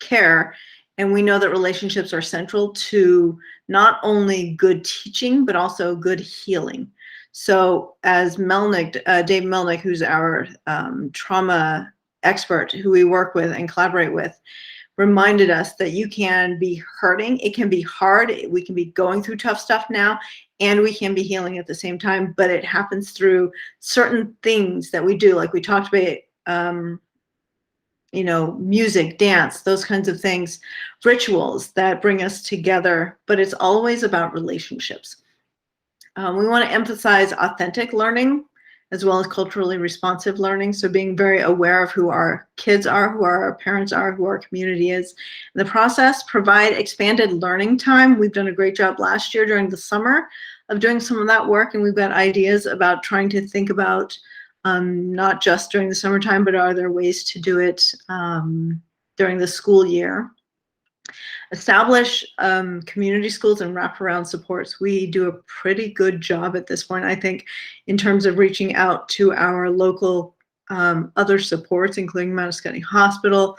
care, and we know that relationships are central to not only good teaching, but also good healing. So as Dave Melnick, who's our trauma expert who we work with and collaborate with, reminded us that you can be hurting. It can be hard. We can be going through tough stuff now, and we can be healing at the same time, but it happens through certain things that we do, like we talked about, music, dance, those kinds of things, rituals that bring us together, but it's always about relationships. We want to emphasize authentic learning as well as culturally responsive learning. So being very aware of who our kids are, who our parents are, who our community is. In the process, provide expanded learning time. We've done a great job last year during the summer of doing some of that work, and we've got ideas about trying to think about not just during the summertime, but are there ways to do it during the school year. Establish community schools and wraparound supports. We do a pretty good job at this point, I think, in terms of reaching out to our local other supports, including Madison County Hospital,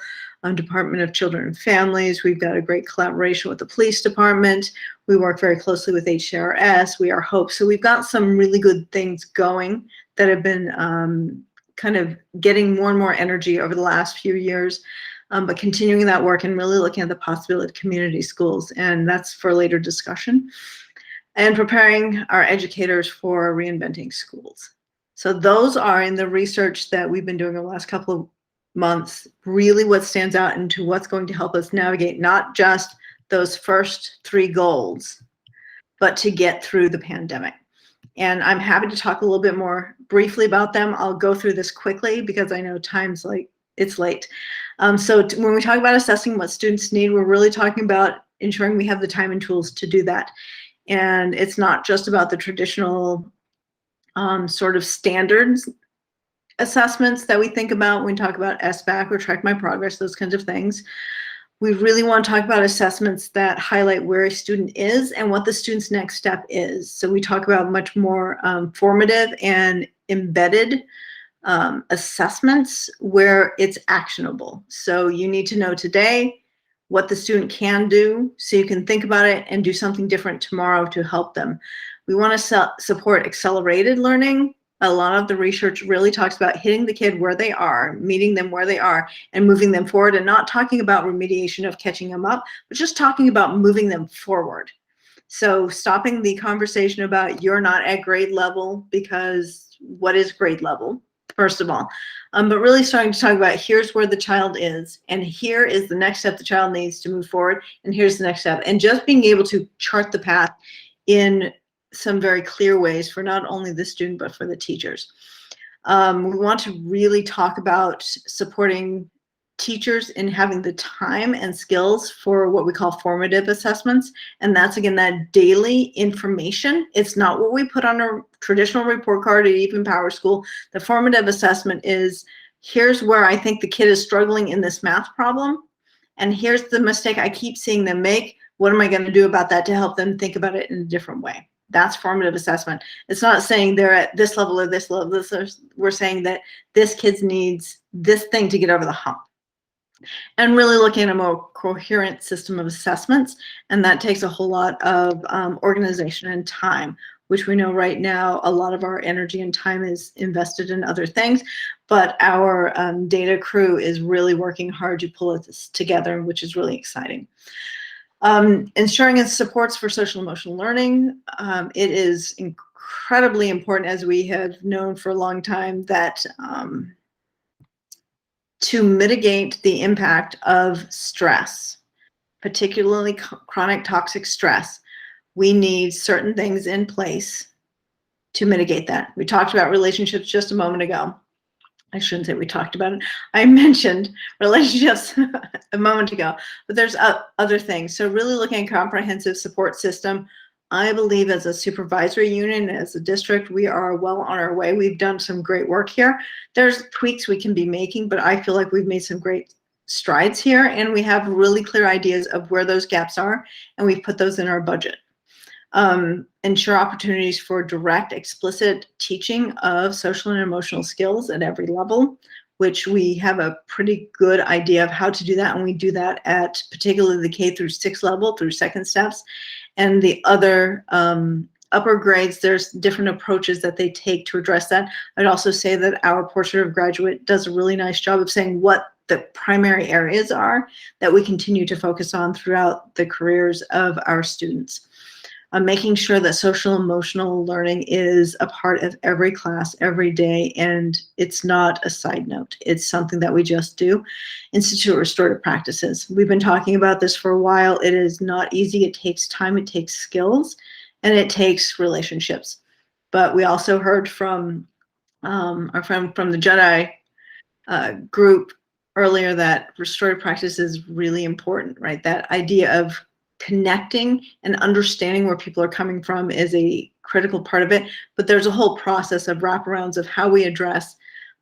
Department of Children and Families. We've got a great collaboration with the police department. We work very closely with HCRS. We are HOPE. So we've got some really good things going that have been kind of getting more and more energy over the last few years. But continuing that work and really looking at the possibility of community schools, and that's for later discussion. And preparing our educators for reinventing schools. So those are, in the research that we've been doing over the last couple of months, really what stands out into what's going to help us navigate not just those first 3 goals, but to get through the pandemic. And I'm happy to talk a little bit more briefly about them. I'll go through this quickly because I know time's it's late. So when we talk about assessing what students need, we're really talking about ensuring we have the time and tools to do that. And it's not just about the traditional sort of standards assessments that we think about when we talk about SBAC or Track My Progress, those kinds of things. We really want to talk about assessments that highlight where a student is and what the student's next step is. So we talk about much more formative and embedded assessments where it's actionable. So you need to know today what the student can do so you can think about it and do something different tomorrow to help them. We want to support accelerated learning. A lot of the research really talks about hitting the kid where they are, meeting them where they are, and moving them forward, and not talking about remediation of catching them up, but just talking about moving them forward. So stopping the conversation about you're not at grade level, because what is grade level, first of all, but really starting to talk about here's where the child is, and here is the next step the child needs to move forward, and here's the next step, and just being able to chart the path in some very clear ways for not only the student, but for the teachers. We want to really talk about supporting teachers in having the time and skills for what we call formative assessments. And that's, again, that daily information. It's not what we put on a traditional report card at even Power School. The formative assessment is, here's where I think the kid is struggling in this math problem, and here's the mistake I keep seeing them make. What am I going to do about that to help them think about it in a different way? That's formative assessment. It's not saying they're at this level or this level. We're saying that this kid needs this thing to get over the hump. And really looking at a more coherent system of assessments. And that takes a whole lot of organization and time, which we know right now a lot of our energy and time is invested in other things. But our data crew is really working hard to pull this together, which is really exciting. Ensuring supports for social emotional learning. It is incredibly important, as we have known for a long time, that to mitigate the impact of stress, particularly chronic toxic stress, we need certain things in place to mitigate that. We talked about relationships just a moment ago. I shouldn't say we talked about it. I mentioned relationships a moment ago, but there's other things. So really looking at a comprehensive support system. I believe as a supervisory union, as a district, we are well on our way. We've done some great work here. There's tweaks we can be making, but I feel like we've made some great strides here, and we have really clear ideas of where those gaps are, and we've put those in our budget. Ensure opportunities for direct, explicit teaching of social and emotional skills at every level, which we have a pretty good idea of how to do that. And we do that at particularly the K through 6 level through second steps. And the other upper grades, there's different approaches that they take to address that. I'd also say that our portrait of graduate does a really nice job of saying what the primary areas are that we continue to focus on throughout the careers of our students. Making sure that social emotional learning is a part of every class every day, and it's not a side note. It's something that we just do. Institute restorative practices. We've been talking about this for a while. It is not easy. It takes time, it takes skills, and it takes relationships. But we also heard from our friend from the Jedi group earlier that restorative practice is really important, right? That idea of connecting and understanding where people are coming from is a critical part of it, but there's a whole process of wraparounds of how we address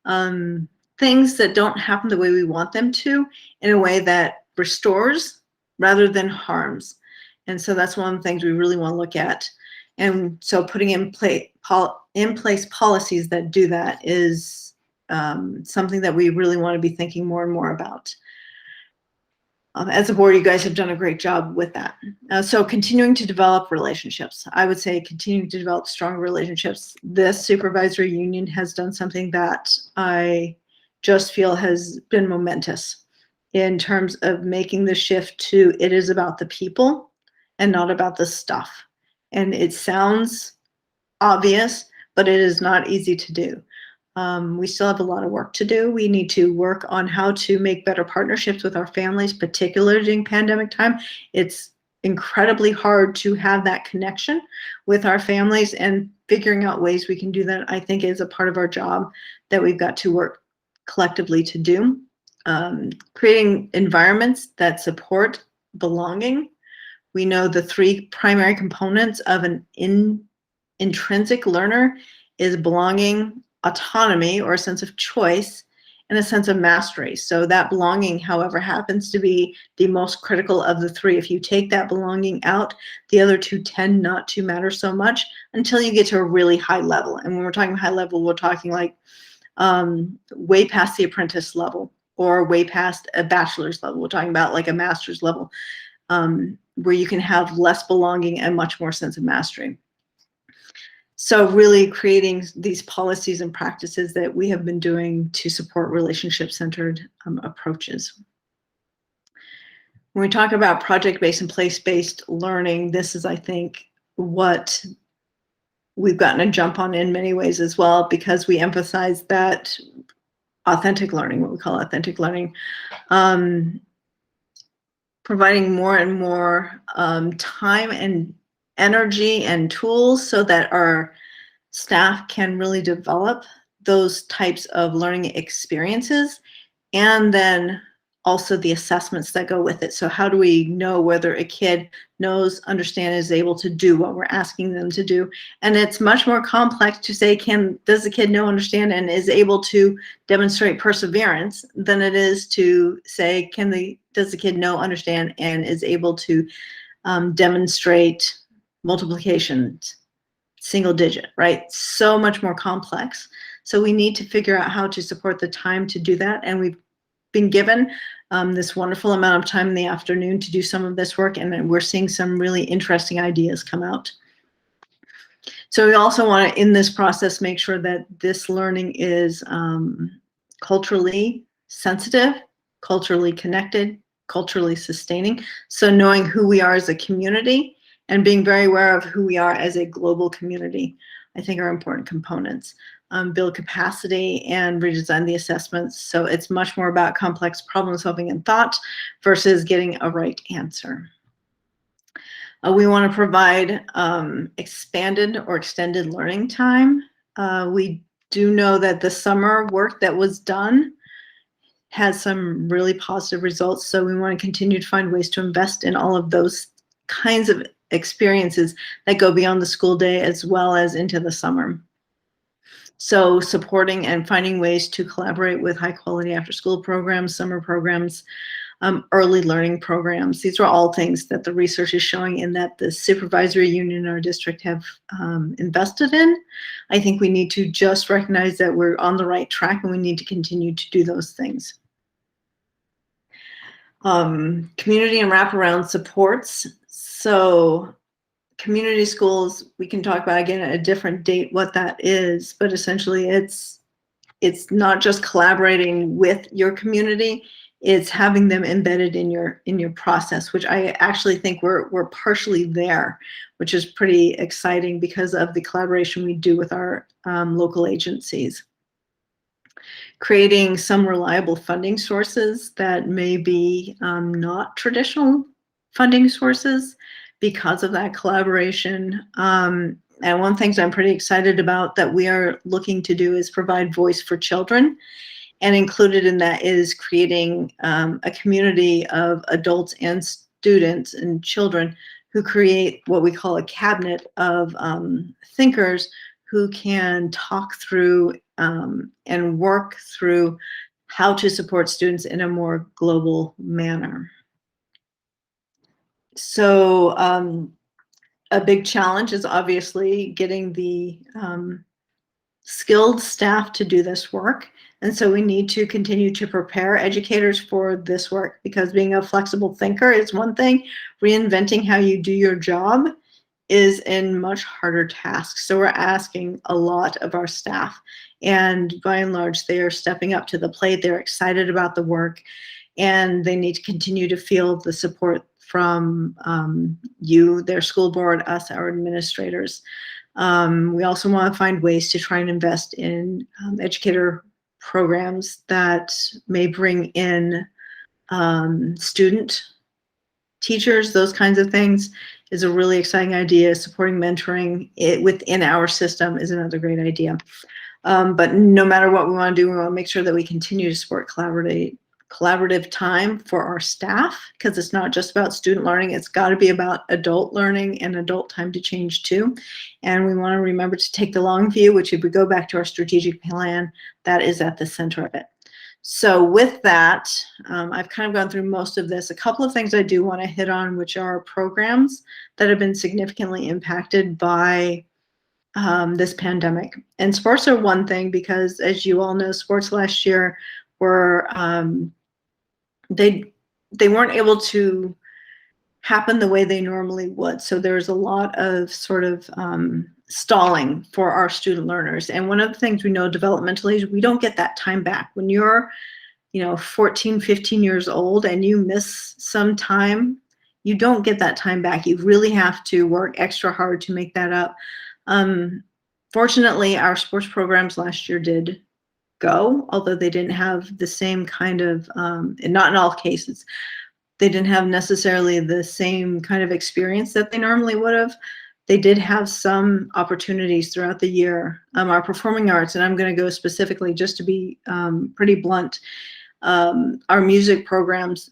things that don't happen the way we want them to in a way that restores rather than harms. And so that's one of the things we really want to look at. And so putting in place policies that do that is something that we really want to be thinking more and more about. As a board, you guys have done a great job with that. So continuing to develop relationships. I would say continuing to develop strong relationships. This supervisory union has done something that I just feel has been momentous in terms of making the shift to it is about the people and not about the stuff. And it sounds obvious, but it is not easy to do. We still have a lot of work to do. We need to work on how to make better partnerships with our families, particularly during pandemic time. It's incredibly hard to have that connection with our families, and figuring out ways we can do that, I think, is a part of our job that we've got to work collectively to do. Creating environments that support belonging. We know the 3 primary components of an intrinsic learner is belonging, autonomy, or a sense of choice, and a sense of mastery. So that belonging, however, happens to be the most critical of the three. If you take that belonging out, the other two tend not to matter so much until you get to a really high level. And when we're talking high level, we're talking like way past the apprentice level or way past a bachelor's level. We're talking about like a master's level, where you can have less belonging and much more sense of mastery. So really creating these policies and practices that we have been doing to support relationship-centered approaches. When we talk about project-based and place-based learning, this is, I think, what we've gotten a jump on in many ways as well, because we emphasize that authentic learning, what we call authentic learning, providing more and more time and energy and tools so that our staff can really develop those types of learning experiences, and then also the assessments that go with it. So how do we know whether a kid knows, understands, is able to do what we're asking them to do? And it's much more complex to say, does the kid know, understand, and is able to demonstrate perseverance than it is to say, does the kid know, understand, and is able to demonstrate multiplication, single digit, right? So much more complex. So we need to figure out how to support the time to do that. And we've been given this wonderful amount of time in the afternoon to do some of this work, and we're seeing some really interesting ideas come out. So we also want to, in this process, make sure that this learning is culturally sensitive, culturally connected, culturally sustaining. So knowing who we are as a community and being very aware of who we are as a global community, I think, are important components. Build capacity and redesign the assessments. So it's much more about complex problem solving and thought versus getting a right answer. We want to provide expanded or extended learning time. We do know that the summer work that was done has some really positive results. So we want to continue to find ways to invest in all of those kinds of experiences that go beyond the school day as well as into the summer. So supporting and finding ways to collaborate with high quality after school programs, summer programs, early learning programs. These are all things that the research is showing and that the supervisory union in our district have invested in. I think we need to just recognize that we're on the right track and we need to continue to do those things. Community and wraparound supports. So community schools, we can talk about again at a different date what that is, but essentially it's not just collaborating with your community, it's having them embedded in your process, which I actually think we're partially there, which is pretty exciting because of the collaboration we do with our local agencies. Creating some reliable funding sources that may be not traditional funding sources because of that collaboration. And one thing I'm pretty excited about that we are looking to do is provide voice for children. And included in that is creating a community of adults and students and children who create what we call a cabinet of thinkers who can talk through and work through how to support students in a more global manner. So a big challenge is obviously getting the skilled staff to do this work. And so we need to continue to prepare educators for this work, because being a flexible thinker is one thing. Reinventing how you do your job is a much harder task. So we're asking a lot of our staff. And by and large, they are stepping up to the plate. They're excited about the work. And they need to continue to feel the support from you, their school board, us, our administrators. We also want to find ways to try and invest in educator programs that may bring in student teachers. Those kinds of things is a really exciting idea. Supporting mentoring within our system is another great idea. But no matter what we want to do, we want to make sure that we continue to support collaborative time for our staff, because it's not just about student learning, it's got to be about adult learning and adult time to change too. And we want to remember to take the long view, which if we go back to our strategic plan, that is at the center of it. So with that, I've kind of gone through most of this. A couple of things I do want to hit on, which are programs that have been significantly impacted by this pandemic. And sports are one thing, because as you all know, sports last year were, they weren't able to happen the way they normally would. So there's a lot of sort of stalling for our student learners. And one of the things we know developmentally is we don't get that time back. When you're, 14, 15 years old and you miss some time, you don't get that time back. You really have to work extra hard to make that up. Fortunately, our sports programs last year did go, although they didn't have the same kind of, and not in all cases, they didn't have necessarily the same kind of experience that they normally would have. They did have some opportunities throughout the year. Our performing arts, and I'm going to go specifically just to be pretty blunt, our music programs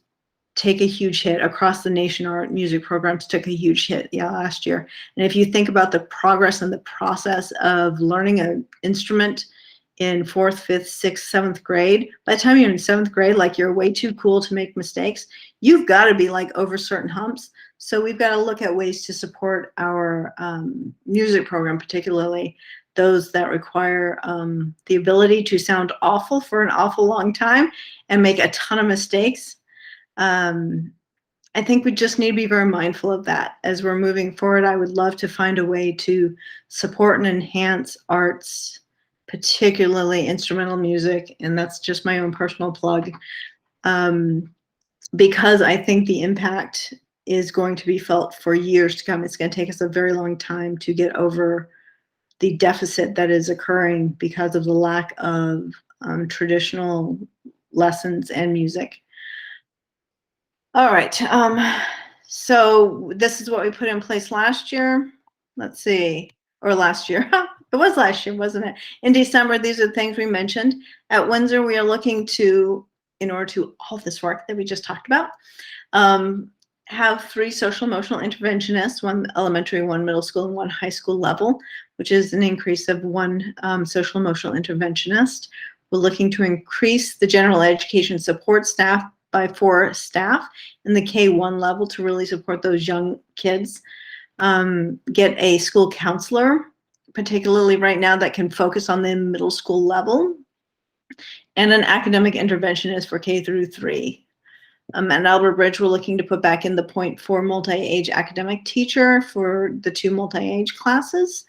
take a huge hit across the nation. Our music programs took a huge hit last year. And if you think about the progress and the process of learning an instrument in 4th, 5th, 6th, 7th grade, by the time you're in 7th grade, like you're way too cool to make mistakes, you've got to be like over certain humps. So we've got to look at ways to support our music program, particularly those that require the ability to sound awful for an awful long time and make a ton of mistakes. I think we just need to be very mindful of that as we're moving forward. I would love to find a way to support and enhance arts, particularly instrumental music, and that's just my own personal plug, because I think the impact is going to be felt for years to come. It's going to take us a very long time to get over the deficit that is occurring because of the lack of traditional lessons and music. All right, so this is what we put in place last year. Let's see, or last year. It was last year, wasn't it? In December, these are the things we mentioned. At Windsor, we are looking to, in order to all this work that we just talked about, have 3 social emotional interventionists, 1 elementary, 1 middle school, and 1 high school level, which is an increase of 1 social emotional interventionist. We're looking to increase the general education support staff by 4 staff in the K-1 level to really support those young kids. Get a school counselor, particularly right now, that can focus on the middle school level, and an academic interventionist for K through 3. At Albert Bridge, we're looking to put back in the .4 multi-age academic teacher for the 2 multi-age classes.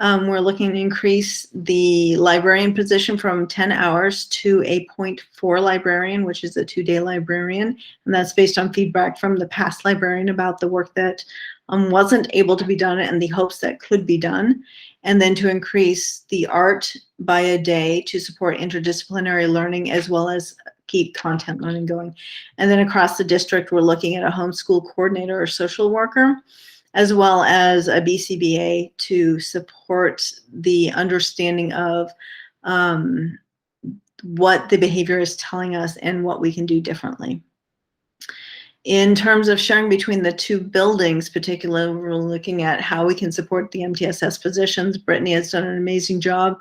We're looking to increase the librarian position from 10 hours to a .4 librarian, which is a 2-day librarian. And that's based on feedback from the past librarian about the work that wasn't able to be done and the hopes that could be done. And then to increase the art by a day to support interdisciplinary learning as well as keep content learning going. And then across the district, we're looking at a homeschool coordinator or social worker, as well as a BCBA to support the understanding of what the behavior is telling us and what we can do differently. In terms of sharing between the 2 buildings, particularly, we're looking at how we can support the MTSS positions. Brittany has done an amazing job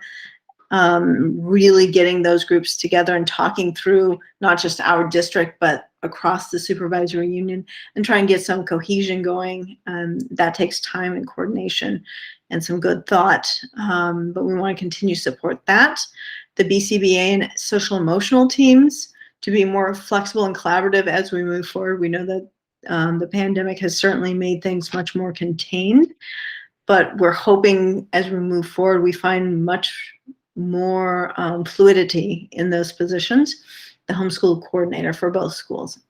really getting those groups together and talking through not just our district, but across the supervisory union, and try and get some cohesion going. That takes time and coordination and some good thought, but we want to continue to support that. The BCBA and social emotional teams to be more flexible and collaborative as we move forward. We know that the pandemic has certainly made things much more contained, but we're hoping as we move forward, we find much more fluidity in those positions. The homeschool coordinator for both schools.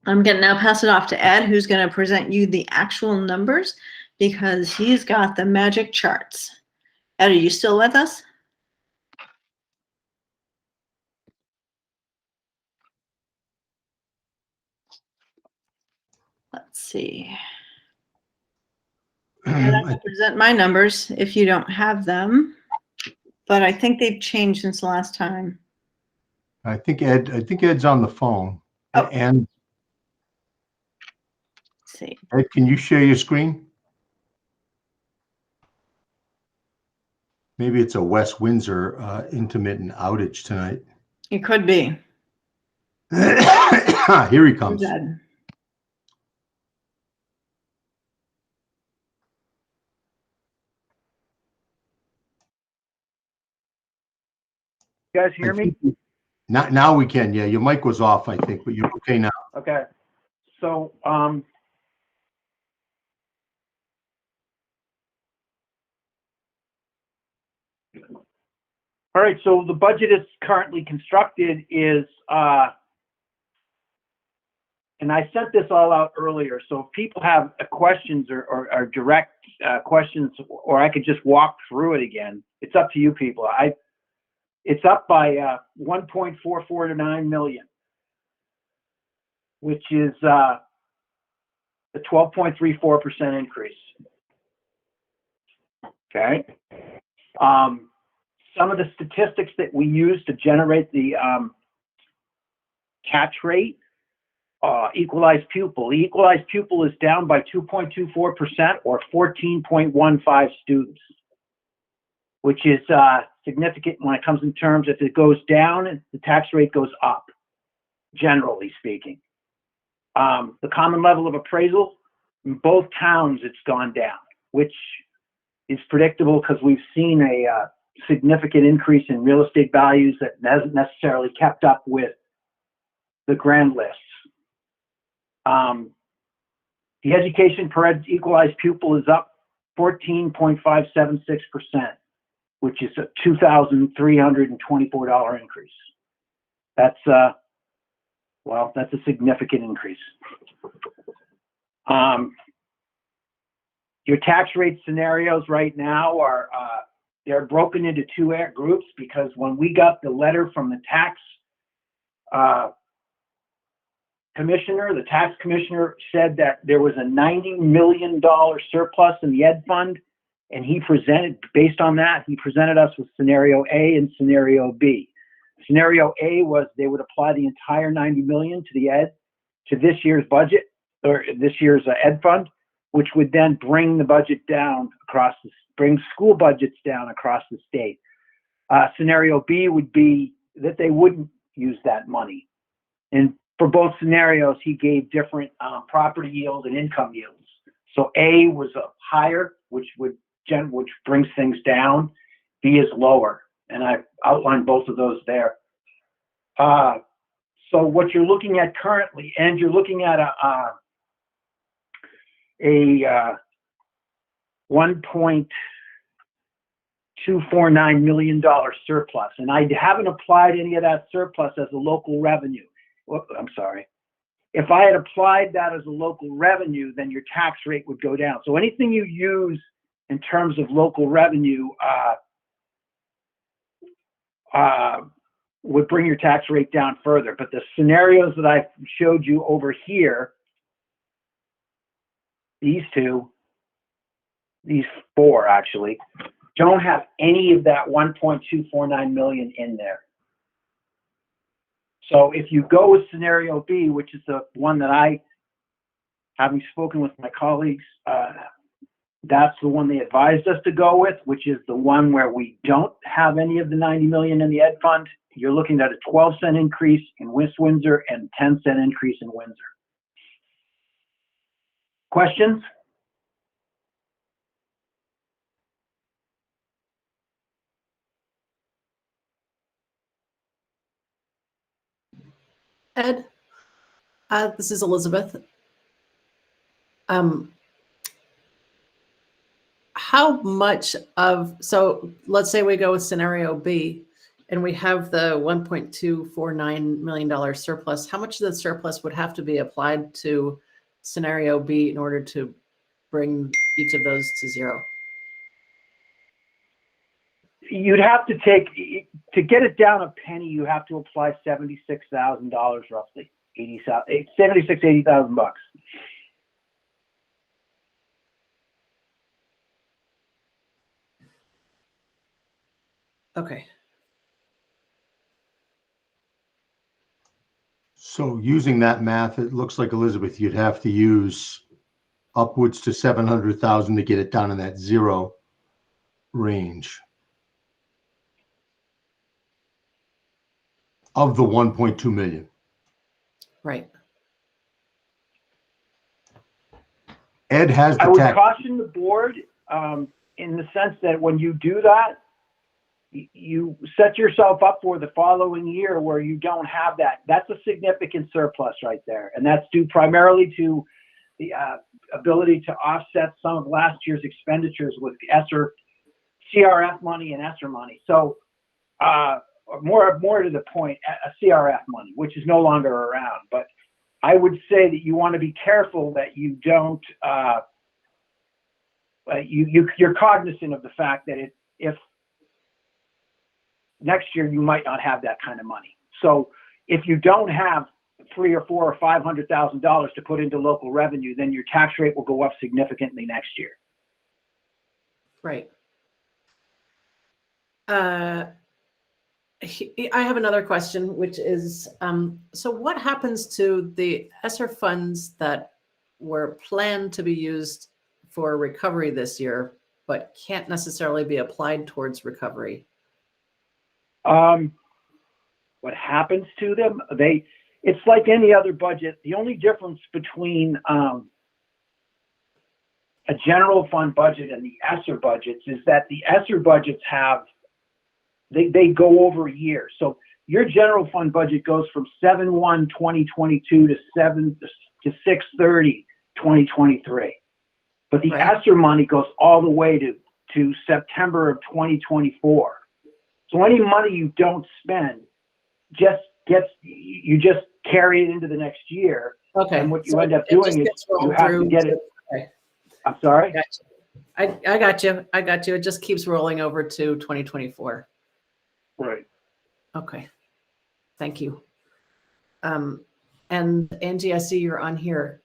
I'm going to now pass it off to Ed, who's going to present you the actual numbers because he's got the magic charts. Ed, are you still with us? Let's see. I can present my numbers if you don't have them, but I think they've changed since last time. I think Ed's on the phone. Oh. And Let's see. Ed, can you share your screen? Maybe it's a West Windsor intermittent outage tonight. It could be. Here he comes. Ed. You guys hear me? Now we can. Yeah, your mic was off, I think, but you're okay now. Okay. So, all right. So the budget is currently constructed is, and I sent this all out earlier. So if people have questions or direct questions, or I could just walk through it again, it's up to you people. It's up by 1.449 million, which is a 12.34% increase. Okay. Some of the statistics that we use to generate the catch rate, equalized pupil. The equalized pupil is down by 2.24% or 14.15 students, which is significant when it comes in terms, if it goes down, the tax rate goes up, generally speaking. The common level of appraisal, in both towns, it's gone down, which is predictable because we've seen a significant increase in real estate values that hasn't necessarily kept up with the grand lists. The education per equalized pupil is up 14.576%, which is a $2,324 increase. That's well, that's a significant increase. Your tax rate scenarios right now are they're broken into two groups because when we got the letter from the tax commissioner, the tax commissioner said that there was a $90 million surplus in the ed fund, and he presented, based on that, he presented us with scenario A and scenario B. Scenario A was they would apply the entire $90 million to this year's budget, or this year's ed fund, which would then bring the budget down bring school budgets down across the state. Scenario B would be that they wouldn't use that money. And for both scenarios, he gave different property yield and income yields. So A was higher, which brings things down. B is lower, and I've outlined both of those there. So what you're looking at currently, and you're looking at a $1.249 million surplus, and I haven't applied any of that surplus as a local revenue. I'm sorry. If I had applied that as a local revenue, then your tax rate would go down. So anything you use in terms of local revenue would bring your tax rate down further. But the scenarios that I showed you over here, these four actually, don't have any of that 1.249 million in there. So if you go with scenario B, which is the one that I, having spoken with my colleagues, that's the one they advised us to go with, which is the one where we don't have any of the 90 million in the ed fund. You're looking at a 12-cent increase in West Windsor and 10-cent increase in Windsor. Questions? Ed, this is Elizabeth. How much of, so let's say we go with scenario B and we have the $1.249 million surplus. How much of the surplus would have to be applied to scenario B in order to bring each of those to zero? You'd have to to get it down a penny, you have to apply $76,000 roughly, $80,000 bucks. Okay. So using that math, it looks like, Elizabeth, you'd have to use upwards to 700,000 to get it down in that zero range of the 1.2 million. Right. Ed has I the would tax. caution the board in the sense that when you do that, you set yourself up for the following year where you don't have that. That's a significant surplus right there. And that's due primarily to the ability to offset some of last year's expenditures with Esser, CRF money and Esser money. So more to the point, a CRF money, which is no longer around. But I would say that you want to be careful that you don't, you're cognizant of the fact that if next year you might not have that kind of money. So if you don't have $300,000 or $400,000 or $500,000 to put into local revenue, then your tax rate will go up significantly next year. Right. I have another question, which is, so what happens to the Esser funds that were planned to be used for recovery this year, but can't necessarily be applied towards recovery? What happens to them? It's like any other budget. The only difference between a general fund budget and the Esser budgets is that the Esser budgets they go over a year. So your general fund budget goes from 7/1/2022 to 6/30/2023. But the Esser money goes all the way to September of 2024. So any money you don't spend you just carry it into the next year. Okay. And what you end up doing is you have to get it. Okay. I'm sorry? I got you. I got you. It just keeps rolling over to 2024. Right. Okay. Thank you. And Angie, I see you're on here.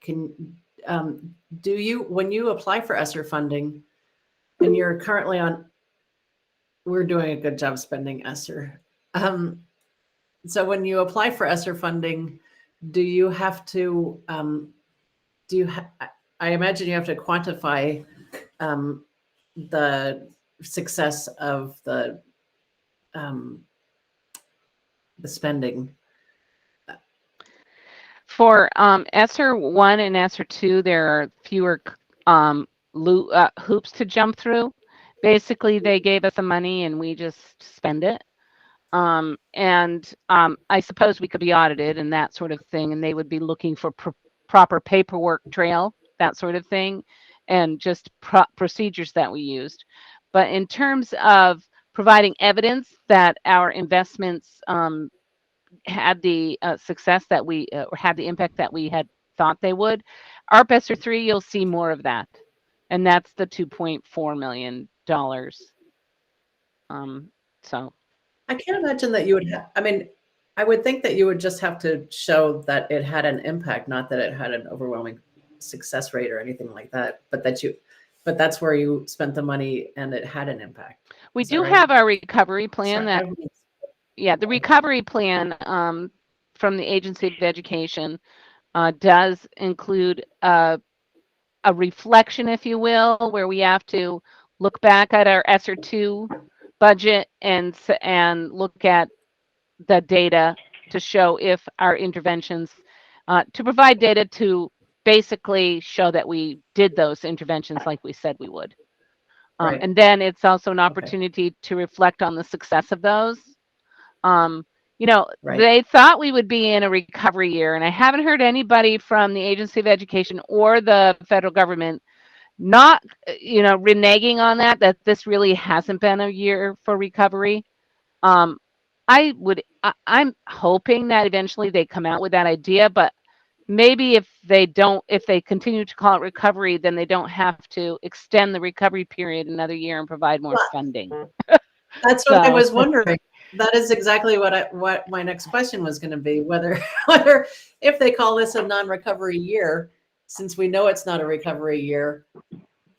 When you apply for Esser funding and you're currently on, we're doing a good job spending Esser. So when you apply for Esser funding, do you have to, I imagine you have to quantify the success of the spending. For Esser 1 and Esser 2, there are fewer hoops to jump through. Basically, they gave us the money and we just spend it. I suppose we could be audited and that sort of thing, and they would be looking for proper paperwork trail, that sort of thing, and just procedures that we used. But in terms of providing evidence that our investments had the success that we or had the impact that we had thought they would, ARP Esser 3, you'll see more of that, and that's the $2.4 million. So I can't imagine that you would have, I mean, I would think that you would just have to show that it had an impact, not that it had an overwhelming success rate or anything like that, but that's where you spent the money and it had an impact. We do have our recovery plan the recovery plan from the Agency of Education does include a reflection, if you will, where we have to look back at our Esser 2 budget and look at the data to show if our interventions, to provide data to basically show that we did those interventions like we said we would. Right. And then it's also an opportunity to reflect on the success of those. They thought we would be in a recovery year, and I haven't heard anybody from the Agency of Education or the federal government not reneging on that this really hasn't been a year for recovery. I'm hoping that eventually they come out with that idea, but maybe if they continue to call it recovery, then they don't have to extend the recovery period another year and provide more funding. That's what I was wondering. That is exactly what my next question was going to be, whether if they call this a non-recovery year, since we know it's not a recovery year,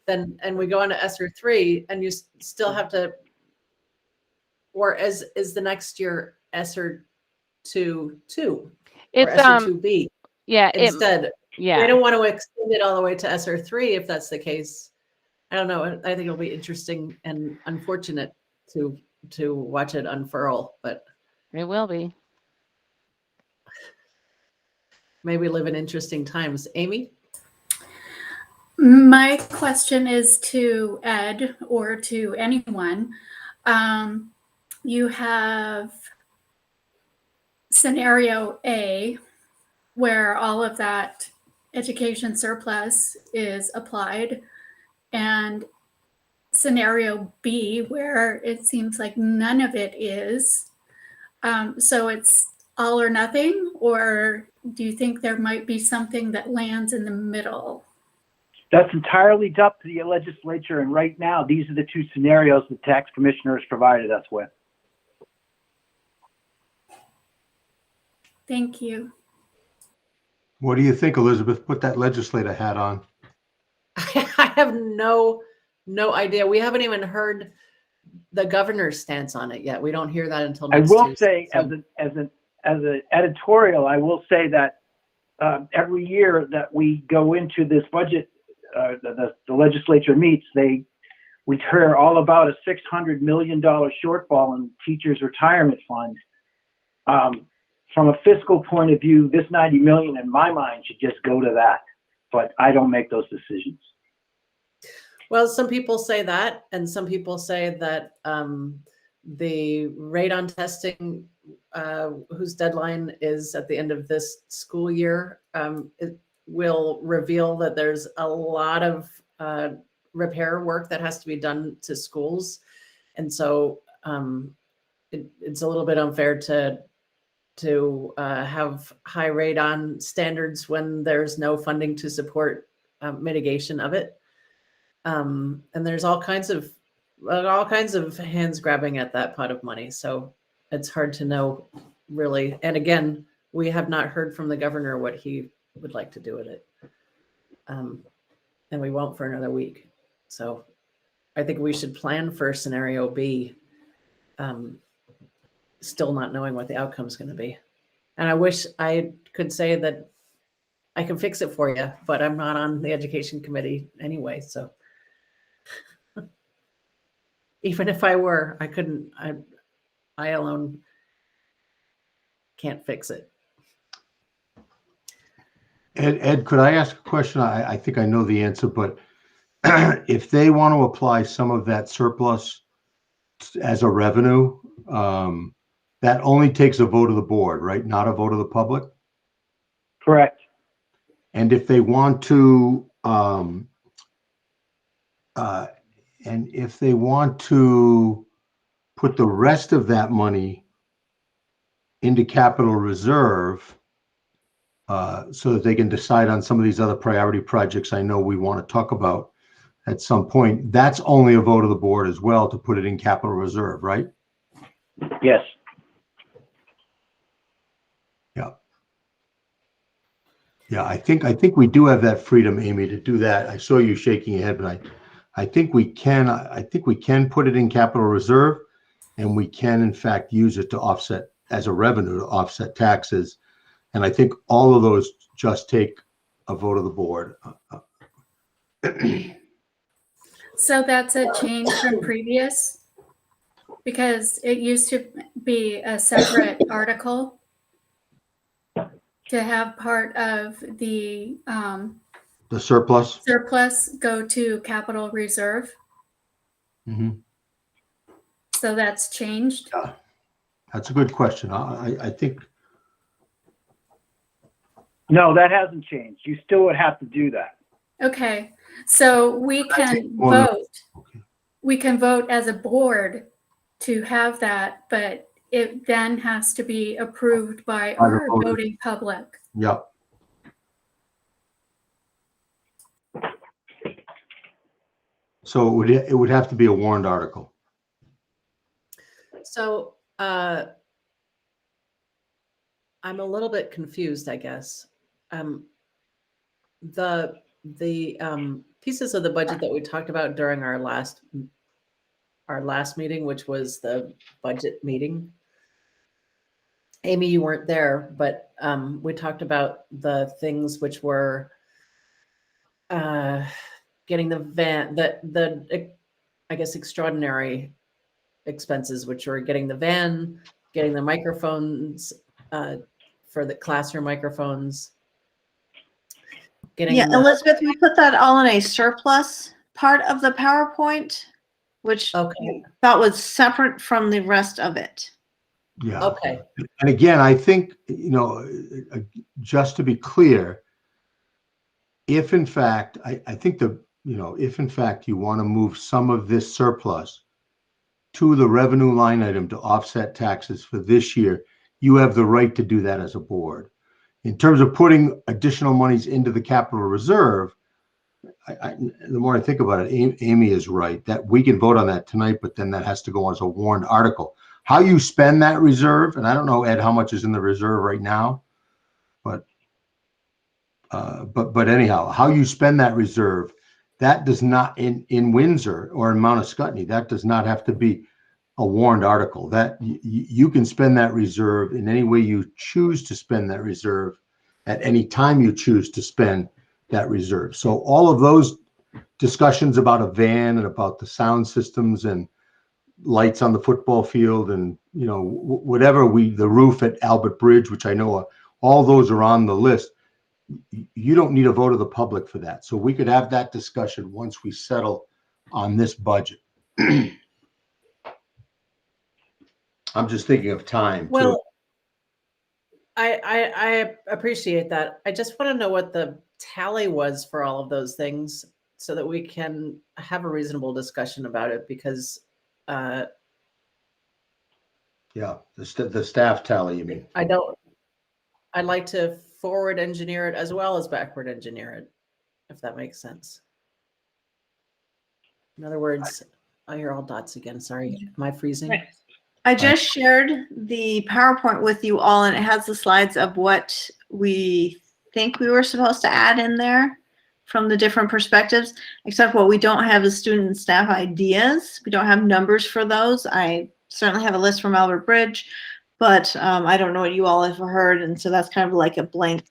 then, and we go into Esser 3 and you still have to, or is the next year Esser 2? It's Esser 2B yeah, instead. yeah. They don't want to extend it all the way to Esser 3 if that's the case. I don't know. I think it'll be interesting and unfortunate to watch it unfurl, but It will be. maybe we live in interesting times. Amy? My question is to Ed or to anyone. You have scenario A, where all of that education surplus is applied, and scenario B, where it seems like none of it is. So it's all or nothing, or do you think there might be something that lands in the middle? That's entirely up to the legislature, and right now, these are the two scenarios the tax commissioner has provided us with. Thank you. What do you think, Elizabeth? Put that legislator hat on. I have no idea. We haven't even heard the governor's stance on it yet. We don't hear that until I next will Tuesday. say, as an editorial, I will say that every year that we go into this budget, the legislature meets, we hear all about a $600 million shortfall in teachers' retirement fund. From a fiscal point of view, this 90 million in my mind should just go to that, but I don't make those decisions. Well, some people say that, and some people say that the radon testing, whose deadline is at the end of this school year, it will reveal that there's a lot of repair work that has to be done to schools. And so it's a little bit unfair to have high radon standards when there's no funding to support mitigation of it. And there's all kinds of hands grabbing at that pot of money. So it's hard to know really. And again, we have not heard from the governor what he would like to do with it. And we won't for another week. So I think we should plan for scenario B, still not knowing what the outcome is going to be. And I wish I could say that I can fix it for you, but I'm not on the education committee anyway. So even if I were, I couldn't, I alone can't fix it. Ed, could I ask a question? I think I know the answer, but if they want to apply some of that surplus as a revenue, that only takes a vote of the board, right? Not a vote of the public? Correct. And if they want to, put the rest of that money into capital reserve, so that they can decide on some of these other priority projects I know we want to talk about at some point, that's only a vote of the board as well to put it in capital reserve, right? Yes. Yeah. Yeah, I think we do have that freedom, Amy, to do that. I saw you shaking your head, but I think we can put it in capital reserve, and we can in fact use it to offset as a revenue to offset taxes. And I think all of those just take a vote of the board. So that's a change from previous, because it used to be a separate article to have part of the surplus go to capital reserve. Mm-hmm. So that's changed. Yeah, that's a good question. I think. No, that hasn't changed. You still would have to do that. Okay, so we can vote. Okay. We can vote as a board to have that, but it then has to be approved by our voting public. Yep. So it would have to be a warrant article. So I'm a little bit confused, I guess. The pieces of the budget that we talked about during our last meeting, which was the budget meeting, Amy, you weren't there, but we talked about the things which were getting the van, the I guess extraordinary expenses, which were getting the van, getting the microphones for the classroom microphones. Yeah, Elizabeth, we put that all in a surplus part of the PowerPoint, which okay. thought was separate from the rest of it. Yeah. Okay. And again, I think, just to be clear, if in fact, I think if in fact you want to move some of this surplus to the revenue line item to offset taxes for this year, you have the right to do that as a board. In terms of putting additional monies into the capital reserve, the more I think about it, Amy is right that we can vote on that tonight, but then that has to go as a warrant article. How you spend that reserve, and I don't know, Ed, how much is in the reserve right now, but anyhow, how you spend that reserve, that does not in Windsor or in Mount Escutney, that does not have to be a warrant article. That you can spend that reserve in any way you choose to spend that reserve at any time you choose to spend that reserve. So all of those discussions about a van and about the sound systems and lights on the football field and whatever the roof at Albert Bridge, which I know all those are on the list. You don't need a vote of the public for that. So we could have that discussion once we settle on this budget. I'm just thinking of time. Well, I appreciate that. I just want to know what the tally was for all of those things so that we can have a reasonable discussion about it, because yeah, the staff tally, you mean? I'd like to forward engineer it as well as backward engineer it, if that makes sense. In other words, I hear all dots again. Sorry, am I freezing? Right. I just shared the PowerPoint with you all, and it has the slides of what we think we were supposed to add in there from the different perspectives, except what we don't have is student and staff ideas. We don't have numbers for those. I certainly have a list from Albert Bridge, but I don't know what you all have heard, and so that's kind of like a blank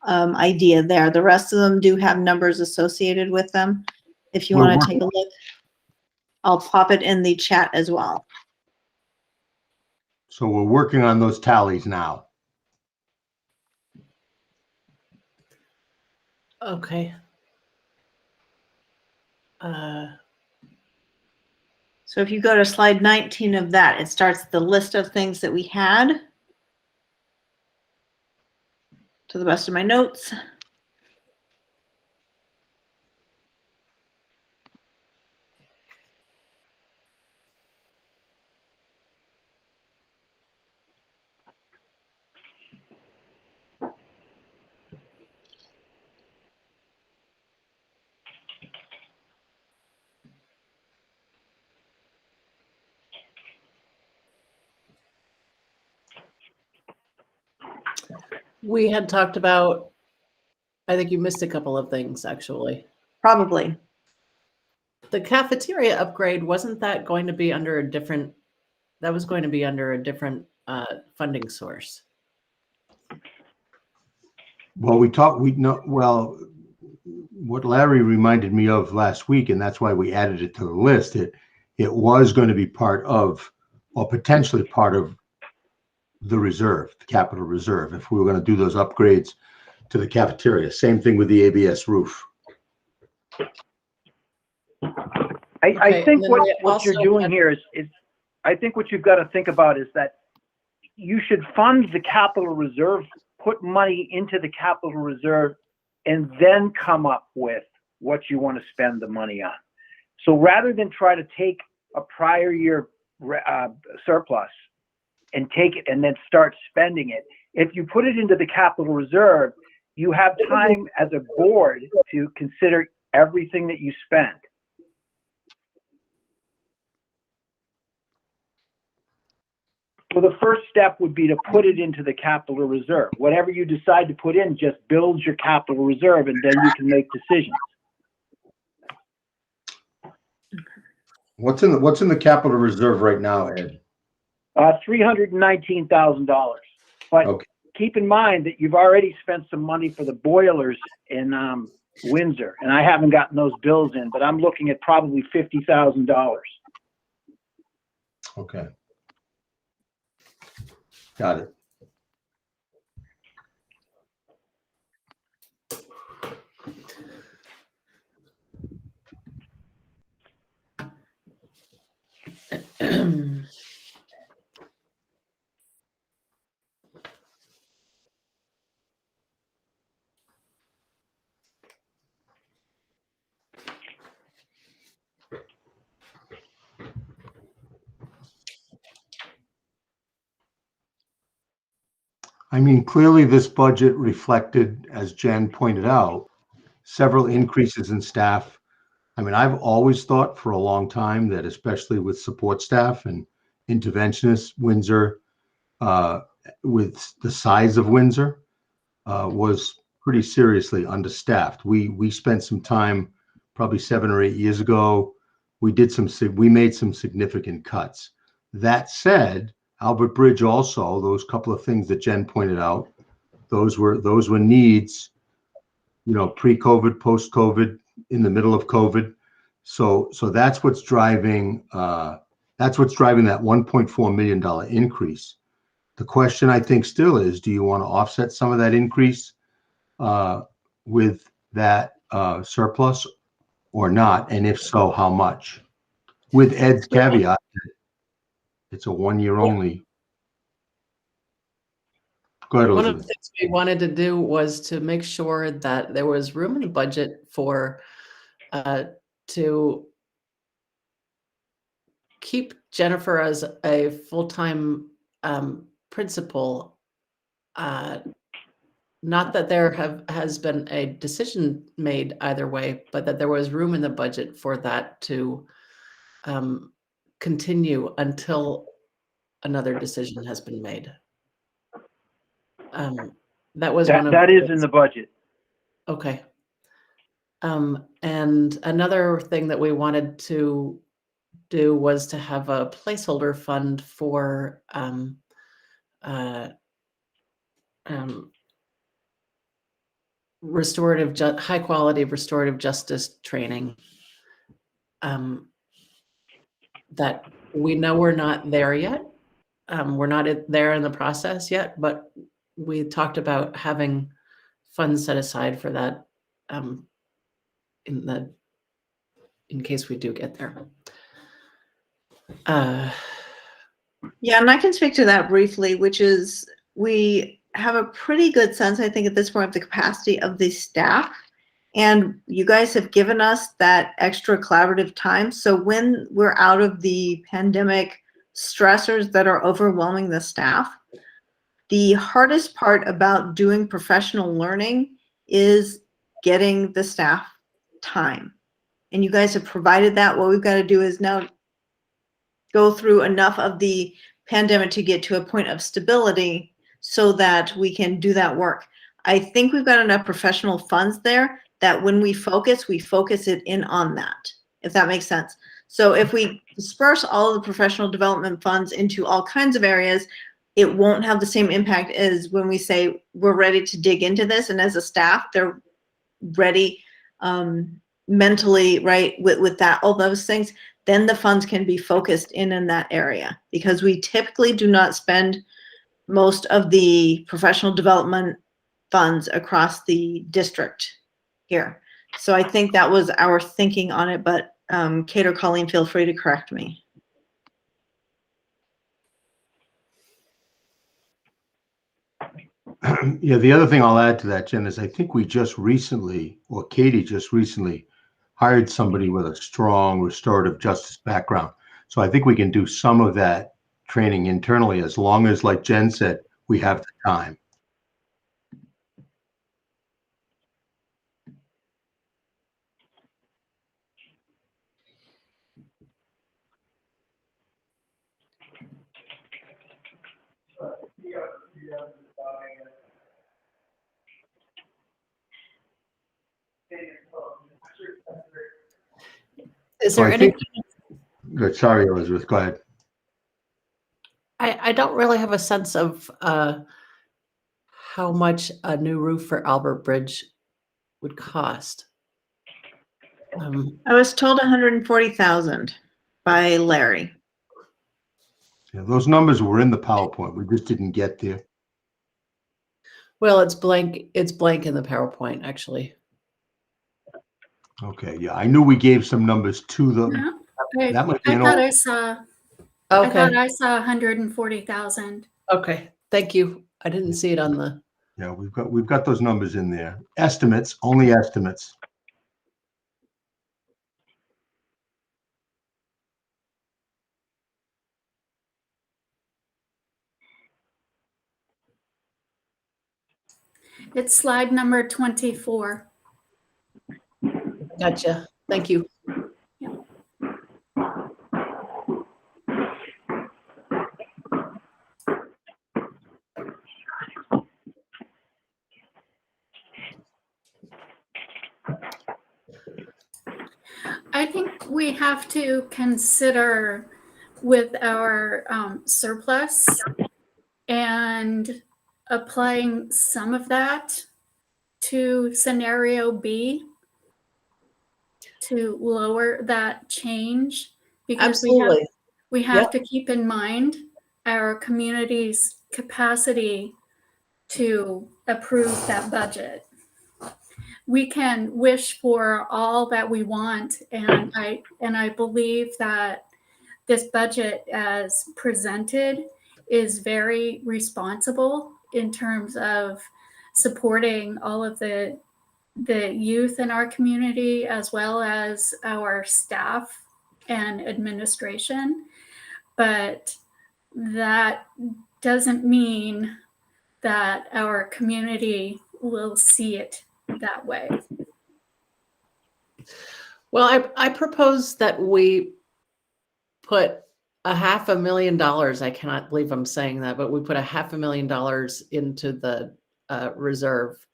idea there. The rest of them do have numbers associated with them. If you want to take a look, I'll pop it in the chat as well. So we're working on those tallies now. Okay. So if you go to slide 19 of that, it starts the list of things that we had. To the best of my notes. We had talked about, I think you missed a couple of things actually. Probably. The cafeteria upgrade, wasn't that going to be under a different, that was going to be under a different funding source? Well, what Larry reminded me of last week, and that's why we added it to the list, it was going to be part of, or potentially part of, the reserve, the capital reserve, if we were going to do those upgrades to the cafeteria. Same thing with the ABS roof. I think what you're doing here is I think what you've got to think about is that you should fund the capital reserve, put money into the capital reserve, and then come up with what you want to spend the money on. So rather than try to take a prior year surplus and take it and then start spending it, if you put it into the capital reserve, you have time as a board to consider everything that you spend. So the first step would be to put it into the capital reserve. Whatever you decide to put in just builds your capital reserve, and then you can make decisions. What's in the capital reserve right now, Ed? $319,000. But Okay. keep in mind that you've already spent some money for the boilers in Windsor, and I haven't gotten those bills in, but I'm looking at probably $50,000. Okay. Got it. I mean, clearly this budget reflected, as Jen pointed out, several increases in staff. I mean, I've always thought for a long time that, especially with support staff and interventionists, Windsor, with the size of Windsor, was pretty seriously understaffed. We spent some time, probably 7 or 8 years ago. We made some significant cuts. That said, Albert Bridge also, those couple of things that Jen pointed out, those were needs, pre-COVID, post-COVID, in the middle of COVID. So that's what's driving that $1.4 million increase. The question I think still is, do you want to offset some of that increase with that surplus or not? And if so, how much? With Ed's caveat, it's a 1 year only. Go ahead, One of the Elizabeth. things we wanted to do was to make sure that there was room in the budget for to keep Jennifer as a full-time principal. Not that there has been a decision made either way, but that there was room in the budget for that to continue until another decision has been made. That was one of that is in the budget. Okay. And another thing that we wanted to do was to have a placeholder fund for high quality restorative justice training. That we know we're not there yet. We're not there in the process yet, but we talked about having funds set aside for that in case we do get there. Yeah, and I can speak to that briefly, which is we have a pretty good sense, I think, at this point of the capacity of the staff. And you guys have given us that extra collaborative time. So when we're out of the pandemic stressors that are overwhelming the staff, the hardest part about doing professional learning is getting the staff time. And you guys have provided that. What we've got to do is now go through enough of the pandemic to get to a point of stability so that we can do that work. I think we've got enough professional funds there that when we focus it in on that, if that makes sense. So if we disperse all of the professional development funds into all kinds of areas, it won't have the same impact as when we say we're ready to dig into this. And as a staff, they're ready mentally, right, with that, all those things, then the funds can be focused in that area, because we typically do not spend most of the professional development funds across the district here. So I think that was our thinking on it, but Kate or Colleen, feel free to correct me. Yeah, the other thing I'll add to that, Jen, is I think we just recently, or Katie just recently, hired somebody with a strong restorative justice background. So I think we can do some of that training internally, as long as, like Jen said, we have the time. Is there any? Good. Sorry, Elizabeth. Go ahead. I don't really have a sense of how much a new roof for Albert Bridge would cost. I was told 140,000 by Larry. Yeah, those numbers were in the PowerPoint. We just didn't get there. Well, it's blank. It's blank in the PowerPoint, actually. Okay, yeah, I knew we gave some numbers to the. Yeah. That might be I an thought old. I saw. Okay. I thought I saw 140,000. Okay. Thank you. I didn't see it on the. Yeah, we've got those numbers in there. Estimates, only estimates. It's slide number 24. Gotcha. Thank you. I think we have to consider with our surplus and applying some of that to scenario B to lower that change, because Absolutely. we have Yep. to keep in mind our community's capacity to approve that budget. We can wish for all that we want, and I believe that this budget as presented is very responsible in terms of supporting all of the youth in our community, as well as our staff and administration. But that doesn't mean that our community will see it that way. Well, I propose that we put $500,000. I cannot believe I'm saying that, but we put $500,000 into the reserve,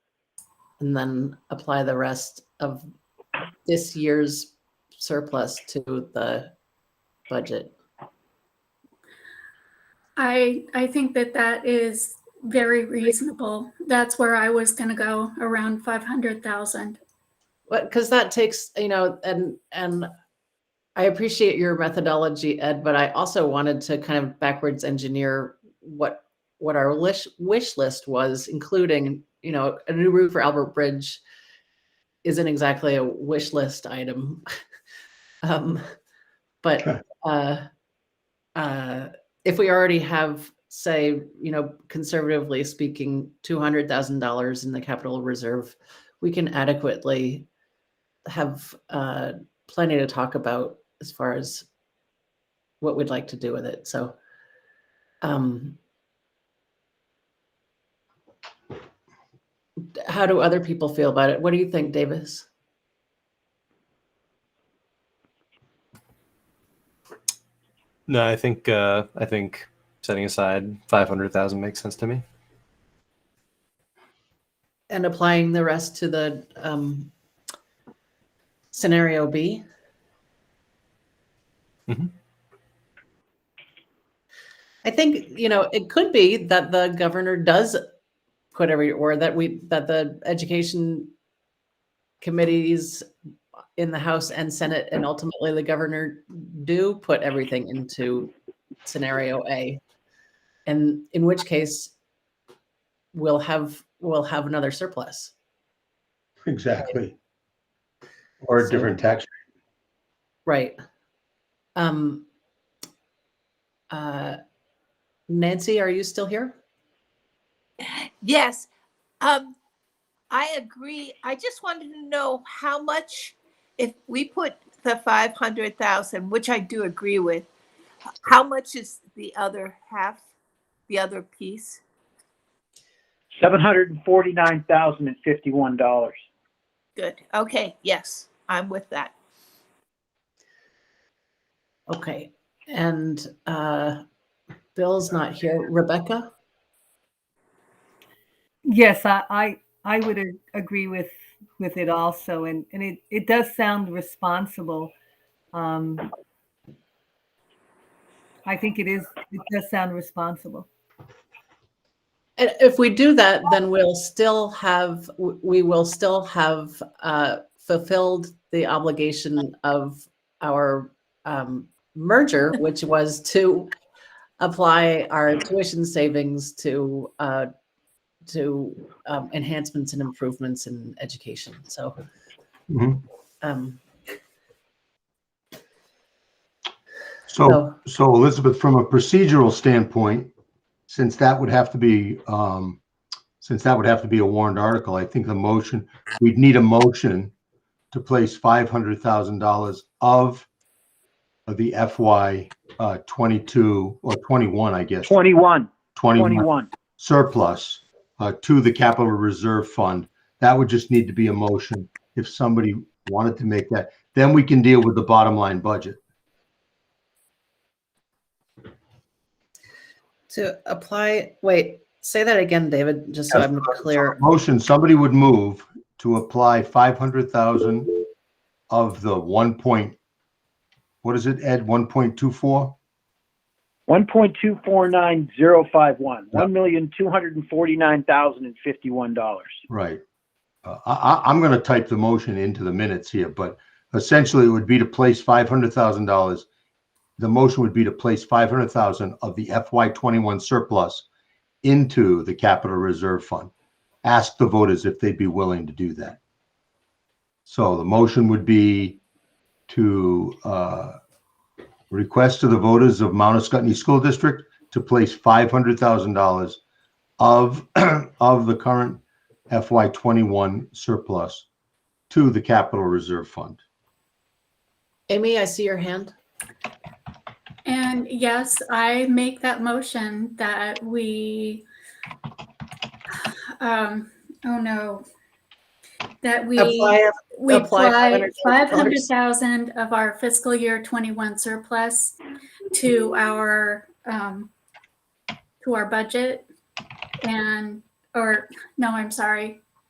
and then apply the rest of this year's surplus to the budget. I think that is very reasonable. That's where I was going to go, around 500,000. But because that takes, and I appreciate your methodology, Ed, but I also wanted to kind of backwards engineer what our wish list was, including, a new roof for Albert Bridge isn't exactly a wish list item. But if we already have, say, conservatively speaking, $200,000 in the capital reserve, we can adequately have plenty to talk about as far as what we'd like to do with it. So, how do other people feel about it? What do you think, Davis? No, I think setting aside 500,000 makes sense to me. And applying the rest to the scenario B? Mm-hmm. I think, it could be that the governor does put or that the education committees in the House and Senate, and ultimately the governor, do put everything into scenario A. And in which case we'll have another surplus. Exactly. Or a different tax rate. Right. Nancy, are you still here? Yes. I agree. I just wanted to know how much, if we put the 500,000, which I do agree with, how much is the other half, the other piece? $749,051. Good. Okay. Yes, I'm with that. Okay. And Bill's not here. Rebecca? Yes, I would agree with it also, and it does sound responsible. I think it does sound responsible. And if we do that, then we will still have fulfilled the obligation of our merger, which was to apply our tuition savings to enhancements and improvements in education. So, So Elizabeth, from a procedural standpoint, since that would have to be a warrant article, I think we'd need a motion to place $500,000 of the FY 22 or 21, I guess. 21 surplus to the capital reserve fund. That would just need to be a motion if somebody wanted to make that. Then we can deal with the bottom line budget. to apply, wait, say that again, David, just so I'm clear. Motion, somebody would move to apply 500,000 of the what is it, Ed, 1.24? 1.249051, $1,249,051. Right. I'm going to type the motion into the minutes here, but essentially it would be to place $500,000. The motion would be to place 500,000 of the FY21 surplus into the capital reserve fund. Ask the voters if they'd be willing to do that. So the motion would be to request to the voters of Mount Escutney School District to place $500,000 of the current FY21 surplus to the capital reserve fund. Amy, I see your hand. And yes, I make that motion that we, that we apply 500,000 of our fiscal year 21 surplus to our budget, and to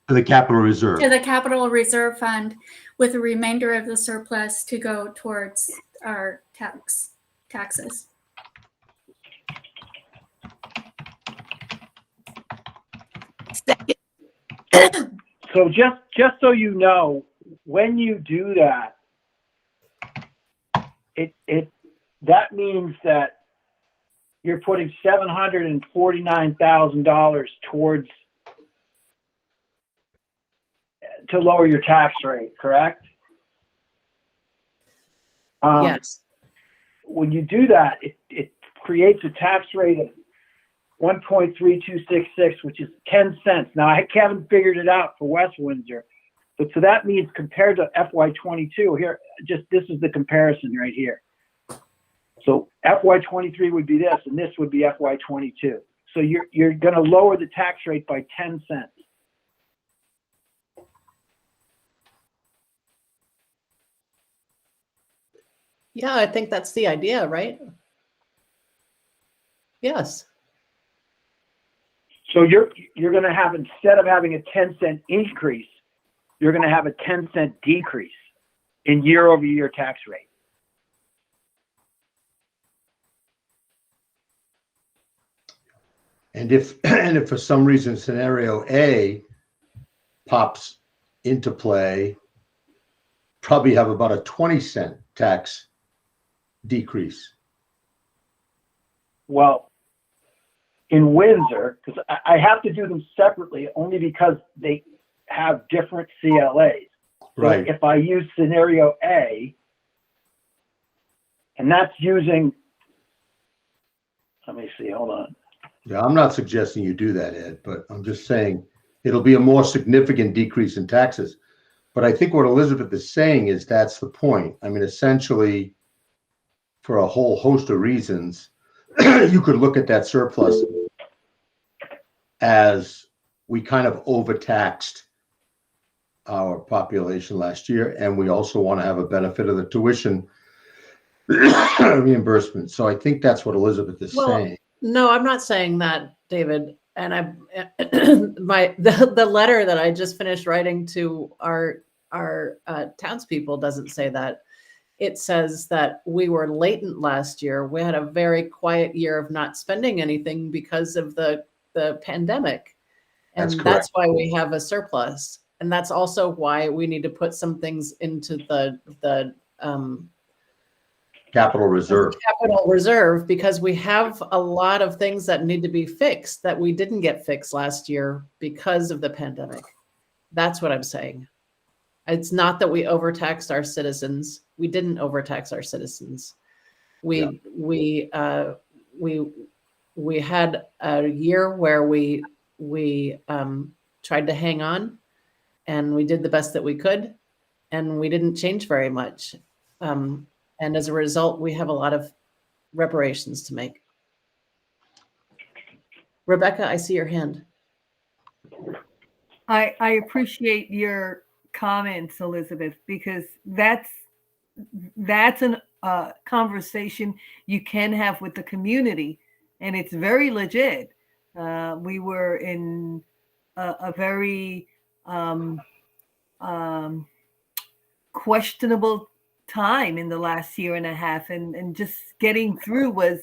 the capital reserve. To the capital reserve fund, with the remainder of the surplus to go towards our taxes. So just so you know, when you do that, that means that you're putting $749,000 towards to lower your tax rate, correct? Yes. When you do that, it creates a tax rate of 1.3266, which is 10 cents. Now, I haven't figured it out for West Windsor, but so that means compared to FY22, here, this is the comparison right here. So FY23 would be this, and this would be FY22. So you're going to lower the tax rate by 10 cents. Yeah, I think that's the idea, right? Yes. So you're going to have, instead of having a 10-cent increase, you're going to have a 10-cent decrease in year-over-year tax rate. And if for some reason scenario A pops into play, probably have about a 20-cent tax decrease. Well, in Windsor, because I have to do them separately only because they have different CLAs. Right. So if I use scenario A, and that's using, let me see, hold on. Yeah, I'm not suggesting you do that, Ed, but I'm just saying it'll be a more significant decrease in taxes. But I think what Elizabeth is saying is that's the point. I mean, essentially, for a whole host of reasons, you could look at that surplus as we kind of overtaxed our population last year, and we also want to have a benefit of the tuition reimbursement. So I think that's what Elizabeth is saying. No, I'm not saying that, David. And the letter that I just finished writing to our townspeople doesn't say that. it says that we were latent last year. We had a very quiet year of not spending anything because of the pandemic. And That's that's why we have a surplus. And that's also why we need to put some things into the Capital reserve. capital reserve, because we have a lot of things that need to be fixed that we didn't get fixed last year because of the pandemic. That's what I'm saying. It's not that we overtaxed our citizens. We didn't overtax our citizens. We had a year where we tried to hang on, and we did the best that we could, and we didn't change very much. And as a result, we have a lot of reparations to make. Rebecca, I see your hand. I appreciate your comments, Elizabeth, because that's a conversation you can have with the community, and it's very legit. We were in a very questionable time in the last year and a half, and just getting through was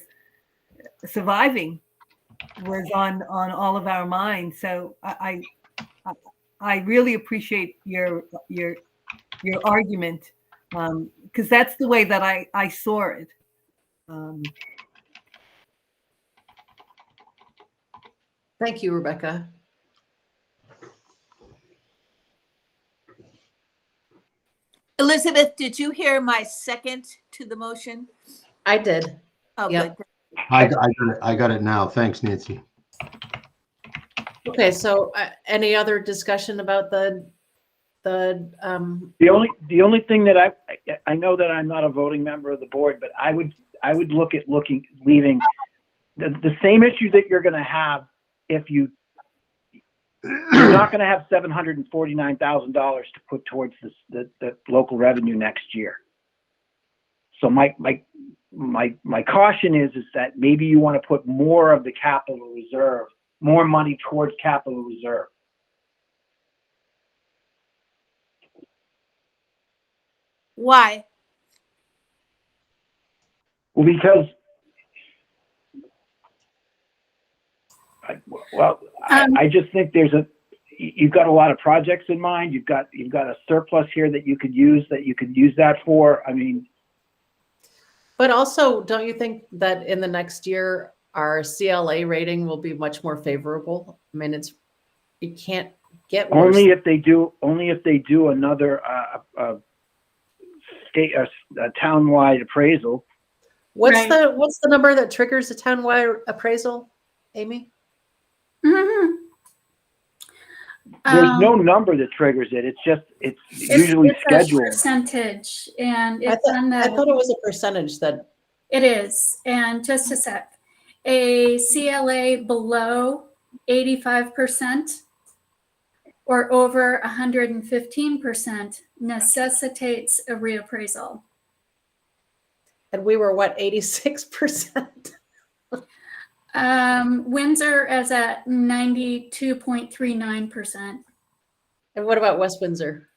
surviving was on all of our minds. So I really appreciate your argument, because that's the way that I saw it. Thank you, Rebecca. Elizabeth, did you hear my second to the motion? I did. Oh, Yep. good. I got it now. Thanks, Nancy. Okay, so any other discussion about the The only thing that I know that I'm not a voting member of the board, but I would look at leaving the same issue that you're going to have if you're not going to have $749,000 to put towards the local revenue next year. So my caution is that maybe you want to put more of the capital reserve, more money towards capital reserve. Why? Well, because I just think you've got a lot of projects in mind. You've got a surplus here that you could use that for. I mean, but also, don't you think that in the next year our CLA rating will be much more favorable? I mean, it can't get worse. Only if they do another a townwide appraisal. What's the number that triggers a townwide appraisal, Amy? Mm-hmm. There's no number that triggers it. It's usually it's scheduled. A percentage, and I it's on the. I thought it was a percentage that. It is, and just a sec. A CLA below 85% or over 115% necessitates a reappraisal. And we were what, 86%? Windsor is at 92.39%. And what about West Windsor?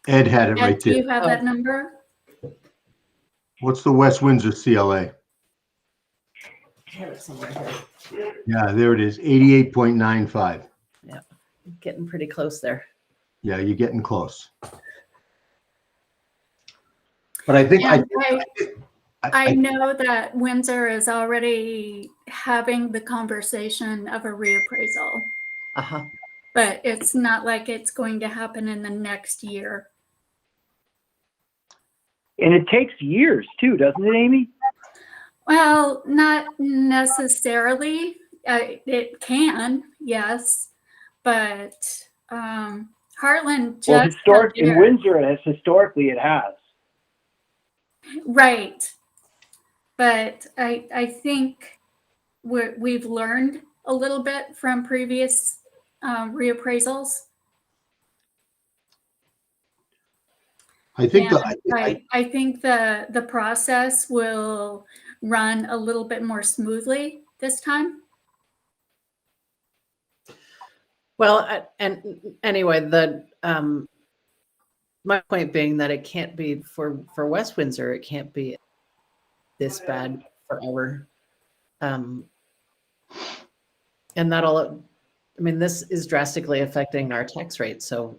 Ed had it right Do there. you have that number? What's the West Windsor CLA? I have it somewhere here. Yeah, there it is, 88.95. Yeah, getting pretty close there. Yeah, you're getting close. But I think I know that Windsor is already having the conversation of a reappraisal. Uh-huh. But it's not like it's going to happen in the next year. And it takes years too, doesn't it, Amy? Well, not necessarily. It can, yes, but Heartland just in Windsor, historically it has. Right, but I think we've learned a little bit from previous reappraisals. I think I think the process will run a little bit more smoothly this time. Well, and anyway, My point being that it can't be for West Windsor, it can't be this bad forever. And that'll, I mean, this is drastically affecting our tax rate. So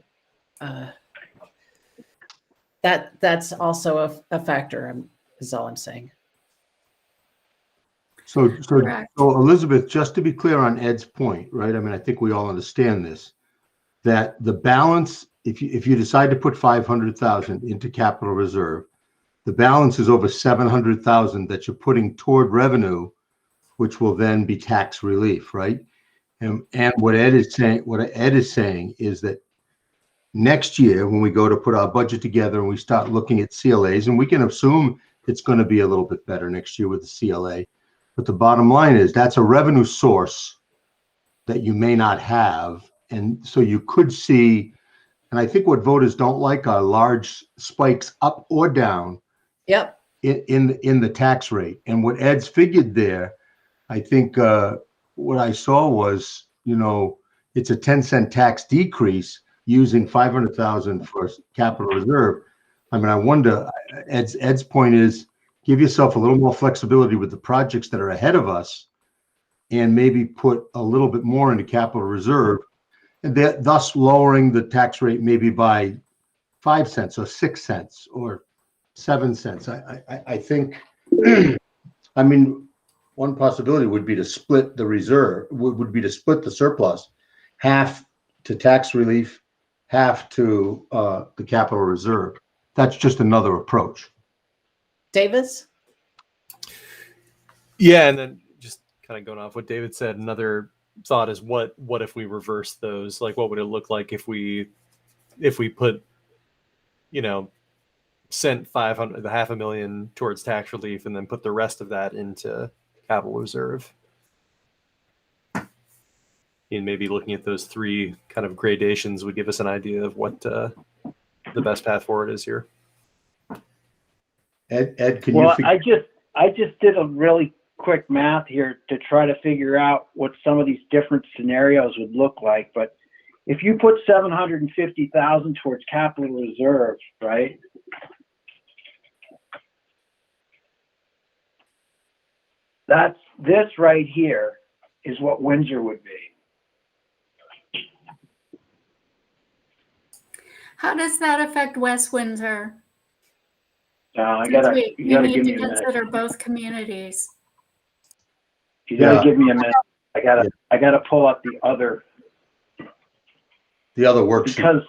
that's also a factor, is all I'm saying. So Correct. Elizabeth, just to be clear on Ed's point, right? I mean, I think we all understand this, that the balance, if you decide to put 500,000 into capital reserve, the balance is over 700,000 that you're putting toward revenue, which will then be tax relief, right? And what Ed is saying is that next year, when we go to put our budget together and we start looking at CLAs, and we can assume it's going to be a little bit better next year with the CLA, but the bottom line is that's a revenue source that you may not have. And so you could see, and I think what voters don't like are large spikes up or down. Yep. In the tax rate. And what Ed's figured there, I think what I saw was, it's a 10-cent tax decrease using 500,000 for capital reserve. I mean, I wonder, Ed's point is give yourself a little more flexibility with the projects that are ahead of us and maybe put a little bit more into capital reserve, and thus lowering the tax rate maybe by 5 cents or 6 cents or 7 cents. I think, I mean, one possibility would be to split the reserve, would be to split the surplus, half to tax relief, half to the capital reserve. That's just another approach. Davis? Yeah, and then just kind of going off what David said, another thought is what if we reverse those? Like, what would it look like if we put, sent 500,000 towards tax relief and then put the rest of that into capital reserve? And maybe looking at those three kind of gradations would give us an idea of what the best path forward is here. Ed, can well, you? I just did a really quick math here to try to figure out what some of these different scenarios would look like. But if you put 750,000 towards capital reserve, right? That's this right here is what Windsor would be. How does that affect West Windsor? You Since gotta we give need me to a minute. consider both communities. You gotta give me a minute. I gotta pull up the other worksheet. because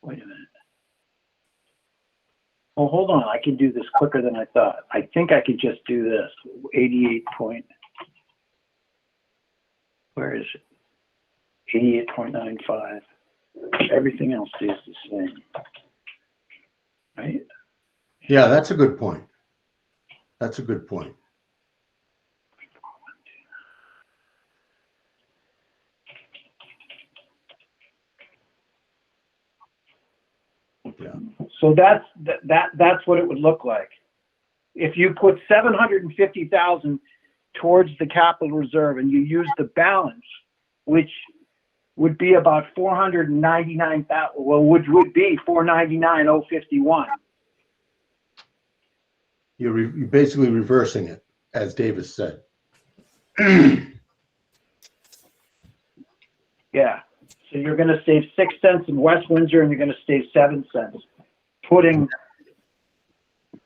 wait a minute. Oh, hold on. I can do this quicker than I thought. I think I could just do this. 88 point. Where is it? 88.95. Everything else stays the same. Right? Yeah, that's a good point. That's a good point. Yeah. So that's what it would look like. If you put 750,000 towards the capital reserve and you use the balance, which would be about 499,000, well, which would be 499,051. You're basically reversing it, as Davis said. Yeah. So you're going to save 6 cents in West Windsor, and you're going to save 7 cents.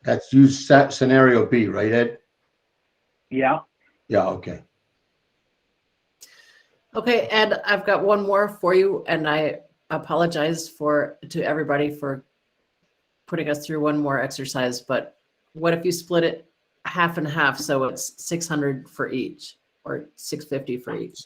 That's use scenario B, right, Ed? Yeah. Yeah. Okay. Okay, Ed, I've got one more for you, and I apologize to everybody for putting us through one more exercise, but what if you split it half and half, so it's 600 for each, or 650 for each?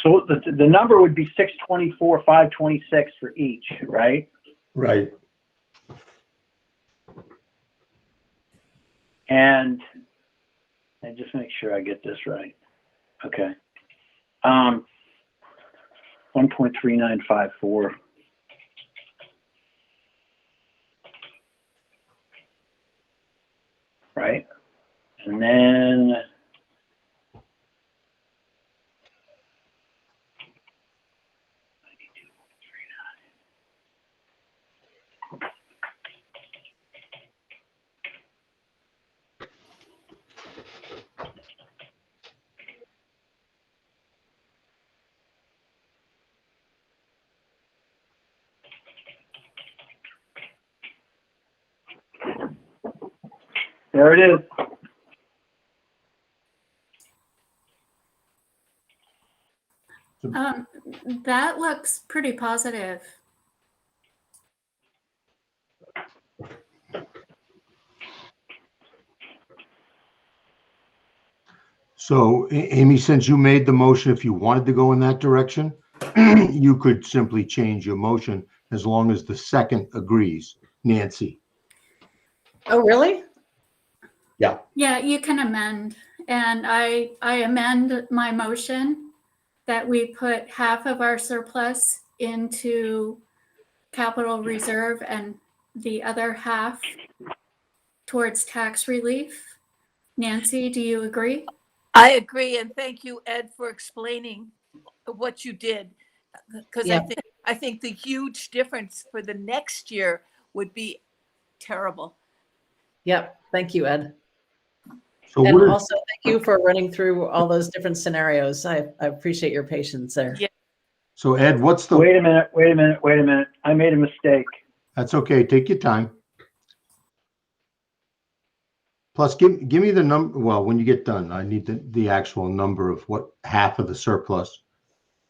So the number would be 624, 526 for each, right? Right. And just make sure I get this right. Okay. 1.3954. There it is. That looks pretty positive. So Amy, since you made the motion, if you wanted to go in that direction, you could simply change your motion as long as the second agrees. Nancy. Oh, really? Yeah. Yeah, you can amend. And I amend my motion that we put half of our surplus into capital reserve and the other half towards tax relief. Nancy, do you agree? I agree, and thank you, Ed, for explaining what you did. Because Yeah. I think the huge difference for the next year would be terrible. Yep. Thank you, Ed. So And what is, also thank you for running through all those different scenarios. I appreciate your patience there. Yeah. so Ed, what's the, Wait a minute. I made a mistake. that's okay. Take your time. Plus, give me the number. Well, when you get done, I need the actual number of what half of the surplus.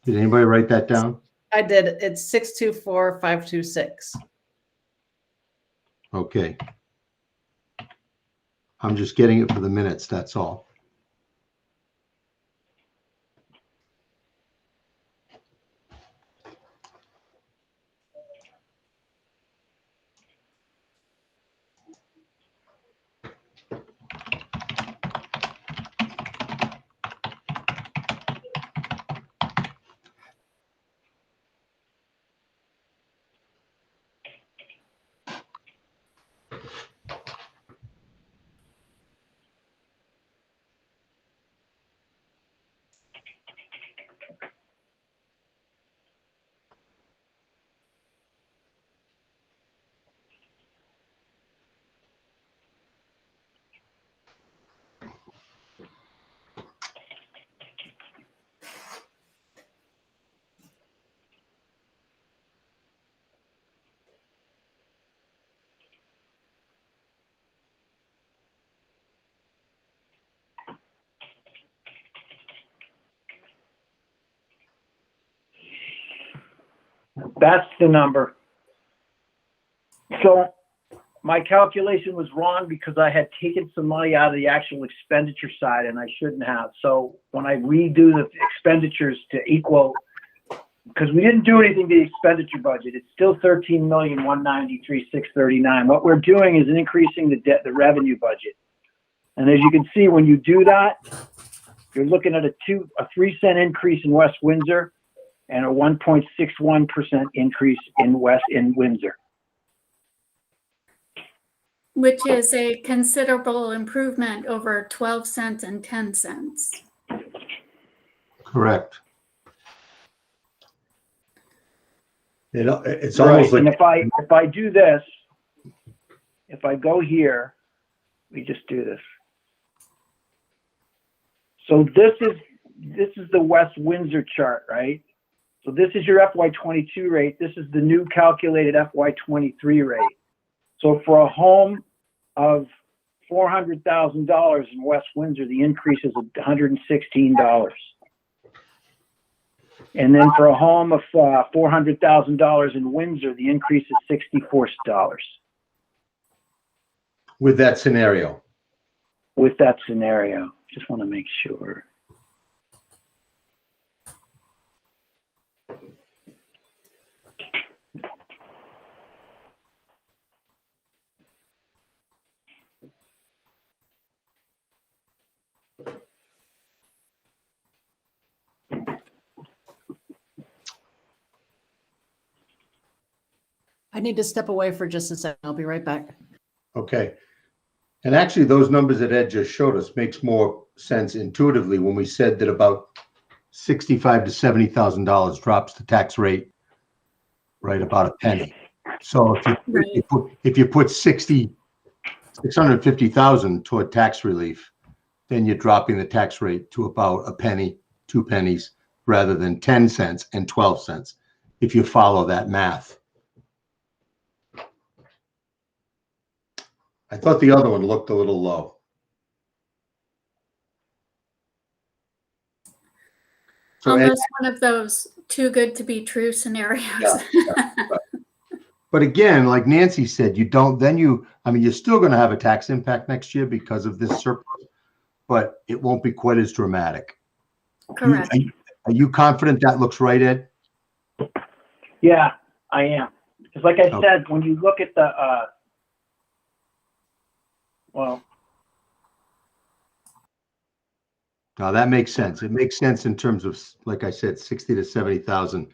Did anybody write that down? I did. It's 624,526. Okay. I'm just getting it for the minutes. That's all. That's the number. So my calculation was wrong because I had taken some money out of the actual expenditure side and I shouldn't have. So when I redo the expenditures to equal, because we didn't do anything to the expenditure budget, it's still 13,193,639. What we're doing is increasing the revenue budget. And as you can see, when you do that, you're looking at a 3-cent increase in West Windsor and a 1.61% increase in Windsor. Which is a considerable improvement over 12 cents and 10 cents. Correct. It's Right. almost like, And if I do this, if I go here, we just do this. So this is the West Windsor chart, right? So this is your FY22 rate. This is the new calculated FY23 rate. So for a home of $400,000 in West Windsor, the increase is $116. And then for a home of $400,000 in Windsor, the increase is $64. with that scenario. With that scenario, just want to make sure. I need to step away for just a second. I'll be right back. Okay. And actually, those numbers that Ed just showed us makes more sense intuitively when we said that about $65,000 to $70,000 drops the tax rate, right, about a penny. So if you put 650,000 toward tax relief, then you're dropping the tax rate to about a penny, 2 pennies, rather than 10 cents and 12 cents, if you follow that math. I thought the other one looked a little low. So Ed, Almost one of those too good to be true scenarios. right. But again, like Nancy said, I mean, you're still going to have a tax impact next year because of this surplus, but it won't be quite as dramatic. Correct. Are you confident that looks right, Ed? Yeah, I am. Because like I said, when you look at the, No, that makes sense. It makes sense in terms of, like I said, 60 to 70,000,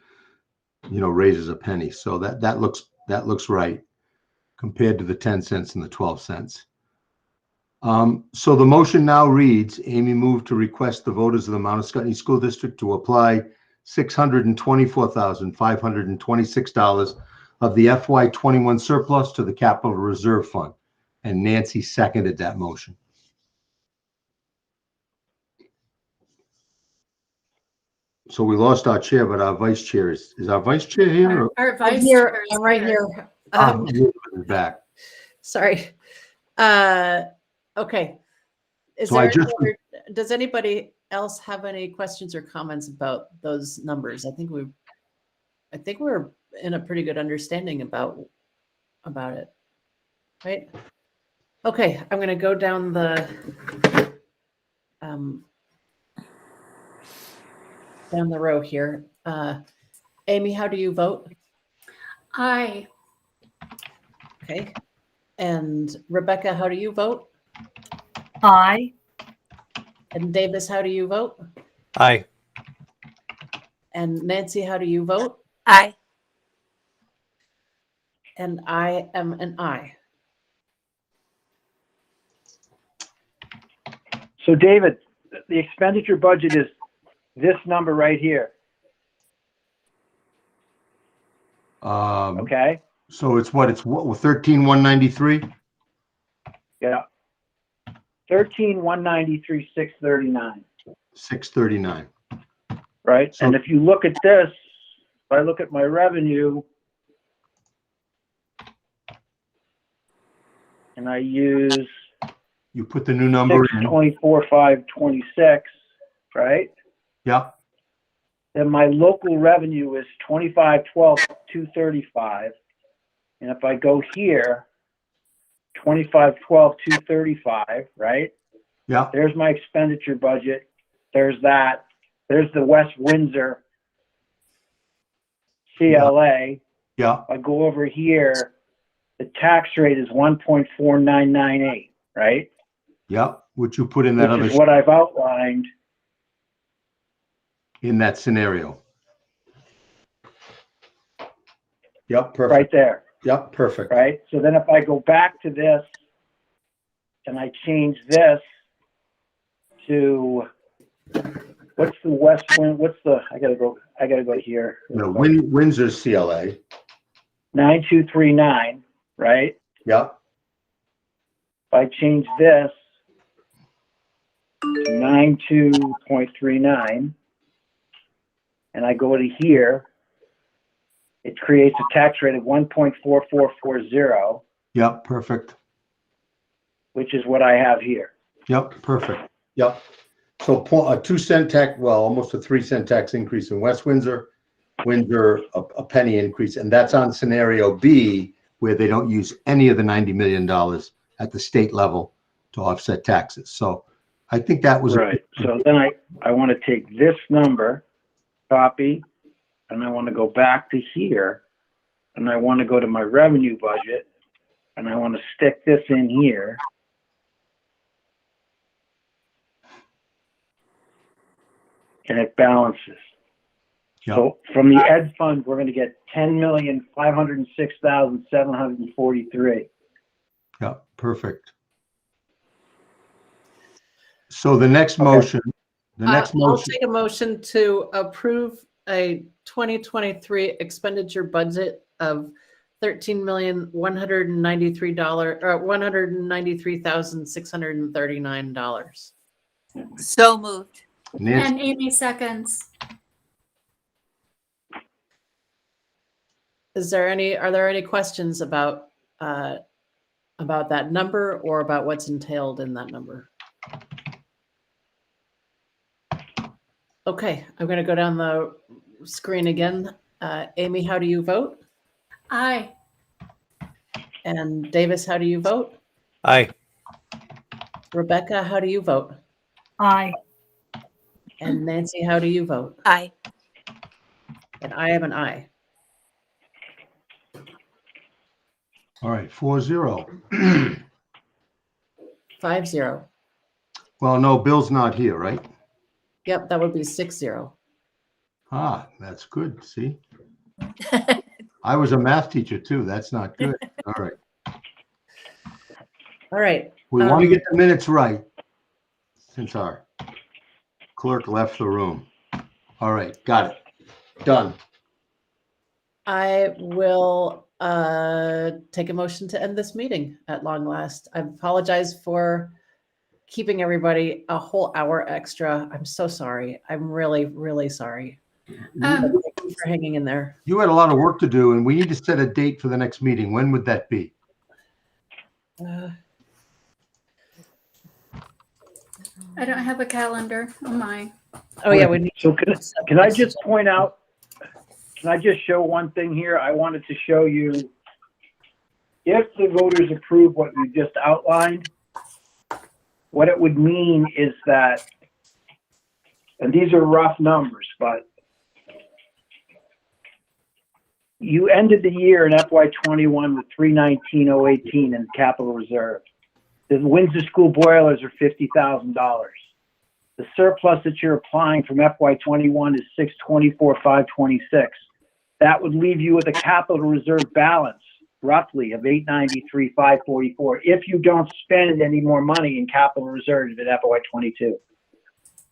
raises a penny. So that looks right compared to the 10 cents and the 12 cents. So the motion now reads, Amy moved to request the voters of the Mount Scottney School District to apply $624,526 of the FY21 surplus to the Capital Reserve Fund. And Nancy seconded that motion. So we lost our chair, but our vice chair is our vice chair here? Our vice I'm here. chair is I'm right here. here. You're back. Sorry. Okay. Does anybody else have any questions or comments about those numbers? I think we're in a pretty good understanding about it, right? Okay, I'm going to go down the row here. Amy, how do you vote? Aye. Okay. And Rebecca, how do you vote? Aye. And Davis, how do you vote? Aye. And Nancy, how do you vote? Aye. And I am an aye. so David, the expenditure budget is this number right here. Okay. So it's what 13,193? Yeah. 13,193, 639. 639. Right. So- And if you look at this, if I look at my revenue and I use You put the new number in. 624,526, right? Yeah. Then my local revenue is 25,12,235. And if I go here, 25,12,235, right? Yeah. There's my expenditure budget. There's that. There's the West Windsor CLA. Yeah. I go over here, the tax rate is 1.4998, right? Yeah. Which you put in that Which other is what I've outlined. in that scenario. Yep. Perfect. Right there. Yep. Perfect. Right. So then if I go back to this and I change this to what's the West Wind? I gotta go here. No, Windsor CLA. 9239, right? Yep. If I change this to 92.39 and I go to here, it creates a tax rate of 1.4440, Yep. Perfect. which is what I have here. Yep. Perfect. Yep. So a 2 cent tax, almost a 3 cent tax increase in West Windsor, a penny increase, and that's on scenario B, where they don't use any of the $90 million at the state level to offset taxes. So I think that was Right. So then I want to take this number, copy, and I want to go back to here, and I want to go to my revenue budget, and I want to stick this in here. And it balances. Yep. So from the Ed Fund, we're going to get 10,506,743. Yeah, perfect. So the next motion, I'll take a motion to approve a 2023 expenditure budget of $193,639. So moved. Nancy, And Amy seconds. Are there any questions about about that number or about what's entailed in that number? Okay, I'm going to go down the screen again. Amy, how do you vote? Aye. And Davis, how do you vote? Aye. Rebecca, how do you vote? Aye. And Nancy, how do you vote? Aye. And I am an aye. All right, 4-0. 5-0. Well, no, Bill's not here, right? Yep, that would be 6-0. Ah, that's good. See? I was a math teacher too. That's not good. All right. All right. We want to get the minutes right since our clerk left the room. All right, got it. Done. I will take a motion to end this meeting at long last. I apologize for keeping everybody a whole hour extra. I'm so sorry. I'm really, really sorry. Thank you for hanging in there. You had a lot of work to do, and we need to set a date for the next meeting. When would that be? I don't have a calendar on mine. Oh yeah, we need. So can I just point out? Can I just show one thing here? I wanted to show you if the voters approve what you just outlined, what it would mean is that, and these are rough numbers, but you ended the year in FY21 with $319,018 in capital reserve. The Windsor School boilers are $50,000. The surplus that you're applying from FY21 is $624,526. That would leave you with a capital reserve balance, roughly, of $893,544 if you don't spend any more money in capital reserves in FY22.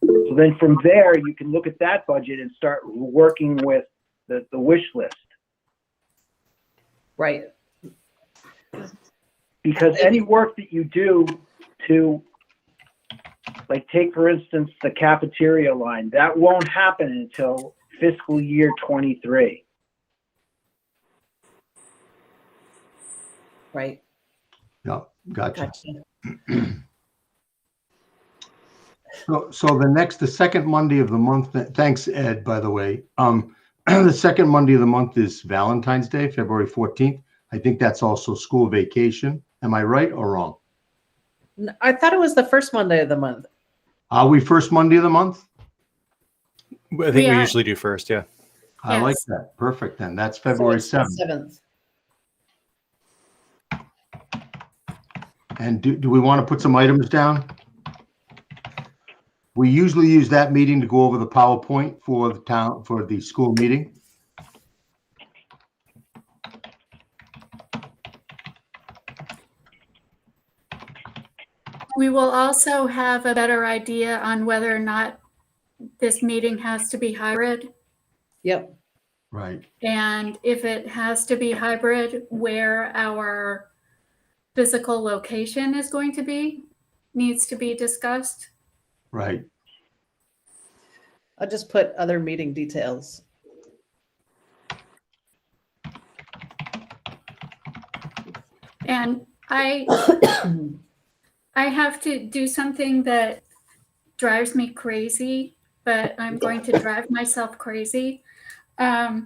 So then from there, you can look at that budget and start working with the wish list. Right. Because any work that you do to, like, take, for instance, the cafeteria line, that won't happen until fiscal year 23. Right. No, gotcha. Gotcha. So the second Monday of the month, thanks, Ed, by the way. The second Monday of the month is Valentine's Day, February 14th. I think that's also school vacation. Am I right or wrong? I thought it was the first Monday of the month. Are we first Monday of the month? I think we usually do first, yeah. I like that. Perfect, then. That's February 7th. 7th. And do we want to put some items down? We usually use that meeting to go over the PowerPoint for the town, for the school meeting. We will also have a better idea on whether or not this meeting has to be hybrid. Yep. Right. And if it has to be hybrid, where our physical location is going to be needs to be discussed. Right. I'll just put other meeting details. And I have to do something that drives me crazy, but I'm going to drive myself crazy. I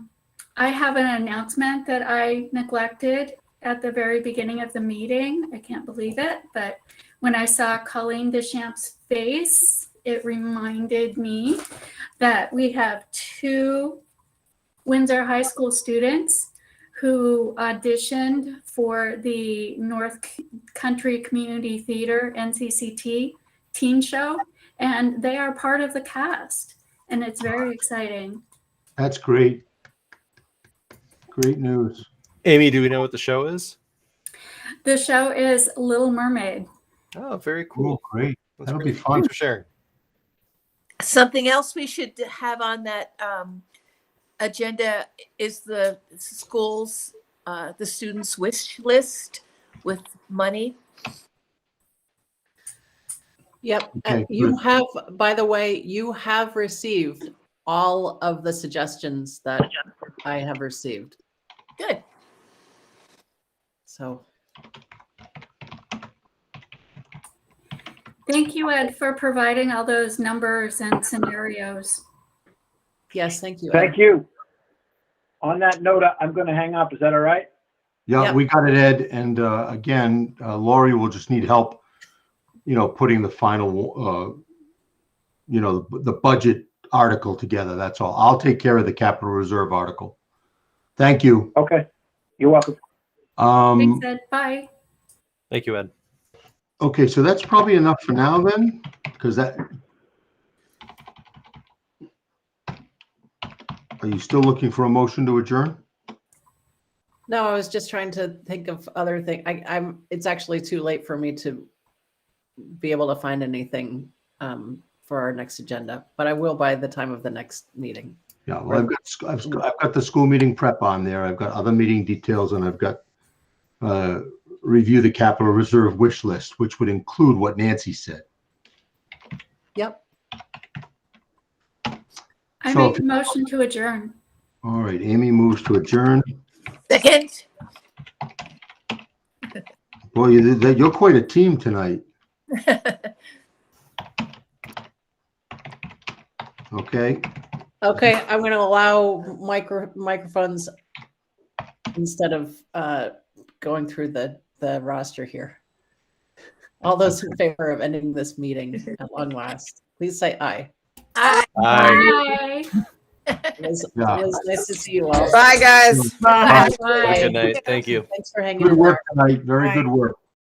have an announcement that I neglected at the very beginning of the meeting. I can't believe it, but when I saw Colleen Deschamps's face, it reminded me that we have 2 Windsor High School students who auditioned for the North Country Community Theater NCCT teen show, and they are part of the cast, and it's very exciting. That's great. Great news. Amy, do we know what the show is? The show is Little Mermaid. Oh, very cool. Oh, great. That's That'll great. be fun. Thanks for sharing. Something else we should have on that agenda is the schools, the students' wish list with money. Yep. Okay, You good. have, by the way, you have received all of the suggestions that I have received. Good. So Thank you, Ed, for providing all those numbers and scenarios. Yes, thank you. Thank you. On that note, I'm going to hang up. Is that all right? Yeah, Yep. we got it, Ed. And again, Lori will just need help, putting the final, the budget article together. That's all. I'll take care of the capital reserve article. Thank you. Okay. You're welcome. Thanks, Ed. Bye. Thank you, Ed. Okay, so that's probably enough for now then, because that. Are you still looking for a motion to adjourn? No, I was just trying to think of other things. It's actually too late for me to be able to find anything for our next agenda, but I will by the time of the next meeting. Yeah, well, I've got the school meeting prep on there. I've got other meeting details, and I've got review the capital reserve wish list, which would include what Nancy said. Yep. I make a motion to adjourn. All right, Amy moves to adjourn. Second. Boy, you're quite a team tonight. Okay. Okay, I'm going to allow microphones instead of going through the roster here. All those in favor of ending this meeting at long last, please say aye. Aye. Bye. It was nice to see you all. Bye, guys. Bye. Bye. Good night. Thank you. Thanks for hanging Good in work there. tonight. Very good work.